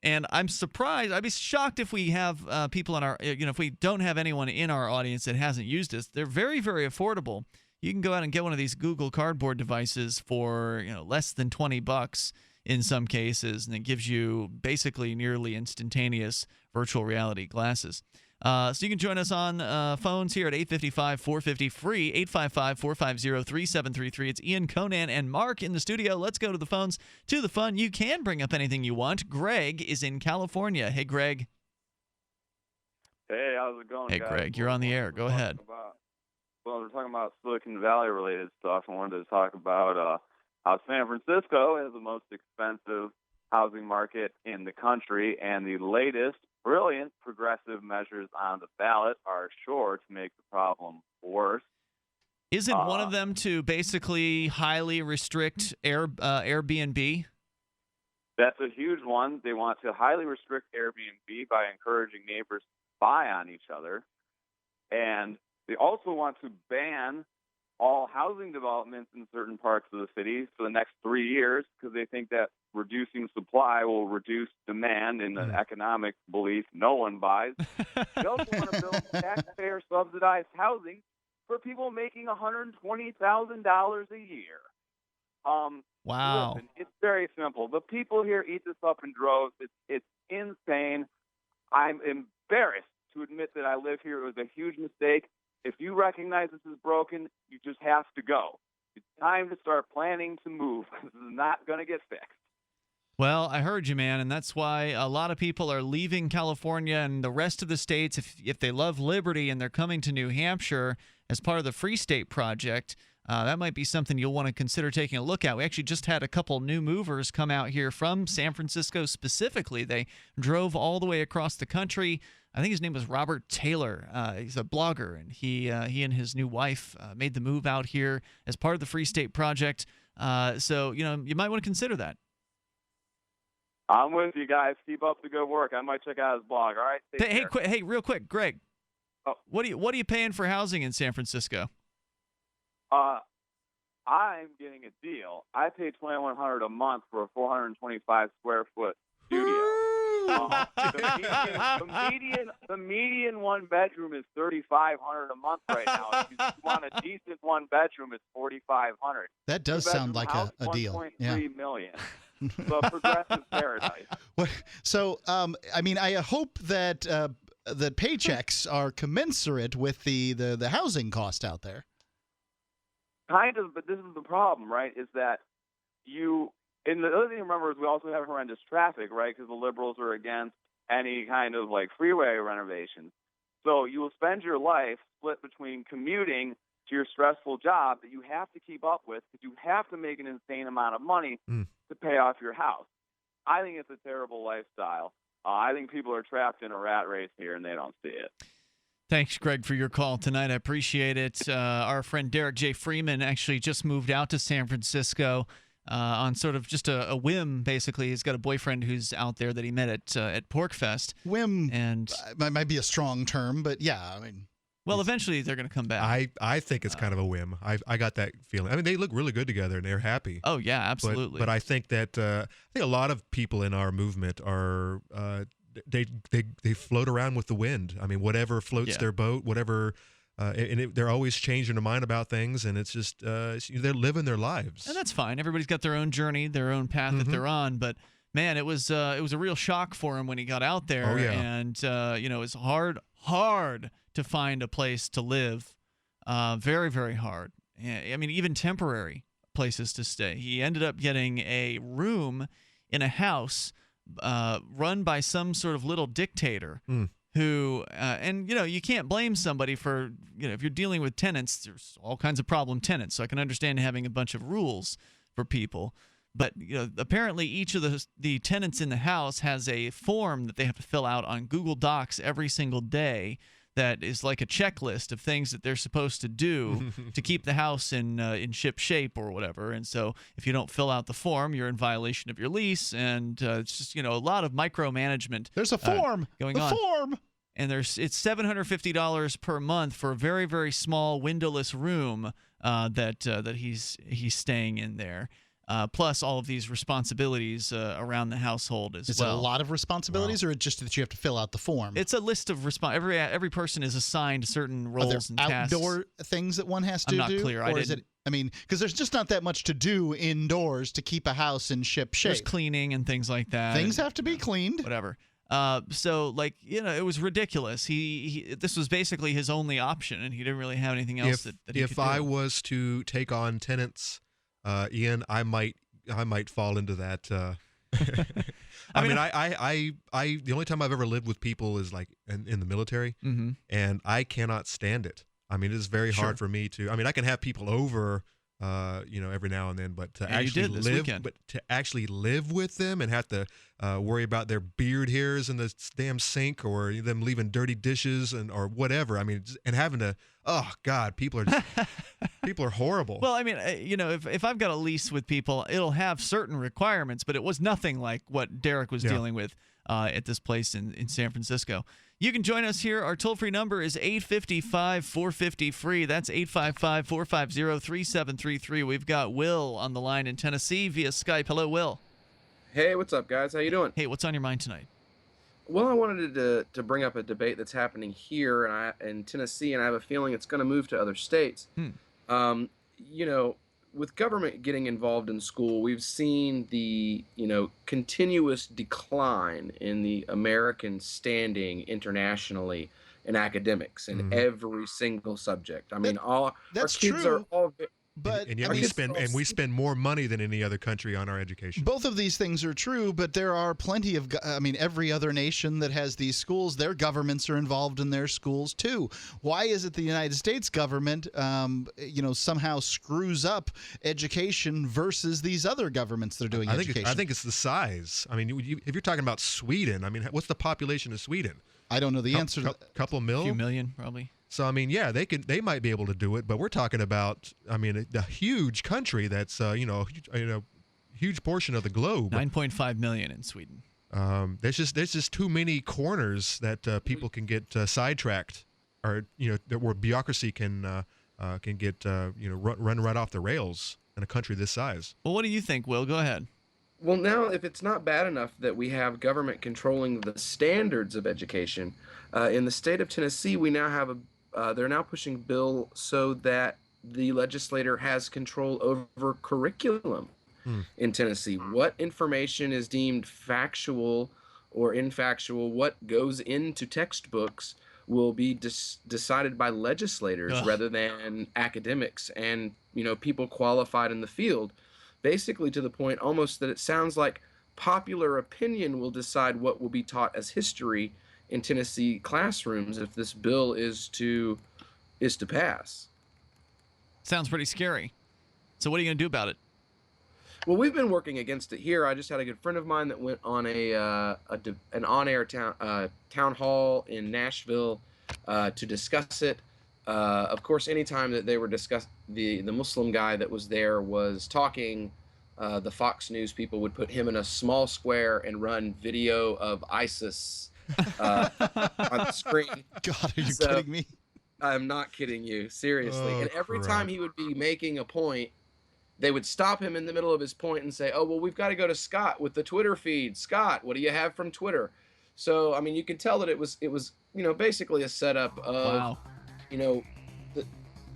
And I'm surprised. I'd be shocked if we have people in our, if we don't have anyone in our audience that hasn't used this. They're very, very affordable. You can go out and get one of these Google Cardboard devices for, less than $20 in some cases, and it gives you basically nearly instantaneous virtual reality glasses. So you can join us on phones here at 855-450-FREE, 855-450-3733. It's Ian, Conan, and Mark in the studio. Let's go to the phones, to the fun. You can bring up anything you want. Greg is in California. Hey, Greg. Hey, how's it going, Hey, guys? Greg, you're on the air. Go ahead. We're talking about Silicon Valley-related stuff. I wanted to talk about how San Francisco has the most expensive housing market in the country, and the latest brilliant progressive measures on the ballot are sure to make the problem worse. Isn't one of them to basically highly restrict Airbnb? That's a huge one. They want to highly restrict Airbnb by encouraging neighbors to spy on each other. And they also want to ban all housing developments in certain parts of the city for the next 3 years because they think that reducing supply will reduce demand in an economic belief no one buys. They also want to build taxpayer-subsidized housing for people making $120,000 a year. Wow. Listen, it's very simple. The people here eat this up in droves. It's insane. I'm embarrassed to admit that I live here. It was a huge mistake. If you recognize this is broken, you just have to go. It's time to start planning to move. This is not going to get fixed. Well, I heard you, man, and that's why a lot of people are leaving California and the rest of the states. If they love liberty and they're coming to New Hampshire as part of the Free State Project, that might be something you'll want to consider taking a look at. We actually just had a couple new movers come out here from San Francisco specifically. They drove all the way across the country. I think his name was Robert Taylor. He's a blogger, and he and his new wife made the move out here as part of the Free State Project. So, you might want to consider that. I'm with you guys. Keep up the good work. I might check out his blog. All right. Hey, real quick, Greg. Oh. What are you paying for housing in San Francisco? I'm getting a deal. I pay $2,100 a month for a 425 square foot studio. The median one bedroom is $3,500 a month right now. If you want a decent one bedroom, it's $4,500. That does sound like a deal. $1.3 million. So progressive paradise. So, I hope that the paychecks are commensurate with the housing cost out there. Kind of, but this is the problem, right? Is that and the other thing to remember is we also have horrendous traffic, right? Because the liberals are against any kind of freeway renovations. So you will spend your life split between commuting to your stressful job that you have to keep up with because you have to make an insane amount of money to pay off your house. I think it's a terrible lifestyle. I think people are trapped in a rat race here and they don't see it. Thanks, Greg, for your call tonight. I appreciate it. Our friend Derek J. Freeman actually just moved out to San Francisco on sort of just a whim, basically. He's got a boyfriend who's out there that he met at PorcFest. Whim and might be a strong term, but yeah, Well, eventually they're going to come back. I think it's kind of a whim. I got that feeling. I mean, they look really good together and they're happy. Oh yeah, absolutely. But I think that I think a lot of people in our movement are they float around with the wind. I mean, whatever floats their boat, whatever. They're always changing their mind about things, and it's just they're living their lives. And that's fine. Everybody's got their own journey, their own path that they're on. But man, it was a real shock for him when he got out there. Oh, yeah. And it's hard to find a place to live. Very, very hard. I mean, even temporary places to stay. He ended up getting a room in a house run by some sort of little dictator. Who and you can't blame somebody for if you're dealing with tenants, there's all kinds of problem tenants, so I can understand having a bunch of rules for people, but apparently each of the tenants in the house has a form that they have to fill out on Google Docs every single day that is like a checklist of things that they're supposed to do to keep the house in ship shape or whatever. And so if you don't fill out the form, you're in violation of your lease. And it's just a lot of micromanagement. There's a form going on. Form. And it's $750 per month for a very, very small windowless room that he's staying in there. Plus all of these responsibilities around the household as well. Is it a lot of responsibilities, or just that you have to fill out the form? It's a list of every person is assigned certain roles and tasks. Outdoor things that one has to do? I'm not clear. Because there's just not that much to do indoors to keep a house in ship shape. There's cleaning and things like that. Things have to be cleaned. Whatever. So it was ridiculous. This was basically his only option, and he didn't really have anything else that he could do. If I was to take on tenants, Ian, I might fall into that. I mean, the only time I've ever lived with people is like in the military, and I cannot stand it. I mean, it is very hard for me to. I mean, I can have people over, every now and then, but to actually live with them and have to worry about their beard hairs in the damn sink or them leaving dirty dishes or whatever. I mean, and having to. Oh God, people are horrible. Well, I mean, if I've got a lease with people, it'll have certain requirements, but it was nothing like what Derek was dealing with at this place in San Francisco. You can join us here. Our toll-free number is 855-450-FREE. That's 855-450-3733. We've got Will on the line in Tennessee via Skype. Hello, Will. Hey, what's up, guys? How you doing? Hey, what's on your mind tonight? Well, I wanted to bring up a debate that's happening here in Tennessee, and I have a feeling it's going to move to other states. With government getting involved in school, we've seen the continuous decline in the American standing internationally in academics in every single subject. I mean, our kids are all. But we spend more money than any other country on our education. Both of these things are true, but there are plenty of. Every other nation that has these schools, their governments are involved in their schools too. Why is it the United States government, somehow screws up education versus these other governments that are doing education? I think it's the size. I mean, if you're talking about Sweden, I mean, what's the population of Sweden? I don't know the answer. Couple mil? A few million, probably. So, I mean, yeah, they might be able to do it, but we're talking about, a huge country that's, a huge portion of the globe. 9.5 million in Sweden. There's just too many corners that people can get sidetracked, or where bureaucracy can get run right off the rails in a country this size. Well, what do you think, Will? Go ahead. Well, now, if it's not bad enough that we have government controlling the standards of education, in the state of Tennessee, we now have they're now pushing a bill so that the legislator has control over curriculum in Tennessee. What information is deemed factual or infactual, what goes into textbooks, will be decided by legislators rather than academics and people qualified in the field. Basically to the point almost that it sounds like popular opinion will decide what will be taught as history in Tennessee classrooms if this bill is to pass. Sounds pretty scary. So what are you going to do about it? Well, we've been working against it here. I just had a good friend of mine that went on an on-air town hall in Nashville to discuss it. Of course, anytime that they were discussing, the Muslim guy that was there was talking, the Fox News people would put him in a small square and run video of ISIS on the screen. God, are you kidding me? I'm not kidding you, seriously. Oh, And every crap. time he would be making a point, they would stop him in the middle of his point and say, "Oh, well, we've got to go to Scott with the Twitter feed. Scott, what do you have from Twitter?" So, I mean, you can tell that it was, basically a setup of,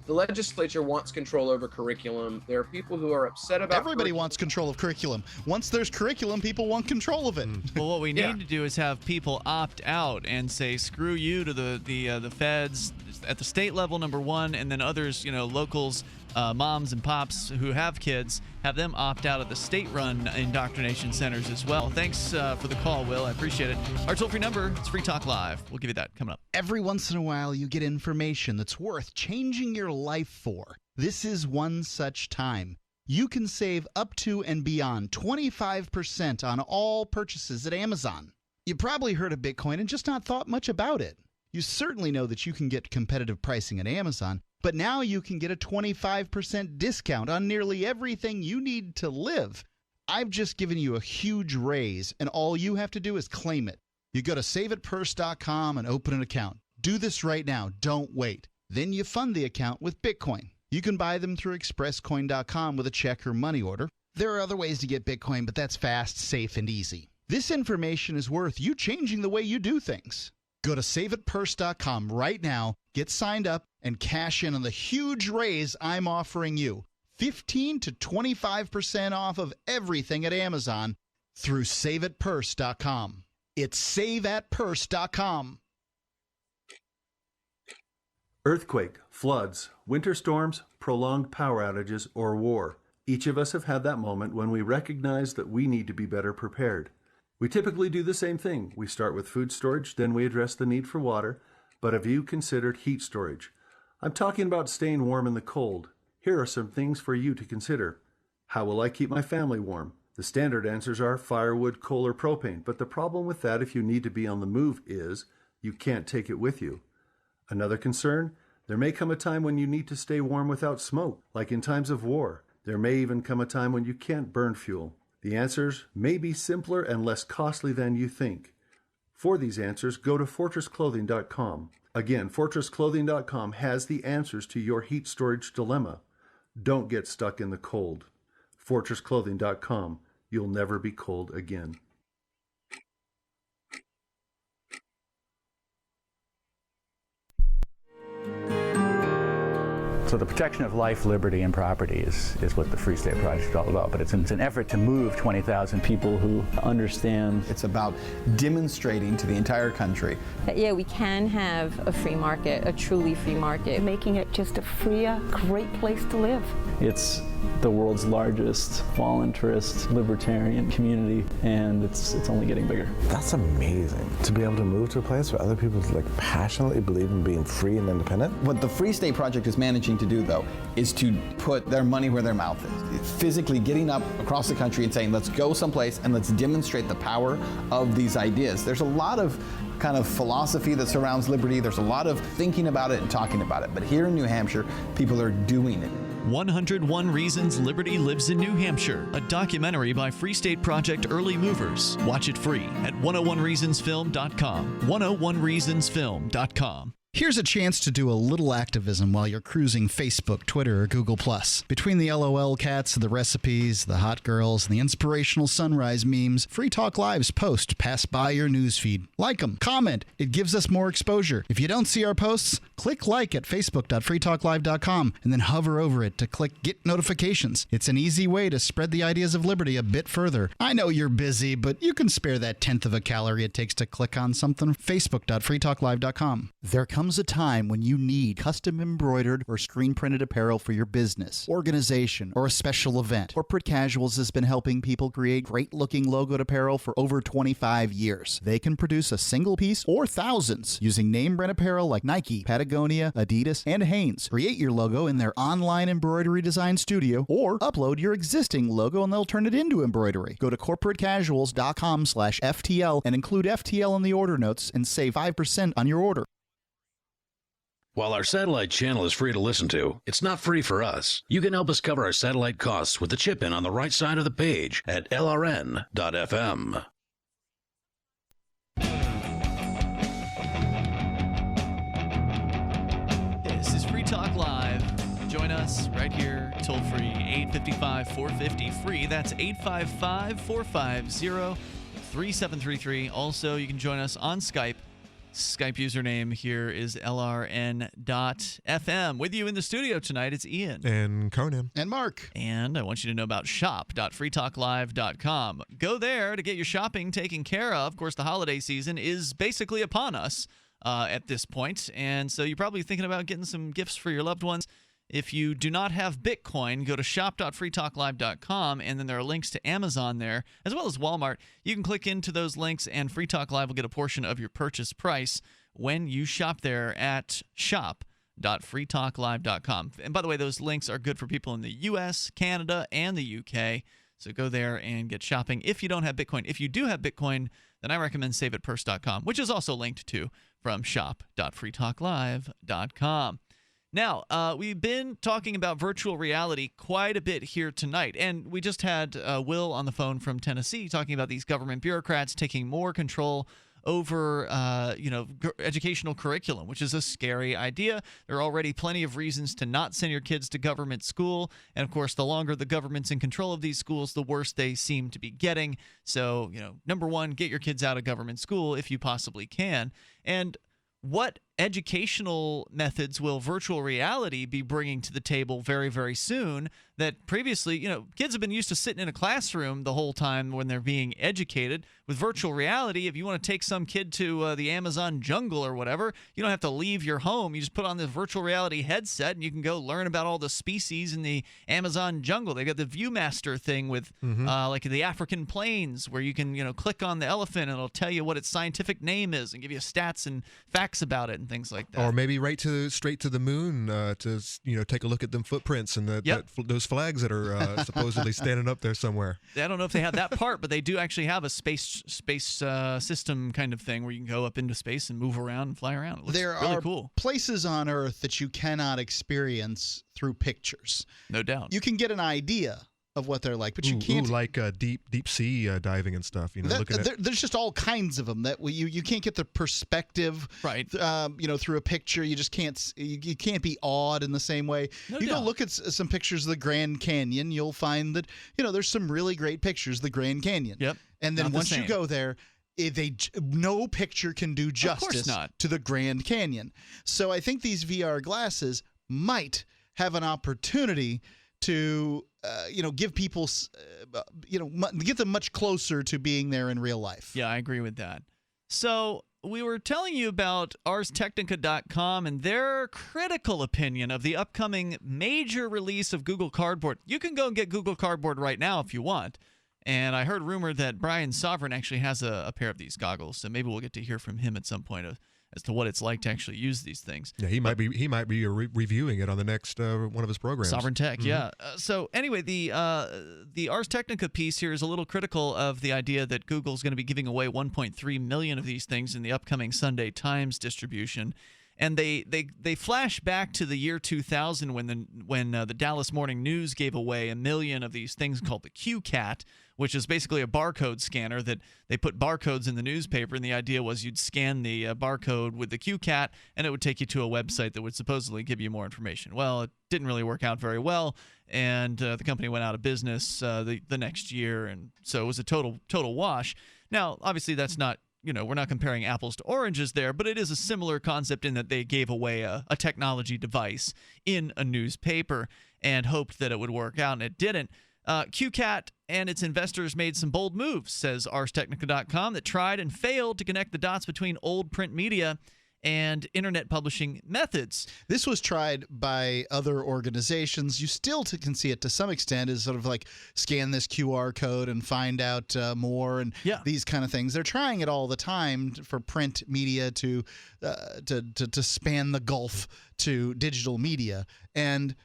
the legislature wants control over curriculum. There are people who are upset about Everybody wants control of curriculum. Once there's curriculum, people want control of it. Well, what we need to do is have people opt out and say screw you to the feds at the state level, number one, and then others, locals, moms and pops who have kids, have them opt out of the state-run indoctrination centers as well. Thanks for the call, Will. I appreciate it. Our toll-free number, it's Free Talk Live. We'll give you that coming up. Every once in a while, you get information that's worth changing your life for. This is one such time. You can save up to and beyond 25% on all purchases at Amazon. You probably heard of Bitcoin and just not thought much about it. You certainly know that you can get competitive pricing at Amazon, but now you can get a 25% discount on nearly everything you need to live. I've just given you a huge raise, and all you have to do is claim it. You go to saveitpurse.com and open an account. Do this right now. Don't wait. Then you fund the account with Bitcoin. You can buy them through expresscoin.com with a check or money order. There are other ways to get Bitcoin, but that's fast, safe, and easy. This information is worth you changing the way you do things. Go to saveitpurse.com right now, get signed up, and cash in on the huge raise I'm offering you. 15 to 25% off of everything at Amazon through saveitpurse.com. It's saveatpurse.com. Earthquake, floods, winter storms, prolonged power outages, or war. Each of us have had that moment when we recognize that we need to be better prepared. We typically do the same thing. We start with food storage, then we address the need for water. But have you considered heat storage? I'm talking about staying warm in the cold. Here are some things for you to consider. How will I keep my family warm? The standard answers are firewood, coal, or propane. But the problem with that, if you need to be on the move, is you can't take it with you. Another concern, there may come a time when you need to stay warm without smoke, like in times of war. There may even come a time when you can't burn fuel. The answers may be simpler and less costly than you think. For these answers, go to fortressclothing.com. Again, fortressclothing.com has the answers to your heat storage dilemma. Don't get stuck in the cold. fortressclothing.com. You'll never be cold again. So the protection of life, liberty, and property is what the Free State Project is all about. But it's an effort to move 20,000 people who understand. It's about demonstrating to the entire country that, yeah, we can have a free market, a truly free market. Making it just a freer, great place to live. It's the world's largest voluntarist libertarian community, and it's only getting bigger. That's amazing, to be able to move to a place where other people passionately believe in being free and independent. What the Free State Project is managing to do, though, is to put their money where their mouth is. It's physically getting up across the country and saying, let's go someplace and let's demonstrate the power of these ideas. There's a lot of kind of philosophy that surrounds liberty. There's a lot of thinking about it and talking about it. But here in New Hampshire, people are doing it. 101 Reasons Liberty Lives in New Hampshire, a documentary by Free State Project Early Movers. Watch it free at 101reasonsfilm.com. 101reasonsfilm.com. Here's a chance to do a little activism while you're cruising Facebook, Twitter, or Google+. Between the LOL cats, the recipes, the hot girls, and the inspirational sunrise memes, Free Talk Live's posts pass by your newsfeed. Like them, comment. It gives us more exposure. If you don't see our posts, click like at facebook.freetalklive.com and then hover over it to click Get Notifications. It's an easy way to spread the ideas of liberty a bit further. I know you're busy, but you can spare that 1/10 of a calorie it takes to click on something. Facebook.freetalklive.com. There comes a time when you need custom embroidered or screen printed apparel for your business, organization, or a special event. Corporate Casuals has been helping people create great looking logoed apparel for over 25 years. They can produce a single piece or thousands using name brand apparel like Nike, Patagonia, Adidas, and Hanes. Create your logo in their online embroidery design studio or upload your existing logo and they'll turn it into embroidery. Go to corporatecasuals.com/FTL and include FTL in the order notes and save 5% on your order. While our satellite channel is free to listen to, it's not free for us. You can help us cover our satellite costs with the chip-in on the right side of the page at lrn.fm. Talk Live. Join us right here, toll free, 855-450-FREE. That's 855-450-3733. Also, you can join us on Skype. Skype username here is lrn.fm. With you in the studio tonight, it's Ian. And Conan. And Mark. And I want you to know about shop.freetalklive.com. Go there to get your shopping taken care of. Of course, the holiday season is basically upon us at this point, and so you're probably thinking about getting some gifts for your loved ones. If you do not have Bitcoin, go to shop.freetalklive.com, and then there are links to Amazon there, as well as Walmart. You can click into those links, and Free Talk Live will get a portion of your purchase price when you shop there at shop.freetalklive.com. And by the way, those links are good for people in the U.S., Canada, and the U.K., so go there and get shopping if you don't have Bitcoin. If you do have Bitcoin, then I recommend saveitpurse.com, which is also linked to from shop.freetalklive.com. Now, we've been talking about virtual reality quite a bit here tonight, and we just had Will on the phone from Tennessee talking about these government bureaucrats taking more control over, educational curriculum, which is a scary idea. There are already plenty of reasons to not send your kids to government school, and of course, the longer the government's in control of these schools, the worse they seem to be getting. So, number one, get your kids out of government school if you possibly can. And what educational methods will virtual reality be bringing to the table very, very soon that previously, kids have been used to sitting in a classroom the whole time when they're being educated. With virtual reality, if you want to take some kid to the Amazon jungle or whatever, you don't have to leave your home. You just put on this virtual reality headset and you can go learn about all the species in the Amazon jungle. They got the Viewmaster thing with like the African plains where you can, click on the elephant and it'll tell you what its scientific name is and give you stats and facts about it and things like that. Or maybe straight to the moon to take a look at them footprints and those flags that are supposedly standing up there somewhere. I don't know if they have that part, but they do actually have a space system kind of thing where you can go up into space and move around and fly around. It looks really cool. Places on Earth that you cannot experience through pictures. No doubt. You can get an idea of what they're like, but you can't. Like deep sea diving and stuff. There's just all kinds of them that you can't get the perspective, right? Through a picture, you just can't. You can't be awed in the same way. You go look at some pictures of the Grand Canyon, you'll find that there's some really great pictures of the Grand Canyon. Yep. And then once you go there, no picture can do justice to the Grand Canyon. So I think these VR glasses might have an opportunity to give people, get them much closer to being there in real life. Yeah, I agree with that. So we were telling you about ArsTechnica.com and their critical opinion of the upcoming major release of Google Cardboard. You can go and get Google Cardboard right now if you want. And I heard rumor that Brian Sovryn actually has a pair of these goggles, so maybe we'll get to hear from him at some point as to what it's like to actually use these things. Yeah, he might be reviewing it on the next one of his programs. Sovereign Tech, yeah. So anyway, the Ars Technica piece here is a little critical of the idea that Google's going to be giving away 1.3 million of these things in the upcoming Sunday Times distribution. And they flash back to the year 2000 when the Dallas Morning News gave away 1 million of these things called the QCat, which is basically a barcode scanner that they put barcodes in the newspaper, and the idea was you'd scan the barcode with the QCat, and it would take you to a website that would supposedly give you more information. Well, it didn't really work out very well, and the company went out of business the next year, and so it was a total wash. Now, obviously, that's not we're not comparing apples to oranges there, but it is a similar concept in that they gave away a technology device in a newspaper and hoped that it would work out, and it didn't. QCat and its investors made some bold moves, says ArsTechnica.com, that tried and failed to connect the dots between old print media and internet publishing methods. This was tried by other organizations. You still can see it to some extent as sort of like scan this QR code and find out more and these kind of things. They're trying it all the time for print media to span the gulf to digital media. And,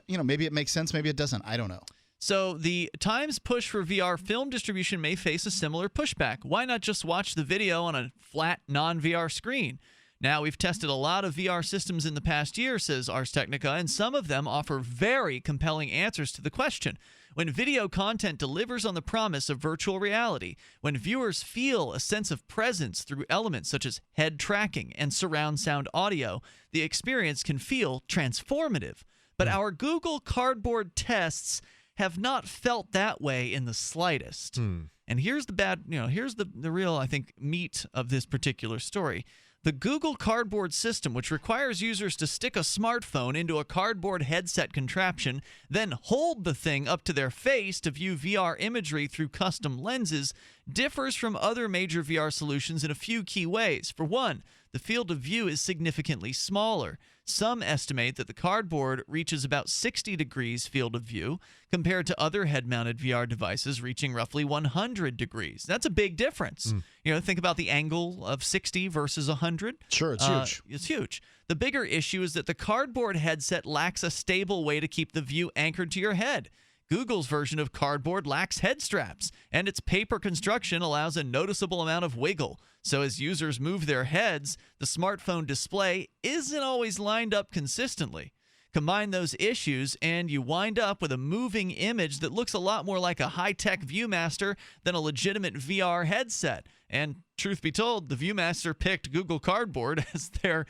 maybe it makes sense, maybe it doesn't. I don't know. So the Times push for VR film distribution may face a similar pushback. Why not just watch the video on a flat, non-VR screen? Now, we've tested a lot of VR systems in the past year, says Ars Technica, and some of them offer very compelling answers to the question. When video content delivers on the promise of virtual reality, when viewers feel a sense of presence through elements such as head tracking and surround sound audio, the experience can feel transformative. But our Google Cardboard tests have not felt that way in the slightest. And here's here's the real, I think, meat of this particular story. The Google Cardboard system, which requires users to stick a smartphone into a cardboard headset contraption, then hold the thing up to their face to view VR imagery through custom lenses, differs from other major VR solutions in a few key ways. For one, the field of view is significantly smaller. Some estimate that the cardboard reaches about 60 degrees field of view compared to other head-mounted VR devices reaching roughly 100 degrees. That's a big difference. Think about the angle of 60 versus 100. Sure, it's huge. It's huge. The bigger issue is that the cardboard headset lacks a stable way to keep the view anchored to your head. Google's version of cardboard lacks head straps, and its paper construction allows a noticeable amount of wiggle. So as users move their heads, the smartphone display isn't always lined up consistently. Combine those issues, and you wind up with a moving image that looks a lot more like a high-tech ViewMaster than a legitimate VR headset. And truth be told, the ViewMaster picked Google Cardboard as the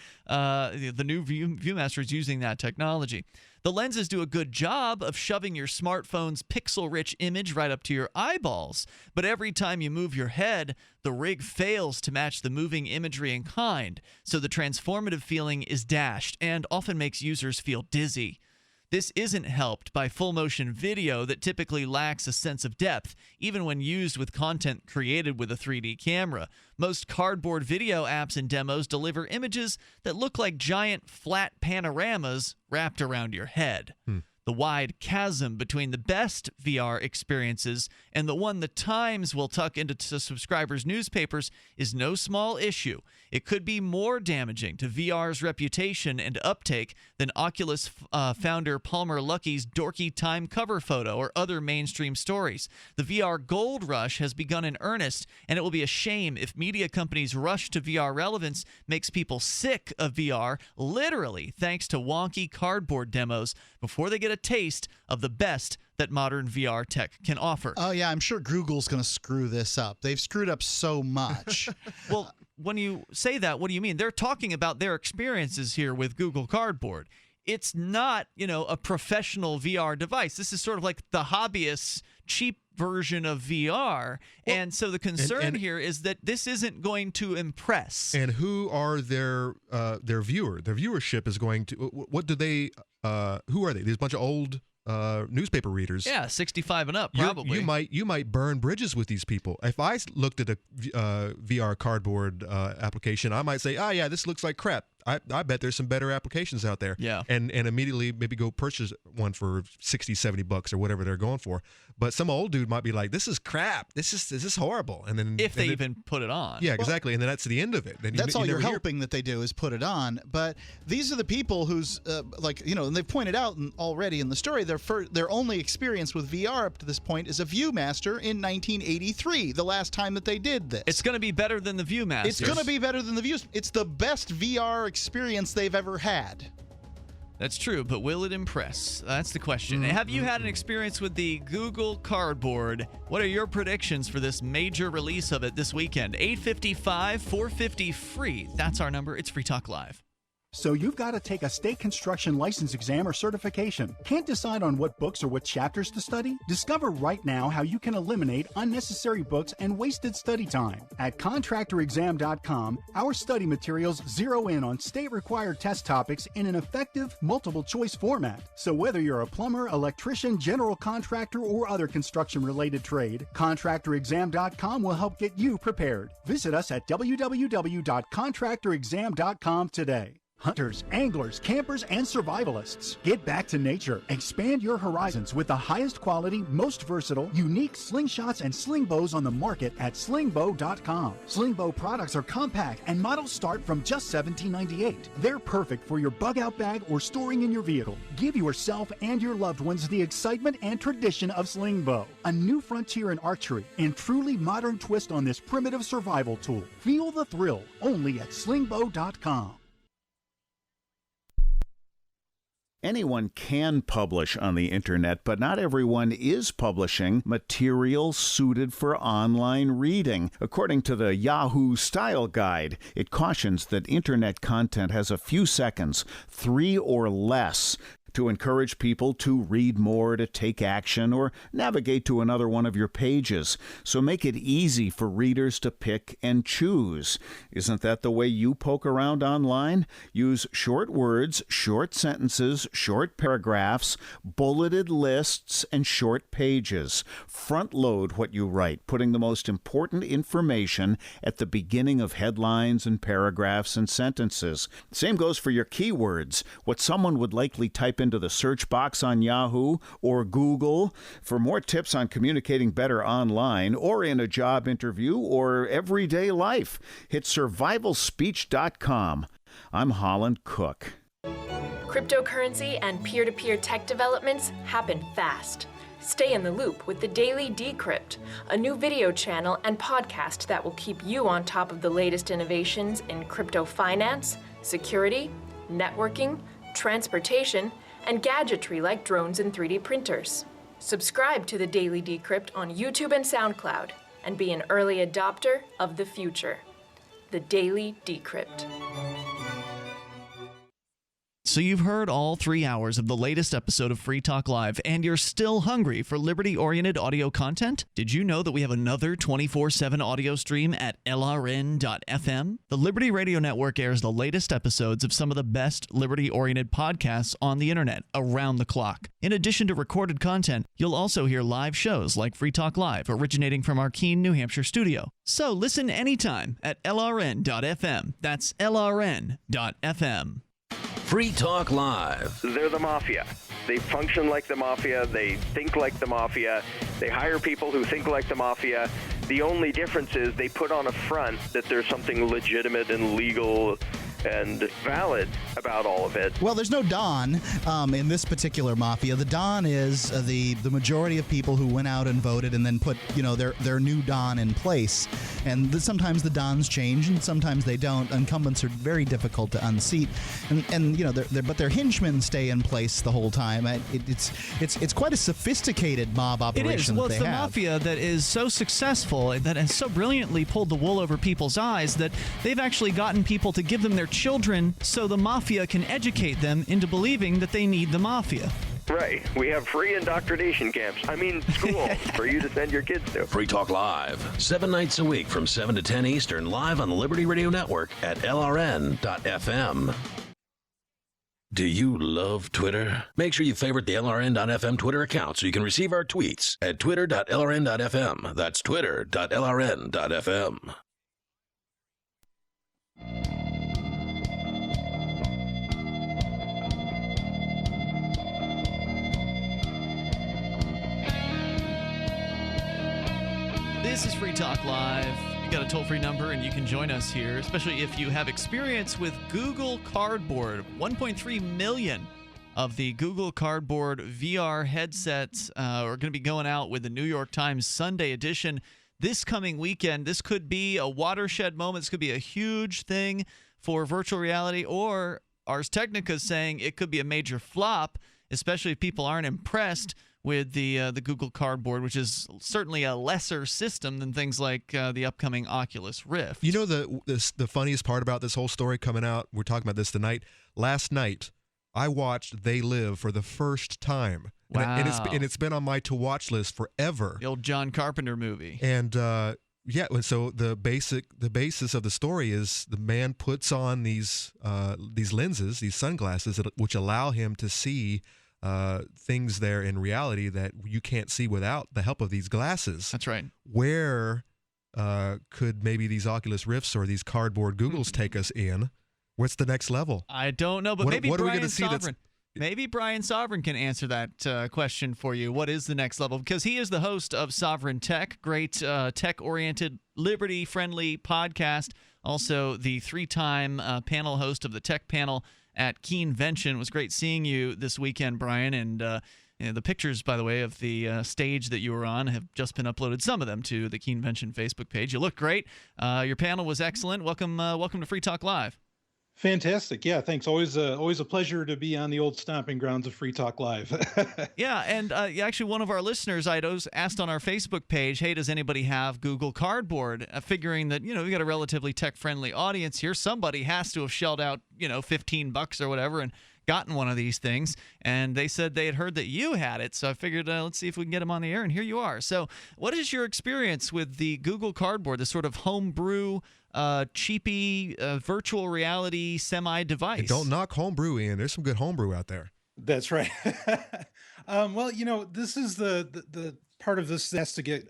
new ViewMaster is using that technology. The lenses do a good job of shoving your smartphone's pixel-rich image right up to your eyeballs, but every time you move your head, the rig fails to match the moving imagery in kind, so the transformative feeling is dashed and often makes users feel dizzy. This isn't helped by full-motion video that typically lacks a sense of depth, even when used with content created with a 3D camera. Most cardboard video apps and demos deliver images that look like giant flat panoramas wrapped around your head. The wide chasm between the best VR experiences and the one the Times will tuck into subscribers' newspapers is no small issue. It could be more damaging to VR's reputation and uptake than Oculus founder Palmer Luckey's dorky Time cover photo or other mainstream stories. The VR gold rush has begun in earnest, and it will be a shame if media companies' rush to VR relevance makes people sick of VR, literally thanks to wonky cardboard demos, before they get a taste of the best that modern VR tech can offer. Oh, yeah, I'm sure Google's going to screw this up. They've screwed up so much. Well, when you say that, what do you mean? They're talking about their experiences here with Google Cardboard. It's not, a professional VR device. This is sort of like the hobbyist's cheap version of VR. Well, and so the concern here is that this isn't going to impress. And who are their viewer? Their viewership is going to, what do they, who are they? These bunch of old newspaper readers. Yeah, 65 and up, probably. You might burn bridges with these people. If I looked at a VR cardboard application, I might say, yeah, this looks like crap. I bet there's some better applications out there. Yeah. And immediately maybe go purchase one for $60-$70 or whatever they're going for. But some old dude might be like, this is crap. This is horrible. And then if they even put it on. Yeah, exactly. And then that's the end of it. Then that's all you're hoping that they do is put it on. But these are the people who's and they've pointed out already in the story their only experience with VR up to this point is a ViewMaster in 1983, the last time that they did this. It's going to be better than the ViewMaster. It's going to be better than the View. It's the best VR experience they've ever had. That's true, but will it impress? That's the question. Have you had an experience with the Google Cardboard? What are your predictions for this major release of it this weekend? 855-450-FREE. That's our number. It's Free Talk Live. So you've got to take a state construction license exam or certification. Can't decide on what books or what chapters to study? Discover right now how you can eliminate unnecessary books and wasted study time. At contractorexam.com, our study materials zero in on state-required test topics in an effective, multiple-choice format. So whether you're a plumber, electrician, general contractor, or other construction-related trade, contractorexam.com will help get you prepared. Visit us at www.contractorexam.com today. Hunters, anglers, campers, and survivalists. Get back to nature. Expand your horizons with the highest quality, most versatile, unique slingshots and sling bows on the market at slingbow.com. Sling bow products are compact and models start from just $17.98. They're perfect for your bug out bag or storing in your vehicle. Give yourself and your loved ones the excitement and tradition of sling bow. A new frontier in archery and truly modern twist on this primitive survival tool. Feel the thrill only at slingbow.com. Anyone can publish on the internet, but not everyone is publishing material suited for online reading. According to the Yahoo Style Guide, it cautions that internet content has a few seconds, 3 or less, to encourage people to read more, to take action, or navigate to another one of your pages. So make it easy for readers to pick and choose. Isn't that the way you poke around online? Use short words, short sentences, short paragraphs, bulleted lists, and short pages. Front load what you write, putting the most important information at the beginning of headlines and paragraphs and sentences. Same goes for your keywords, what someone would likely type into the search box on Yahoo or Google. For more tips on communicating better online or in a job interview or everyday life, hit survivalspeech.com. I'm Holland Cook. Cryptocurrency and peer-to-peer tech developments happen fast. Stay in the loop with the Daily Decrypt, a new video channel and podcast that will keep you on top of the latest innovations in crypto finance, security, networking, transportation, and gadgetry like drones and 3D printers. Subscribe to the Daily Decrypt on YouTube and SoundCloud and be an early adopter of the future. The Daily Decrypt. So you've heard all 3 hours of the latest episode of Free Talk Live, and you're still hungry for liberty-oriented audio content? Did you know that we have another 24/7 audio stream at LRN.FM? The Liberty Radio Network airs the latest episodes of some of the best liberty-oriented podcasts on the internet around the clock. In addition to recorded content, you'll also hear live shows like Free Talk Live, originating from our Keene, New Hampshire studio. So listen anytime at LRN.FM. That's LRN.FM. Free Talk Live. They're the mafia. They function like the mafia. They think like the mafia. They hire people who think like the mafia. The only difference is they put on a front that there's something legitimate and legal and valid about all of it. Well, there's no Don in this particular mafia. The Don is the majority of people who went out and voted and then put their new Don in place. And sometimes the Dons change and sometimes they don't. Incumbents are very difficult to unseat, and but their henchmen stay in place the whole time. It's quite a sophisticated mob operation. It is. Well, it's the have. mafia that is so successful, that has so brilliantly pulled the wool over people's eyes, that they've actually gotten people to give them their children so the mafia can educate them into believing that they need the mafia. Right. We have free indoctrination camps. Schools for you to send your kids to. Free Talk Live, 7 nights a week from 7 to 10 Eastern, live on the Liberty Radio Network at LRN.FM. Do you love Twitter? Make sure you favorite the LRN.FM Twitter account so you can receive our tweets at twitter.lrn.fm. That's twitter.lrn.fm. This is Free Talk Live. You got a toll-free number, and you can join us here, especially if you have experience with Google Cardboard. 1.3 million of the Google Cardboard VR headsets are going to be going out with the New York Times Sunday edition this coming weekend. This could be a watershed moment. This could be a huge thing for virtual reality, or Ars Technica is saying it could be a major flop, especially if people aren't impressed with the Google Cardboard, which is certainly a lesser system than things like the upcoming Oculus Rift. You know the funniest part about this whole story coming out, we're talking about this tonight. Last night, I watched They Live for the first time. Wow. And it's been on my to-watch list forever. The old John Carpenter movie. And so the basis of the story is the man puts on these lenses, these sunglasses, which allow him to see things there in reality that you can't see without the help of these glasses. That's right. Where could maybe these Oculus Rifts or these cardboard Googles take us in? What's the next level? I don't know, but What maybe are we Brian gonna see that's- Sovryn. Maybe Brian Sovryn can answer that question for you. What is the next level? Because he is the host of Sovryn Tech, great tech-oriented, liberty-friendly podcast. Also, the 3-time panel host of the Tech Panel at Keenvention. It was great seeing you this weekend, Brian. And the pictures, by the way, of the stage that you were on have just been uploaded. Some of them to the Keenvention Facebook page. You look great. Your panel was excellent. Welcome to Free Talk Live. Fantastic. Yeah, thanks. Always a pleasure to be on the old stomping grounds of Free Talk Live. Yeah, and actually one of our listeners, I asked on our Facebook page, hey, does anybody have Google Cardboard? Figuring that, we got a relatively tech-friendly audience here. Somebody has to have shelled out, $15 or whatever and gotten one of these things. And they said they had heard that you had it. So I figured, let's see if we can get them on the air. And here you are. So what is your experience with the Google Cardboard, the sort of homebrew cheapy virtual reality semi-device? And don't knock homebrew, Ian. There's some good homebrew out there. That's right. Well, this is the part of this that's to get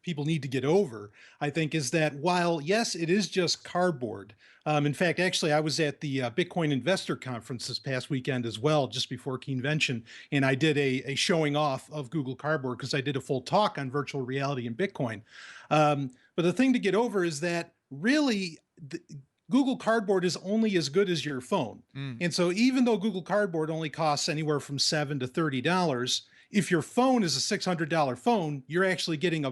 people need to get over, I think, is that while, yes, it is just cardboard. In fact, actually, I was at the Bitcoin Investor Conference this past weekend as well, just before Keenvention, and I did a showing off of Google Cardboard because I did a full talk on virtual reality and Bitcoin. But the thing to get over is that really, Google Cardboard is only as good as your phone. And so even though Google Cardboard only costs anywhere from $7 to $30, if your phone is a $600 phone, you're actually getting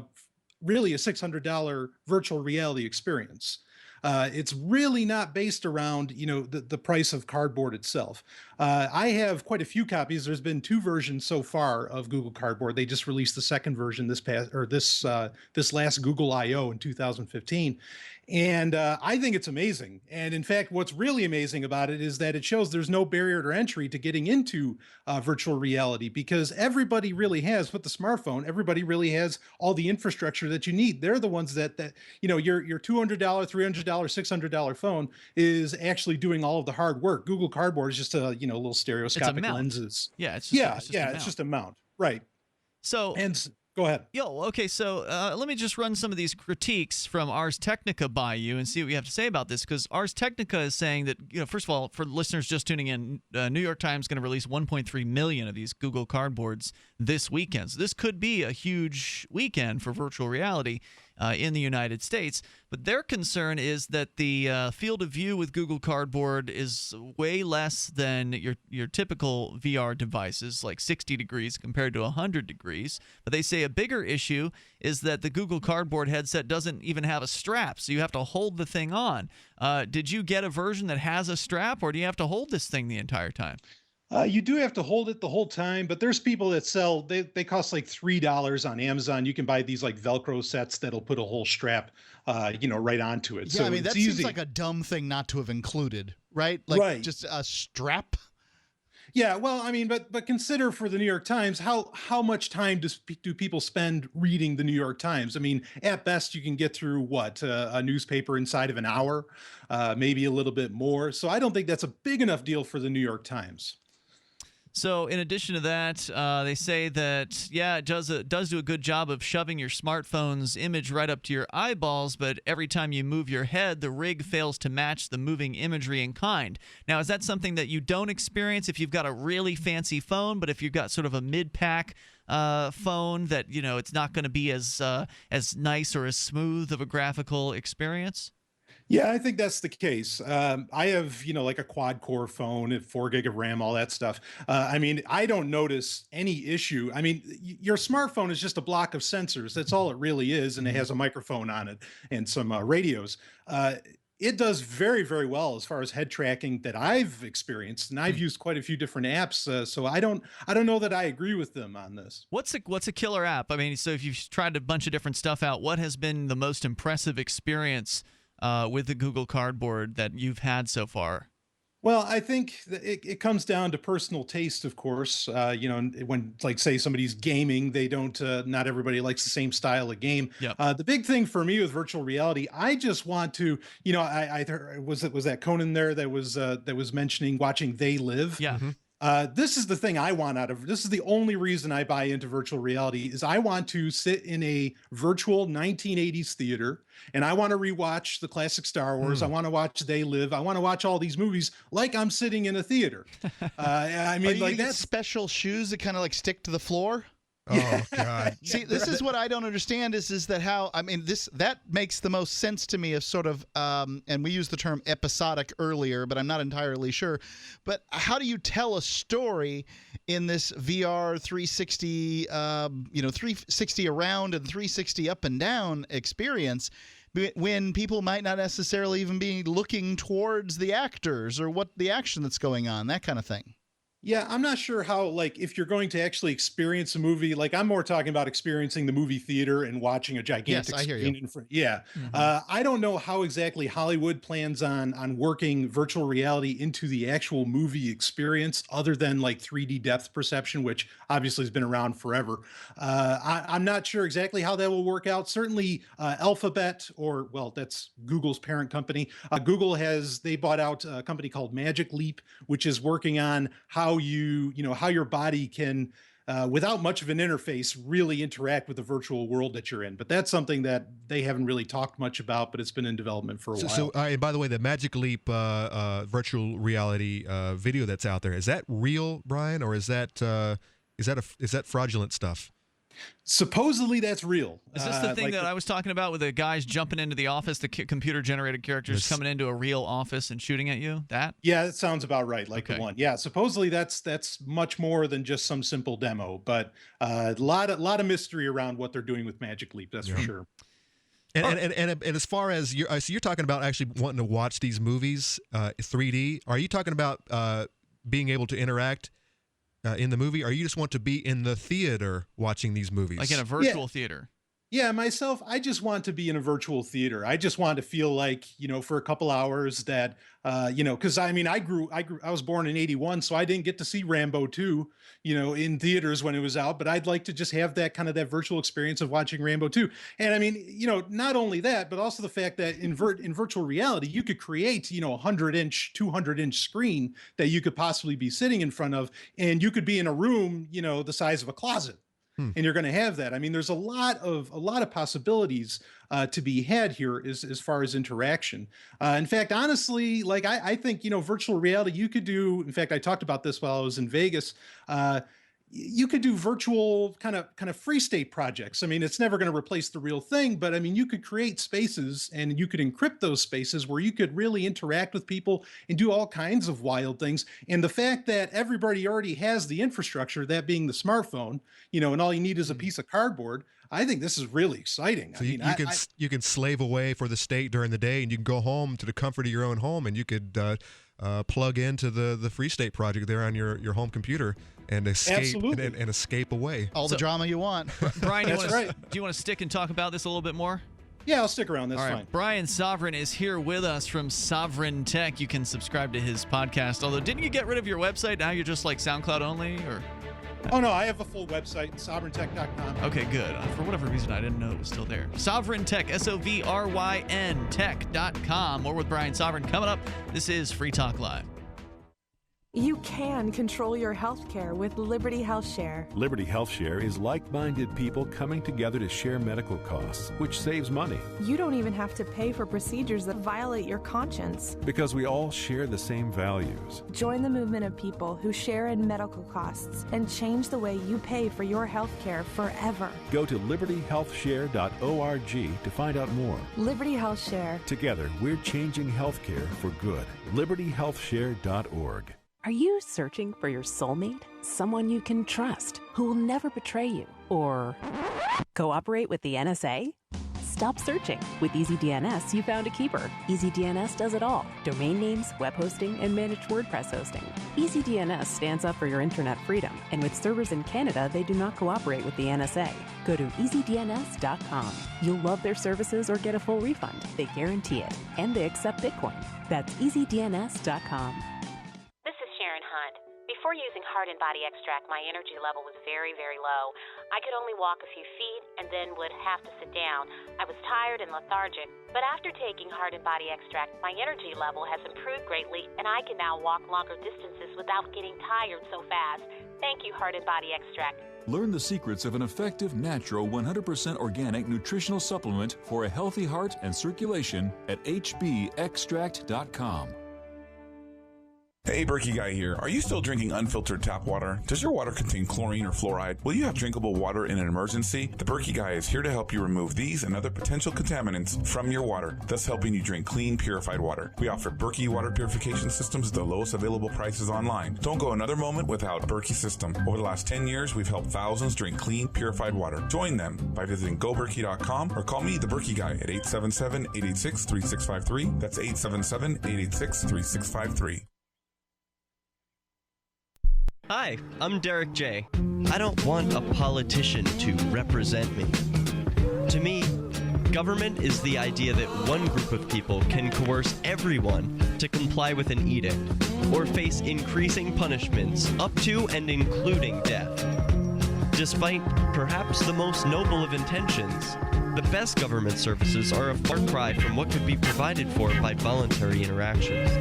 really a $600 virtual reality experience. It's really not based around, the price of cardboard itself. I have quite a few copies. There's been 2 versions so far of Google Cardboard. They just released the second version this last Google I/O in 2015. And I think it's amazing. And in fact, what's really amazing about it is that it shows there's no barrier to entry to getting into virtual reality, because everybody really has, with the smartphone, everybody really has all the infrastructure that you need. They're the ones that your $200, $300, $600 phone is actually doing all of the hard work. Google Cardboard is just a little stereoscopic lenses. Yeah, it's just a mount. Right. So go ahead. Okay, so let me just run some of these critiques from Ars Technica by you and see what you have to say about this, because Ars Technica is saying that, first of all, for listeners just tuning in, New York Times is going to release 1.3 million of these Google Cardboards this weekend. So this could be a huge weekend for virtual reality in the United States. But their concern is that the field of view with Google Cardboard is way less than your typical VR devices, like 60 degrees compared to 100 degrees. But they say a bigger issue is that the Google Cardboard headset doesn't even have a strap, so you have to hold the thing on. Did you get a version that has a strap, or do you have to hold this thing the entire time? You do have to hold it the whole time, but there's people that sell, they cost like $3 on Amazon. You can buy these like Velcro sets that'll put a whole strap, right onto it. Yeah, so I mean, that easy. seems like a dumb thing not to have included, right? Like just a strap. Yeah, well, I mean, but consider for the New York Times, how much time do people spend reading the New York Times? I mean, at best, you can get through a newspaper inside of an hour, maybe a little bit more. So I don't think that's a big enough deal for the New York Times. So in addition to that, they say that, it does do a good job of shoving your smartphone's image right up to your eyeballs, but every time you move your head, the rig fails to match the moving imagery in kind. Now, is that something that you don't experience if you've got a really fancy phone, but if you've got sort of a mid-pack phone that, it's not going to be as nice or as smooth of a graphical experience? Yeah, I think that's the case. I have, like a quad core phone at 4 gig of RAM, all that stuff. I mean, I don't notice any issue. I mean, your smartphone is just a block of sensors. That's all it really is. And it has a microphone on it and some radios. It does very, very well as far as head tracking that I've experienced. And I've used quite a few different apps. So I don't know that I agree with them on this. What's a killer app? I mean, so if you've tried a bunch of different stuff out, what has been the most impressive experience with the Google Cardboard that you've had so far? Well, I think it comes down to personal taste, of course. When, like, say somebody's gaming, they don't. Not everybody likes the same style of game. Yep. The big thing for me with virtual reality, I just want to, was that Conan there that was mentioning watching They Live. Yeah. This is the thing I want out of this is the only reason I buy into virtual reality is I want to sit in a virtual 1980s theater and I want to rewatch the classic Star Wars. I want to watch They Live. I want to watch all these movies like I'm sitting in a theater. I mean, like that's special shoes that kind of like stick to the floor. Oh God! See, this is what I don't understand is that how that makes the most sense to me of sort of and we used the term episodic earlier, but I'm not entirely sure. But how do you tell a story in this VR 360 360 around and 360 up and down experience when people might not necessarily even be looking towards the actors or what the action that's going on, that kind of thing? Yeah, I'm not sure how, like, if you're going to actually experience a movie, like I'm more talking about experiencing the movie theater and watching a gigantic screen in front. Yeah. I don't know how exactly Hollywood plans on working virtual reality into the actual movie experience other than like 3D depth perception, which obviously has been around forever. I'm not sure exactly how that will work out. Certainly Alphabet, or well, that's Google's parent company. Google they bought out a company called Magic Leap, which is working on how your body can, without much of an interface, really interact with the virtual world that you're in. But that's something that they haven't really talked much about, but it's been in development for a while. So and by the way, the Magic Leap virtual reality video that's out there, is that real, Brian, or is that fraudulent stuff? Supposedly that's real. Is this the thing that I was talking about with the guys jumping into the office, the computer-generated characters coming into a real office and shooting at you? That? Yeah, that sounds about right, like the one. Yeah, supposedly that's much more than just some simple demo, but a lot of mystery around what they're doing with Magic Leap, that's for sure. And as far as you're talking about actually wanting to watch these movies 3D, are you talking about being able to interact in the movie, or you just want to be in the theater watching these movies? Like in a virtual theater? Yeah, myself, I just want to be in a virtual theater. I just want to feel like, for a couple hours that, because I mean, I was born in 81, so I didn't get to see Rambo 2, in theaters when it was out, but I'd like to just have that virtual experience of watching Rambo 2. And I mean, not only that, but also the fact that in virtual reality, you could create, a 100-inch, 200-inch screen that you could possibly be sitting in front of, and you could be in a room, the size of a closet. And you're going to have that. I mean, there's a lot of possibilities to be had here as far as interaction. In fact, honestly, like I think, virtual reality, you could do. In fact, I talked about this while I was in Vegas. You could do virtual kind of free state projects. I mean, it's never going to replace the real thing, but I mean, you could create spaces and you could encrypt those spaces where you could really interact with people and do all kinds of wild things. And the fact that everybody already has the infrastructure, that being the smartphone, and all you need is a piece of cardboard, I think this is really exciting. So you can slave away for the state during the day, and you can go home to the comfort of your own home, and you could plug into the Free State project there on your home computer and escape and escape away. All the drama you want. Brian, do you want to stick and talk about this a little bit more? Yeah, I'll stick around. That's fine. Brian Sovryn is here with us from Sovryn Tech. You can subscribe to his podcast. Although, didn't you get rid of your website? Now you're just like SoundCloud only, or? Oh, no, I have a full website, sovryntech.com. Okay, good. For whatever reason, I didn't know it was still there. Sovryn Tech, Sovryn Tech.com. More with Brian Sovryn coming up. This is Free Talk Live. You can control your health care with Liberty Health Share. Liberty Health Share is like-minded people coming together to share medical costs, which saves money. You don't even have to pay for procedures that violate your conscience. Because we all share the same values. Join the movement of people who share in medical costs and change the way you pay for your health care forever. Go to libertyhealthshare.org to find out more. Liberty Health Share. Together, we're changing health care for good. libertyhealthshare.org. Are you searching for your soulmate? Someone you can trust, who will never betray you? Or cooperate with the NSA? Stop searching. With EasyDNS, you found a keeper. EasyDNS does it all. Domain names, web hosting, and managed WordPress hosting. EasyDNS stands up for your internet freedom. And with servers in Canada, they do not cooperate with the NSA. Go to EasyDNS.com. You'll love their services or get a full refund. They guarantee it. And they accept Bitcoin. That's EasyDNS.com. Before Before using Heart and Body Extract, my energy level was very, very low. I could only walk a few feet and then would have to sit down. I was tired and lethargic. But after taking Heart and Body Extract, my energy level has improved greatly, and I can now walk longer distances without getting tired so fast. Thank you, Heart and Body Extract. Learn the secrets of an effective, natural, 100% organic nutritional supplement for a healthy heart and circulation at hbextract.com. Hey, Berkey Guy here. Are you still drinking unfiltered tap water? Does your water contain chlorine or fluoride? Will you have drinkable water in an emergency? The Berkey Guy is here to help you remove these and other potential contaminants from your water, thus helping you drink clean, purified water. We offer Berkey water purification systems at the lowest available prices online. Don't go another moment without Berkey system. Over the last 10 years, we've helped thousands drink clean, purified water. Join them by visiting goberkey.com or call me, the Berkey Guy, at 877-886-3653. That's 877-886-3653. Hi, I'm Derek J. I don't want a politician to represent me. To me, government is the idea that one group of people can coerce everyone to comply with an edict or face increasing punishments up to and including death. Despite perhaps the most noble of intentions, the best government services are a far cry from what could be provided for by voluntary interactions.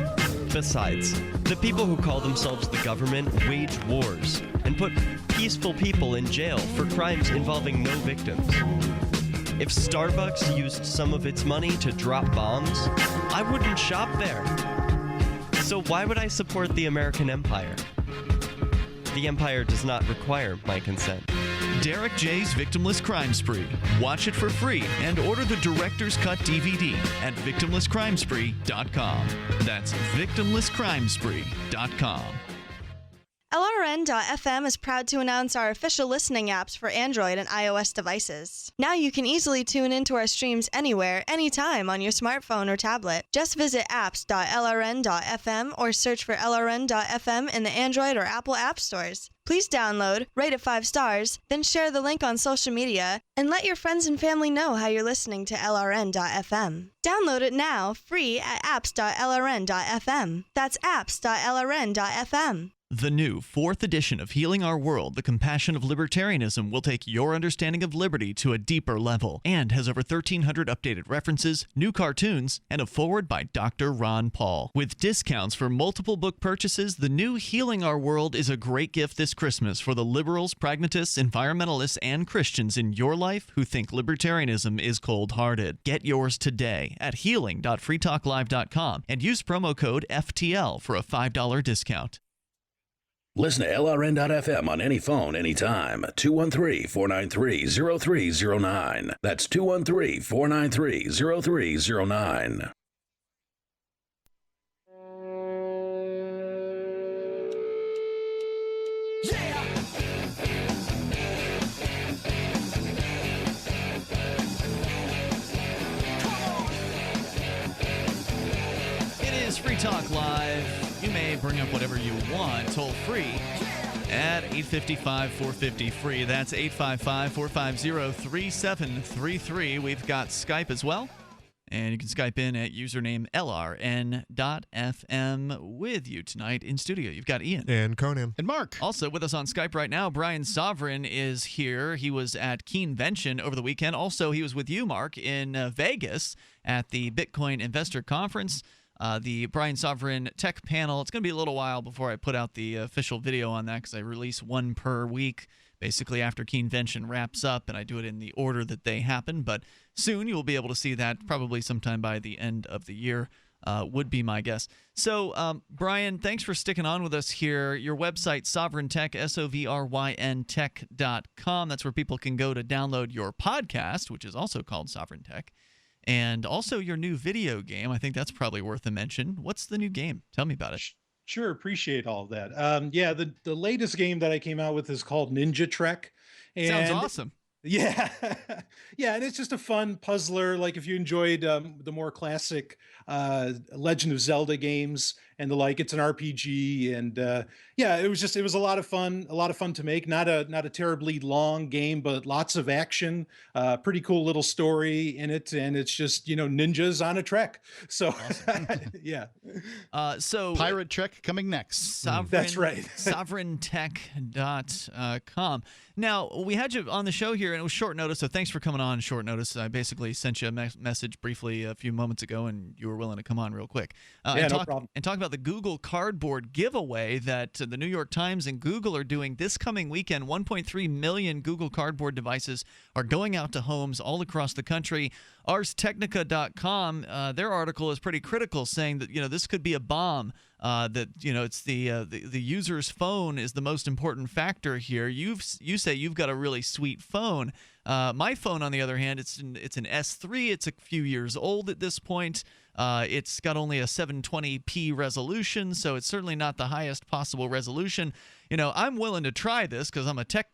Besides, the people who call themselves the government wage wars and put peaceful people in jail for crimes involving no victims. If Starbucks used some of its money to drop bombs, I wouldn't shop there. So why would I support the American empire? The empire does not require my consent. Derek J's Victimless Crime Spree. Watch it for free and order the Director's Cut DVD at victimlesscrimespree.com. That's victimlesscrimespree.com. LRN.FM is proud to announce our official listening apps for Android and iOS devices. Now you can easily tune into our streams anywhere, anytime on your smartphone or tablet. Just visit apps.lrn.fm or search for LRN.FM in the Android or Apple app stores. Please download, rate it 5 stars, then share the link on social media, and let your friends and family know how you're listening to LRN.FM. Download it now, free at apps.lrn.fm. That's apps.lrn.fm. The new 4th edition of Healing Our World, The Compassion of Libertarianism, will take your understanding of liberty to a deeper level and has over 1,300 updated references, new cartoons, and a foreword by Dr. Ron Paul. With discounts for multiple book purchases, the new Healing Our World is a great gift this Christmas for the liberals, pragmatists, environmentalists, and Christians in your life who think libertarianism is cold-hearted. Get yours today at healing.freetalklive.com and use promo code FTL for a $5 discount. Listen to LRN.FM on any phone, anytime. 213-493-0309. That's 213-493-0309. It is Free Talk Live. You may bring up whatever you want, toll free at 855-450-FREE. That's 855-450-3733. We've got Skype as well. And you can Skype in at username LRN.FM. With you tonight in studio, you've got Ian. And Conan. And Mark. Also with us on Skype right now, Brian Sovryn is here. He was at Keenvention over the weekend. Also, he was with you, Mark, in Vegas at the Bitcoin Investor Conference. The Brian Sovryn Tech Panel. It's going to be a little while before I put out the official video on that because I release one per week, basically after Keenvention wraps up, and I do it in the order that they happen. But soon you'll be able to see that, probably sometime by the end of the year, would be my guess. So, Brian, thanks for sticking on with us here. Your website, Sovryn Tech, Sovryn Tech.com. That's where people can go to download your podcast, which is also called Sovryn Tech. And also your new video game. I think that's probably worth a mention. What's the new game? Tell me about it. Sure, appreciate all of that. Yeah, the latest game that I came out with is called Ninja Trek. And sounds awesome. Yeah. Yeah, and it's just a fun puzzler. Like if you enjoyed the more classic Legend of Zelda games and the like. It's an RPG, and yeah, it was a lot of fun to make. Not a terribly long game, but lots of action. Pretty cool little story in it, and it's just ninjas on a trek. So awesome. Yeah. So Pirate Trek coming next. Sovryn, that's right. SovrynTech.com. Now, we had you on the show here, and it was short notice, so thanks for coming on short notice. I basically sent you a message briefly a few moments ago, and you were willing to come on real quick. No problem. And talk about the Google Cardboard giveaway that the New York Times and Google are doing this coming weekend. 1.3 million Google Cardboard devices are going out to homes all across the country. ArsTechnica.com, their article is pretty critical, saying that this could be a bomb. That it's the user's phone is the most important factor here. You say you've got a really sweet phone. My phone, on the other hand, it's an S3. It's a few years old at this point. It's got only a 720p resolution, so it's certainly not the highest possible resolution. I'm willing to try this because I'm a tech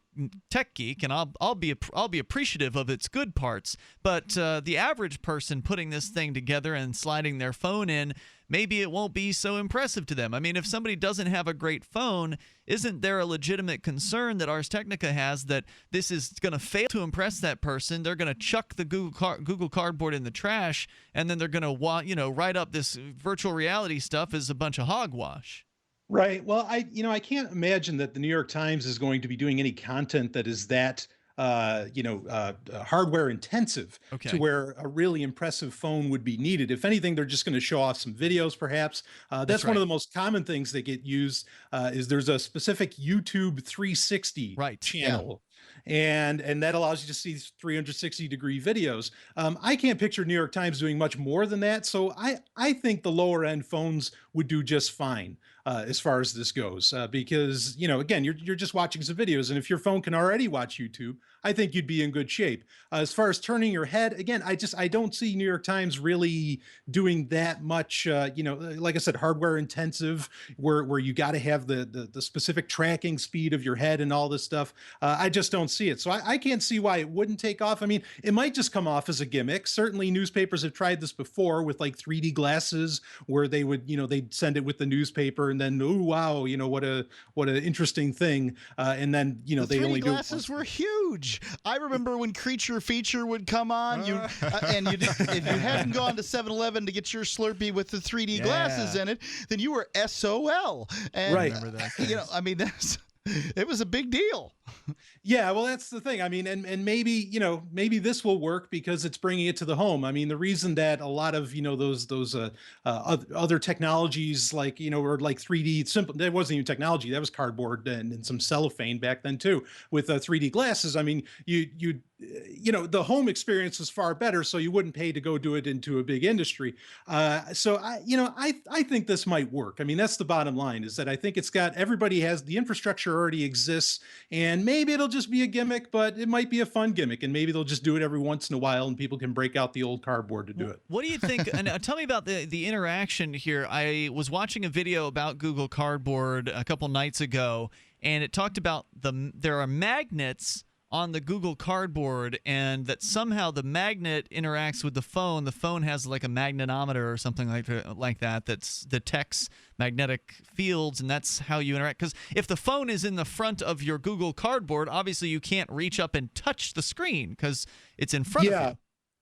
geek, and I'll be appreciative of its good parts. But the average person putting this thing together and sliding their phone in, maybe it won't be so impressive to them. I mean, if somebody doesn't have a great phone, isn't there a legitimate concern that Ars Technica has that this is going to fail to impress that person? They're going to chuck the Google Cardboard in the trash, and then they're going to write up this virtual reality stuff as a bunch of hogwash. Right. Well, I can't imagine that the New York Times is going to be doing any content that is that hardware intensive to where a really impressive phone would be needed. If anything, they're just going to show off some videos, perhaps. That's one of the most common things that get used. Is there's a specific YouTube 360 channel. And that allows you to see 360-degree videos. I can't picture New York Times doing much more than that. So I think the lower end phones would do just fine as far as this goes, because again, you're just watching some videos, and if your phone can already watch YouTube, I think you'd be in good shape. As far as turning your head, again, I don't see New York Times really doing that much. Like I said, hardware intensive, where you got to have the specific tracking speed of your head and all this stuff. I just don't see it. So I can't see why it wouldn't take off. I mean, it might just come off as a gimmick. Certainly newspapers have tried this before with like 3D glasses, where they would, they'd send it with the newspaper, and then, oh, wow, what an interesting thing. And then, the they 3D only glasses were huge. I remember when Creature Feature would come on, if you hadn't gone to 7-Eleven to get your Slurpee with the 3D glasses in it, then you were SOL. And, right. It was a big deal. Yeah, well, that's the thing. I mean, and maybe, maybe this will work because it's bringing it to the home. I mean, the reason that a lot of, those other technologies like, or like 3D, simple, that wasn't even technology. That was cardboard and some cellophane back then too, with 3D glasses. I mean, the home experience was far better, so you wouldn't pay to go do it into a big industry. So I think this might work. I mean, that's the bottom line, is that I think everybody has the infrastructure already exists, and maybe it'll just be a gimmick, but it might be a fun gimmick, and maybe they'll just do it every once in a while, and people can break out the old cardboard to do it. What do you think? And tell me about the interaction here. I was watching a video about Google Cardboard a couple nights ago, and it talked about there are magnets on the Google Cardboard, and that somehow the magnet interacts with the phone. The phone has like a magnetometer or something like that that detects magnetic fields, and that's how you interact. Because if the phone is in the front of your Google Cardboard, obviously you can't reach up and touch the screen because it's in front of you.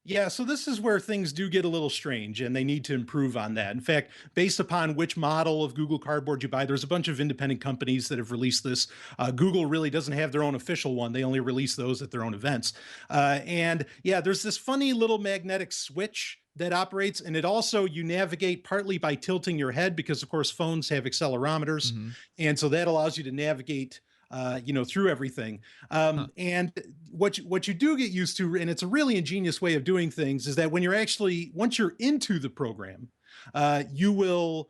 Yeah, so this is where things do get a little strange, and they need to improve on that. In fact, based upon which model of Google Cardboard you buy, there's a bunch of independent companies that have released this. Google really doesn't have their own official one. They only release those at their own events. And yeah, there's this funny little magnetic switch that operates, and it also, you navigate partly by tilting your head, because of course phones have accelerometers. Mm-hmm. And so that allows you to navigate through everything. And what you do get used to, and it's a really ingenious way of doing things, is that when once you're into the program, you'll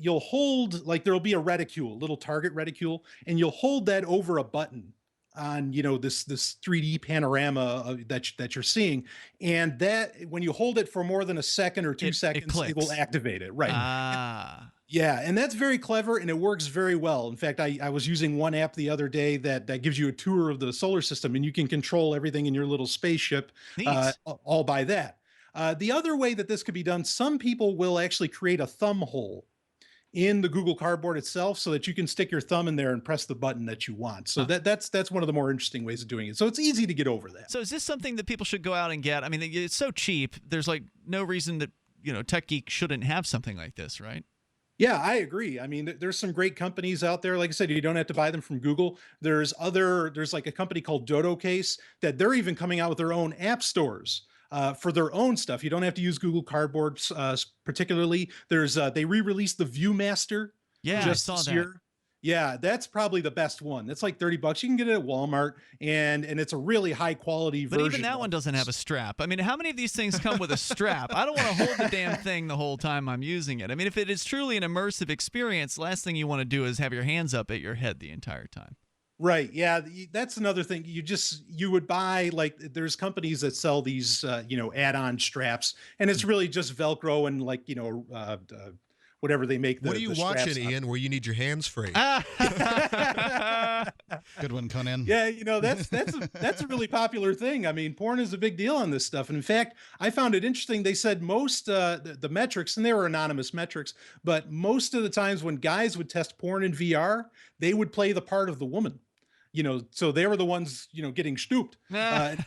hold, like, there'll be a reticule, little target reticule, and you'll hold that over a button on, this 3D panorama that you're seeing. And that, when you hold it for more than a second or 2 seconds, it will activate it. Right. Yeah, and that's very clever, and it works very well. In fact, I was using one app the other day that gives you a tour of the solar system, and you can control everything in your little spaceship all by that. The other way that this could be done, some people will actually create a thumb hole in the Google Cardboard itself so that you can stick your thumb in there and press the button that you want. So that's one of the more interesting ways of doing it. So it's easy to get over that. So is this something that people should go out and get? I mean, it's so cheap. There's like no reason that, Tech Geek shouldn't have something like this, right? Yeah, I agree. I mean, there's some great companies out there. Like I said, you don't have to buy them from Google. There's like a company called Dodo Case that they're even coming out with their own app stores for their own stuff. You don't have to use Google Cardboard particularly. They re-released the ViewMaster. Yeah, just I saw this that. year. Yeah, that's probably the best one. That's like $30. You can get it at Walmart, and it's a really high quality version. But even that one doesn't have a strap. I mean, how many of these things come with a strap? I don't want to hold the damn thing the whole time I'm using it. I mean, if it is truly an immersive experience, last thing you want to do is have your hands up at your head the entire time. Right. Yeah. That's another thing. You would buy, like, there's companies that sell these, add-on straps, and it's really just Velcro and whatever they make. What are you watching, Ian, where you need your hands free? Good one, Conan. Yeah, that's a really popular thing. I mean, porn is a big deal on this stuff. And in fact, I found it interesting. They said most the metrics, and they were anonymous metrics, but most of the times when guys would test porn in VR, they would play the part of the woman. So they were the ones, getting stooped. And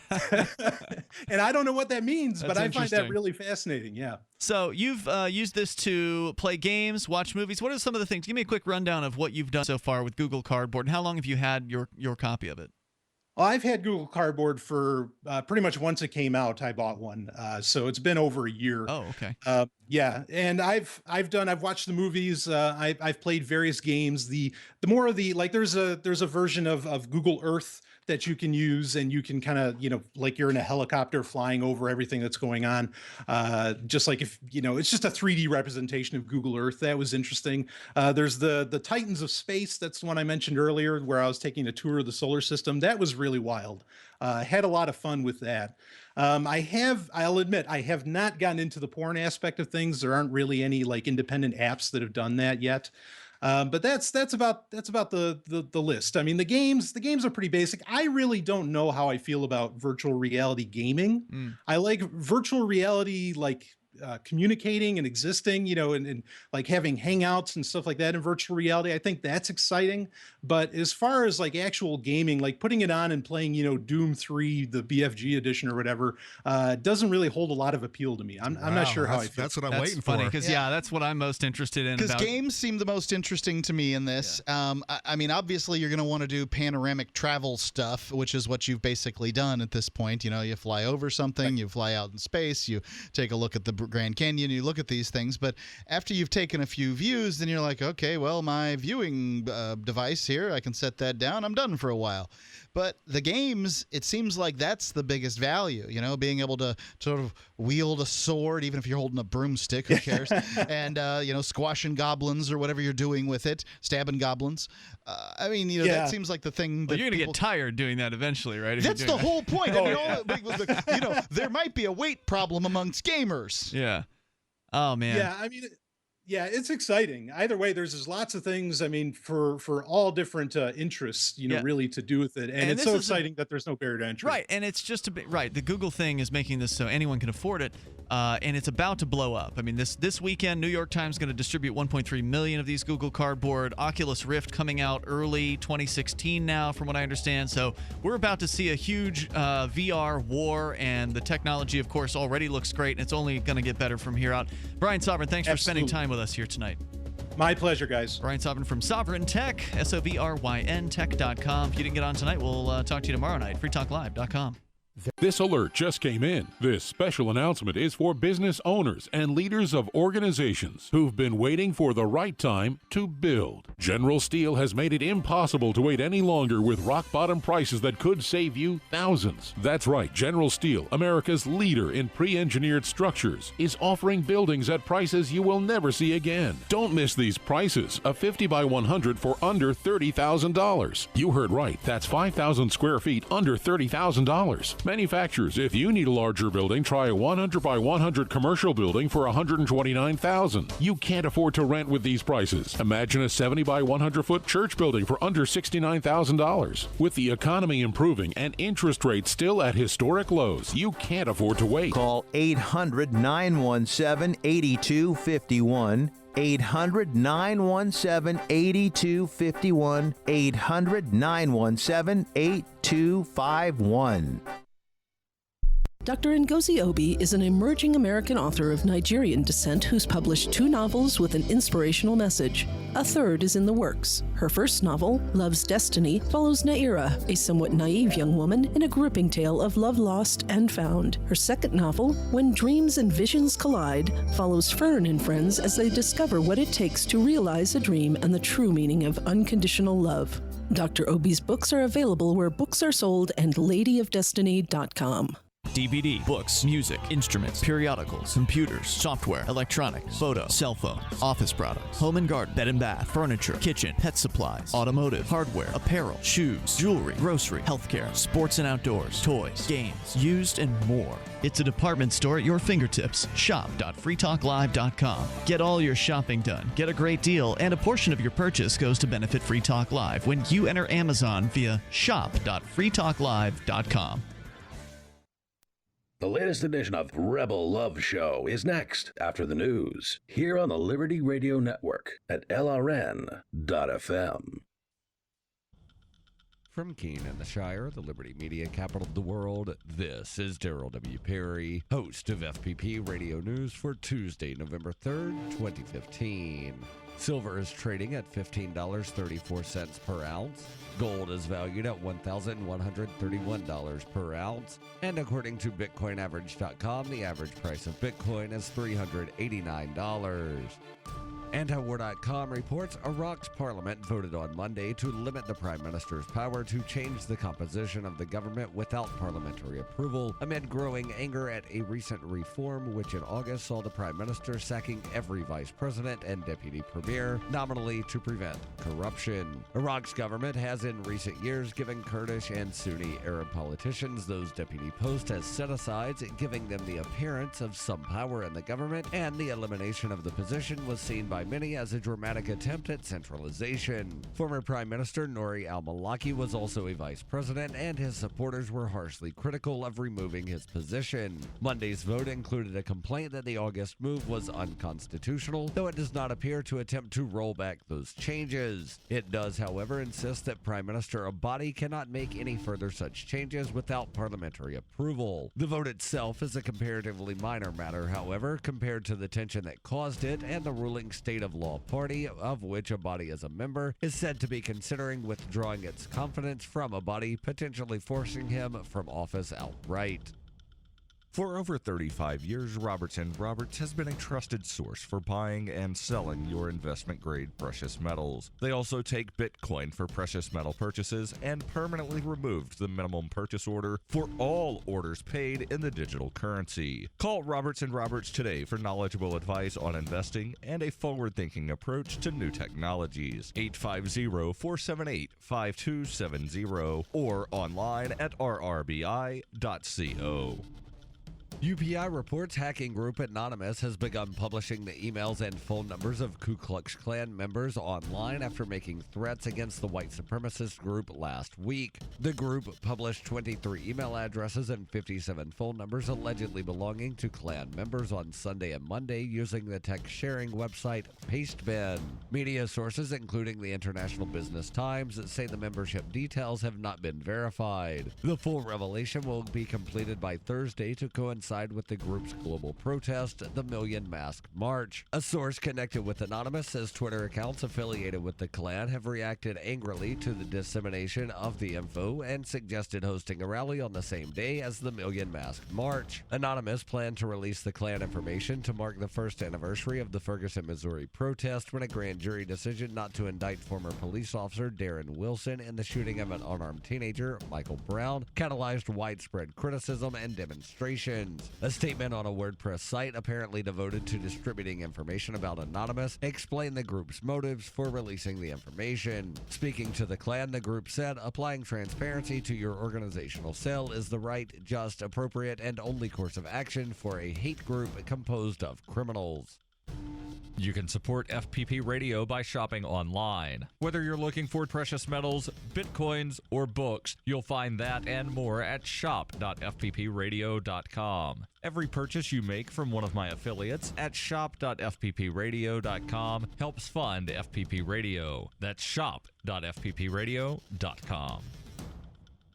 I don't know what that means, but I find that really fascinating. Yeah. So you've used this to play games, watch movies. What are some of the things? Give me a quick rundown of what you've done so far with Google Cardboard, and how long have you had your copy of it? Well, I've had Google Cardboard for pretty much once it came out. I bought one, so it's been over a year. Oh, okay. Yeah, and I've watched the movies. I've played various games. The more of the, like, there's a version of Google Earth that you can use, and you can kind of, like you're in a helicopter flying over everything that's going on. Just like if, it's just a 3D representation of Google Earth. That was interesting. There's the Titans of Space. That's the one I mentioned earlier, where I was taking a tour of the solar system. That was really wild. Had a lot of fun with that. I'll admit, I have not gotten into the porn aspect of things. There aren't really any like independent apps that have done that yet. But that's about the list. I mean, the games are pretty basic. I really don't know how I feel about virtual reality gaming. I like virtual reality, like communicating and existing, and like having hangouts and stuff like that in virtual reality. I think that's exciting. But as far as like actual gaming, like putting it on and playing, Doom 3, the BFG edition or whatever, doesn't really hold a lot of appeal to me. I'm not sure how I feel. That's what I'm waiting funny, for. Because that's what I'm most interested in. Because games seem the most interesting to me in this. Yeah. I mean, obviously you're going to want to do panoramic travel stuff, which is what you've basically done at this point. You fly over something, you fly out in space, you take a look at the Grand Canyon, you look at these things. But after you've taken a few views, then you're like, okay, well, my viewing device here, I can set that down. I'm done for a while. But the games, it seems like that's the biggest value, being able to sort of wield a sword, even if you're holding a broomstick, who cares? And, squashing goblins or whatever you're doing with it, stabbing goblins. I mean, that seems like the thing that you're going to get tired doing that eventually, right? That's the whole point. There might be a weight problem amongst gamers. Yeah. Oh, man. Yeah, I mean... Yeah, it's exciting. Either way, there's lots of things, I mean, for all different interests, really to do with it. And it's so exciting that there's no barrier to entry. Right, and it's just right. The Google thing is making this so anyone can afford it, and it's about to blow up. I mean, this weekend, New York Times is going to distribute 1.3 million of these Google Cardboard. Oculus Rift coming out early 2016 now, from what I understand. So we're about to see a huge VR war, and the technology, of course, already looks great, and it's only going to get better from here out. Brian Sovryn, thanks for spending time with us here tonight. My pleasure, guys. Brian Sovryn from Sovryn Tech, Sovryn Tech.com. If you didn't get on tonight, we'll talk to you tomorrow night, freetalklive.com. This alert just came in. This special announcement is for business owners and leaders of organizations who've been waiting for the right time to build. General Steel has made it impossible to wait any longer with rock-bottom prices that could save you thousands. That's right, General Steel, America's leader in pre-engineered structures, is offering buildings at prices you will never see again. Don't miss these prices. A 50 by 100 for under $30,000. You heard right. That's 5,000 square feet under $30,000. Manufacturers, if you need a larger building, try a 100 by 100 commercial building for $129,000. You can't afford to rent with these prices. Imagine a 70 by 100 foot church building for under $69,000. With the economy improving and interest rates still at historic lows, you can't afford to wait. Call 800-917-8251. 800-917-8251. 800-917-8251. Dr. Ngozi Obi is an emerging American author of Nigerian descent who's published 2 novels with an inspirational message. A third is in the works. Her first novel, Love's Destiny, follows Naira, a somewhat naive young woman, in a gripping tale of love lost and found. Her second novel, When Dreams and Visions Collide, follows Fern and friends as they discover what it takes to realize a dream and the true meaning of unconditional love. Dr. Obi's books are available where books are sold and ladyofdestiny.com. DVD, books, music, instruments, periodicals, computers, software, electronics, photo, cell phones, office products, home and garden, bed and bath, furniture, kitchen, pet supplies, automotive, hardware, apparel, shoes, jewelry, grocery, healthcare, sports and outdoors, toys, games, used, and more. It's a department store at your fingertips. Shop.freetalklive.com. Get all your shopping done, get a great deal, and a portion of your purchase goes to benefit Free Talk Live when you enter Amazon via shop.freetalklive.com. The latest edition of Rebel Love Show is next after the news here on the Liberty Radio Network at LRN.FM. From Keene and the Shire, the Liberty Media capital of the world, this is Darrell W. Perry, host of FPP Radio News for Tuesday, November 3rd, 2015. Silver is trading at $15.34 per ounce. Gold is valued at $1,131 per ounce. And according to BitcoinAverage.com, the average price of Bitcoin is $389. Antiwar.com reports Iraq's parliament voted on Monday to limit the prime minister's power to change the composition of the government without parliamentary approval, amid growing anger at a recent reform which in August saw the prime minister sacking every vice president and deputy premier, nominally to prevent corruption. Iraq's government has in recent years given Kurdish and Sunni Arab politicians those deputy posts as set-asides, giving them the appearance of some power in the government, and the elimination of the position was seen by many as a dramatic attempt at centralization. Former Prime Minister Nouri al-Maliki was also a vice president, and his supporters were harshly critical of removing his position. Monday's vote included a complaint that the August move was unconstitutional, though it does not appear to attempt to roll back those changes. It does, however, insist that Prime Minister Abadi cannot make any further such changes without parliamentary approval. The vote itself is a comparatively minor matter, however, compared to the tension that caused it, and the ruling State of Law Party, of which Abadi is a member, is said to be considering withdrawing its confidence from Abadi, potentially forcing him from office outright. For over 35 years, Robertson Roberts has been a trusted source for buying and selling your investment-grade precious metals. They also take Bitcoin for precious metal purchases and permanently removed the minimum purchase order for all orders paid in the digital currency. Call Robertson Roberts today for knowledgeable advice on investing and a forward-thinking approach to new technologies. 850-478-5270 or online at rrbi.co. UPI reports hacking group Anonymous has begun publishing the emails and phone numbers of Ku Klux Klan members online after making threats against the white supremacist group last week. The group published 23 email addresses and 57 phone numbers allegedly belonging to Klan members on Sunday and Monday using the text-sharing website Pastebin. Media sources, including the International Business Times, say the membership details have not been verified. The full revelation will be completed by Thursday to coincide with the group's global protest, the Million Mask March. A source connected with Anonymous says Twitter accounts affiliated with the Klan have reacted angrily to the dissemination of the info and suggested hosting a rally on the same day as the Million Mask March. Anonymous planned to release the Klan information to mark the first anniversary of the Ferguson, Missouri protest when a grand jury decision not to indict former police officer Darren Wilson in the shooting of an unarmed teenager, Michael Brown, catalyzed widespread criticism and demonstrations. A statement on a WordPress site apparently devoted to distributing information about Anonymous explained the group's motives for releasing the information. Speaking to the Klan, the group said, applying transparency to your organizational cell is the right, just, appropriate, and only course of action for a hate group composed of criminals. You can support FPP Radio by shopping online. Whether you're looking for precious metals, bitcoins, or books, you'll find that and more at shop.fppradio.com. Every purchase you make from one of my affiliates at shop.fppradio.com helps fund FPP Radio. That's shop.fppradio.com.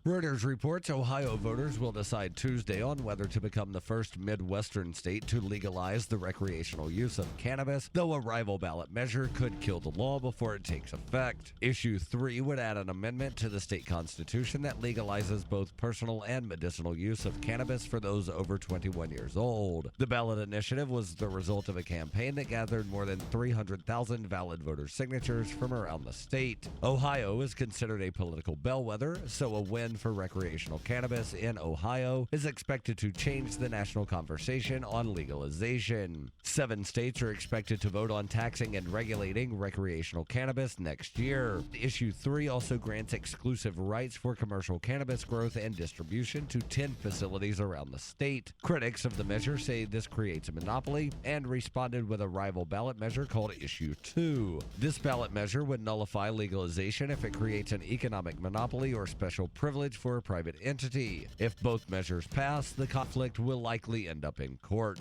Reuters reports Ohio voters will decide Tuesday on whether to become the first Midwestern state to legalize the recreational use of cannabis, though a rival ballot measure could kill the law before it takes effect. Issue 3 would add an amendment to the state constitution that legalizes both personal and medicinal use of cannabis for those over 21 years old. The ballot initiative was the result of a campaign that gathered more than 300,000 valid voter signatures from around the state. Ohio is considered a political bellwether, so a win for recreational cannabis in Ohio is expected to change the national conversation on legalization. 7 states are expected to vote on taxing and regulating recreational cannabis next year. Issue 3 also grants exclusive rights for commercial cannabis growth and distribution to 10 facilities around the state. Critics of the measure say this creates a monopoly and responded with a rival ballot measure called Issue 2. This ballot measure would nullify legalization if it creates an economic monopoly or special privilege for a private entity. If both measures pass, the conflict will likely end up in court.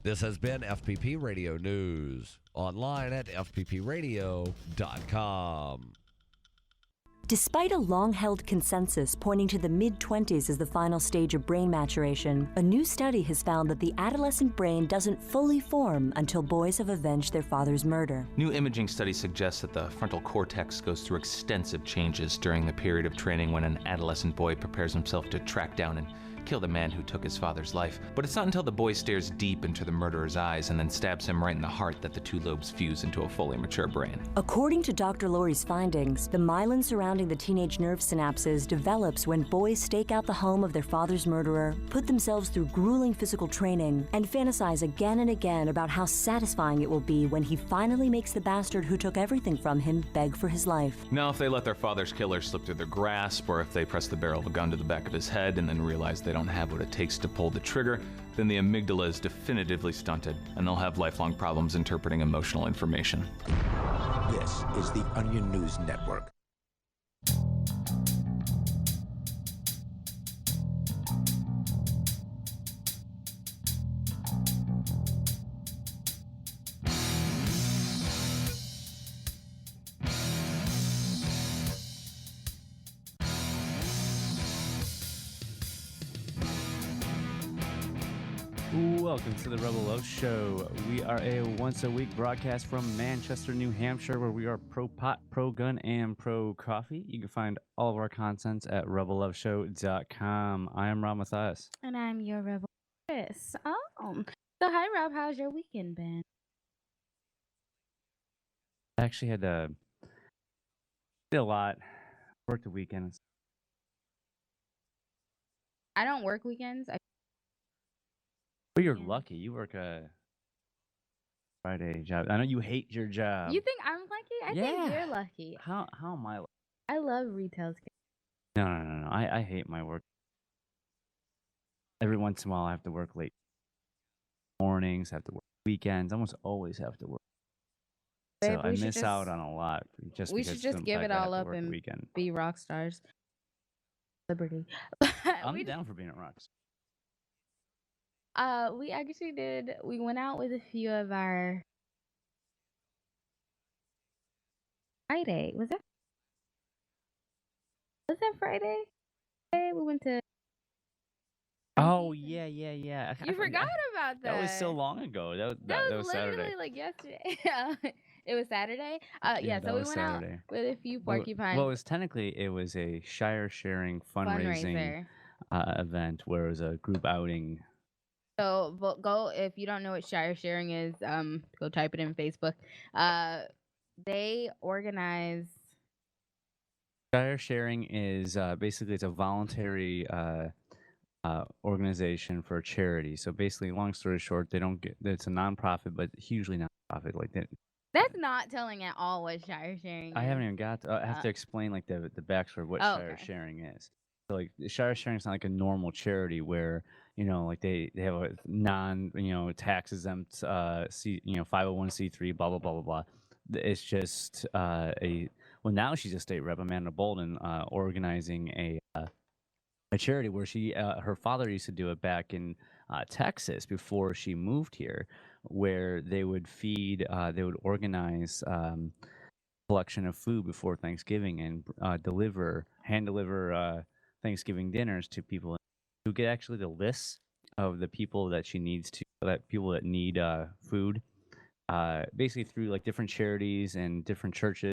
This has been FPP Radio News, online at fppradio.com. Despite a long-held consensus pointing to the mid-20s as the final stage of brain maturation, a new study has found that the adolescent brain doesn't fully form until boys have avenged their father's murder. New imaging studies suggest that the frontal cortex goes through extensive changes during the period of training when an adolescent boy prepares himself to track down and kill the man who took his father's life. But it's not until the boy stares deep into the murderer's eyes and then stabs him right in the heart that the two lobes fuse into a fully mature brain. According to Dr. Laurie's findings, the myelin surrounding the teenage nerve synapses develops when boys stake out the home of their father's murderer, put themselves through grueling physical training, and fantasize again and again about how satisfying it will be when he finally makes the bastard who took everything from him beg for his life. Now, if they let their father's killer slip through their grasp, or if they press the barrel of a gun to the back of his head and then realize they don't have what it takes to pull the trigger, then the amygdala is definitively stunted, and they'll have lifelong problems interpreting emotional information. This is the Onion News Network. Welcome to the Rebel Love Show. We are a once-a-week broadcast from Manchester, New Hampshire, where we are pro-pot, pro-gun, and pro-coffee. You can find all of our contents at rebelloveshow.com. I am Rob Mathias. And I'm your Rebel Chris. So hi, Rob. How's your weekend been? I actually had did a lot. Worked the weekends. I don't work weekends. But you're lucky. You work a Friday job. I know you hate your job. You think I'm lucky? I think you're lucky. How am I lucky? I love retail. No. I hate my work. Every once in a while, I have to work late mornings. Have to work weekends. Almost always have to work. Babe, so I miss out on a lot. We should just give it all up and be rock stars. Liberty. I'm down for being a rock star. We actually did. We went out with a few of our Friday. Was that Friday? We went to. Oh yeah. You forgot about that. That was so long ago. That was Saturday. Literally like yesterday. It was Saturday. So we went Saturday. out with a few porcupines. Well, it was a Shire sharing fundraising event where it was a group outing. So go, if you don't know what Shire sharing is, go type it in Facebook. They organize. Shire sharing is basically it's a voluntary organization for charity. So basically, long story short, it's a nonprofit, but hugely nonprofit. Like that. That's not telling at all what Shire sharing is. I haven't even got to. I have to explain like the backstory of what Shire sharing is. So like Shire sharing is not like a normal charity where like they have a non, tax exempt, 501c3, blah blah blah blah blah. It's just now she's a state rep, Amanda Bolden, organizing a charity where her father used to do it back in Texas before she moved here, where they would organize collection of food before Thanksgiving and hand deliver Thanksgiving dinners to people who get actually the lists of the people that people that need food, basically through like different charities and different churches.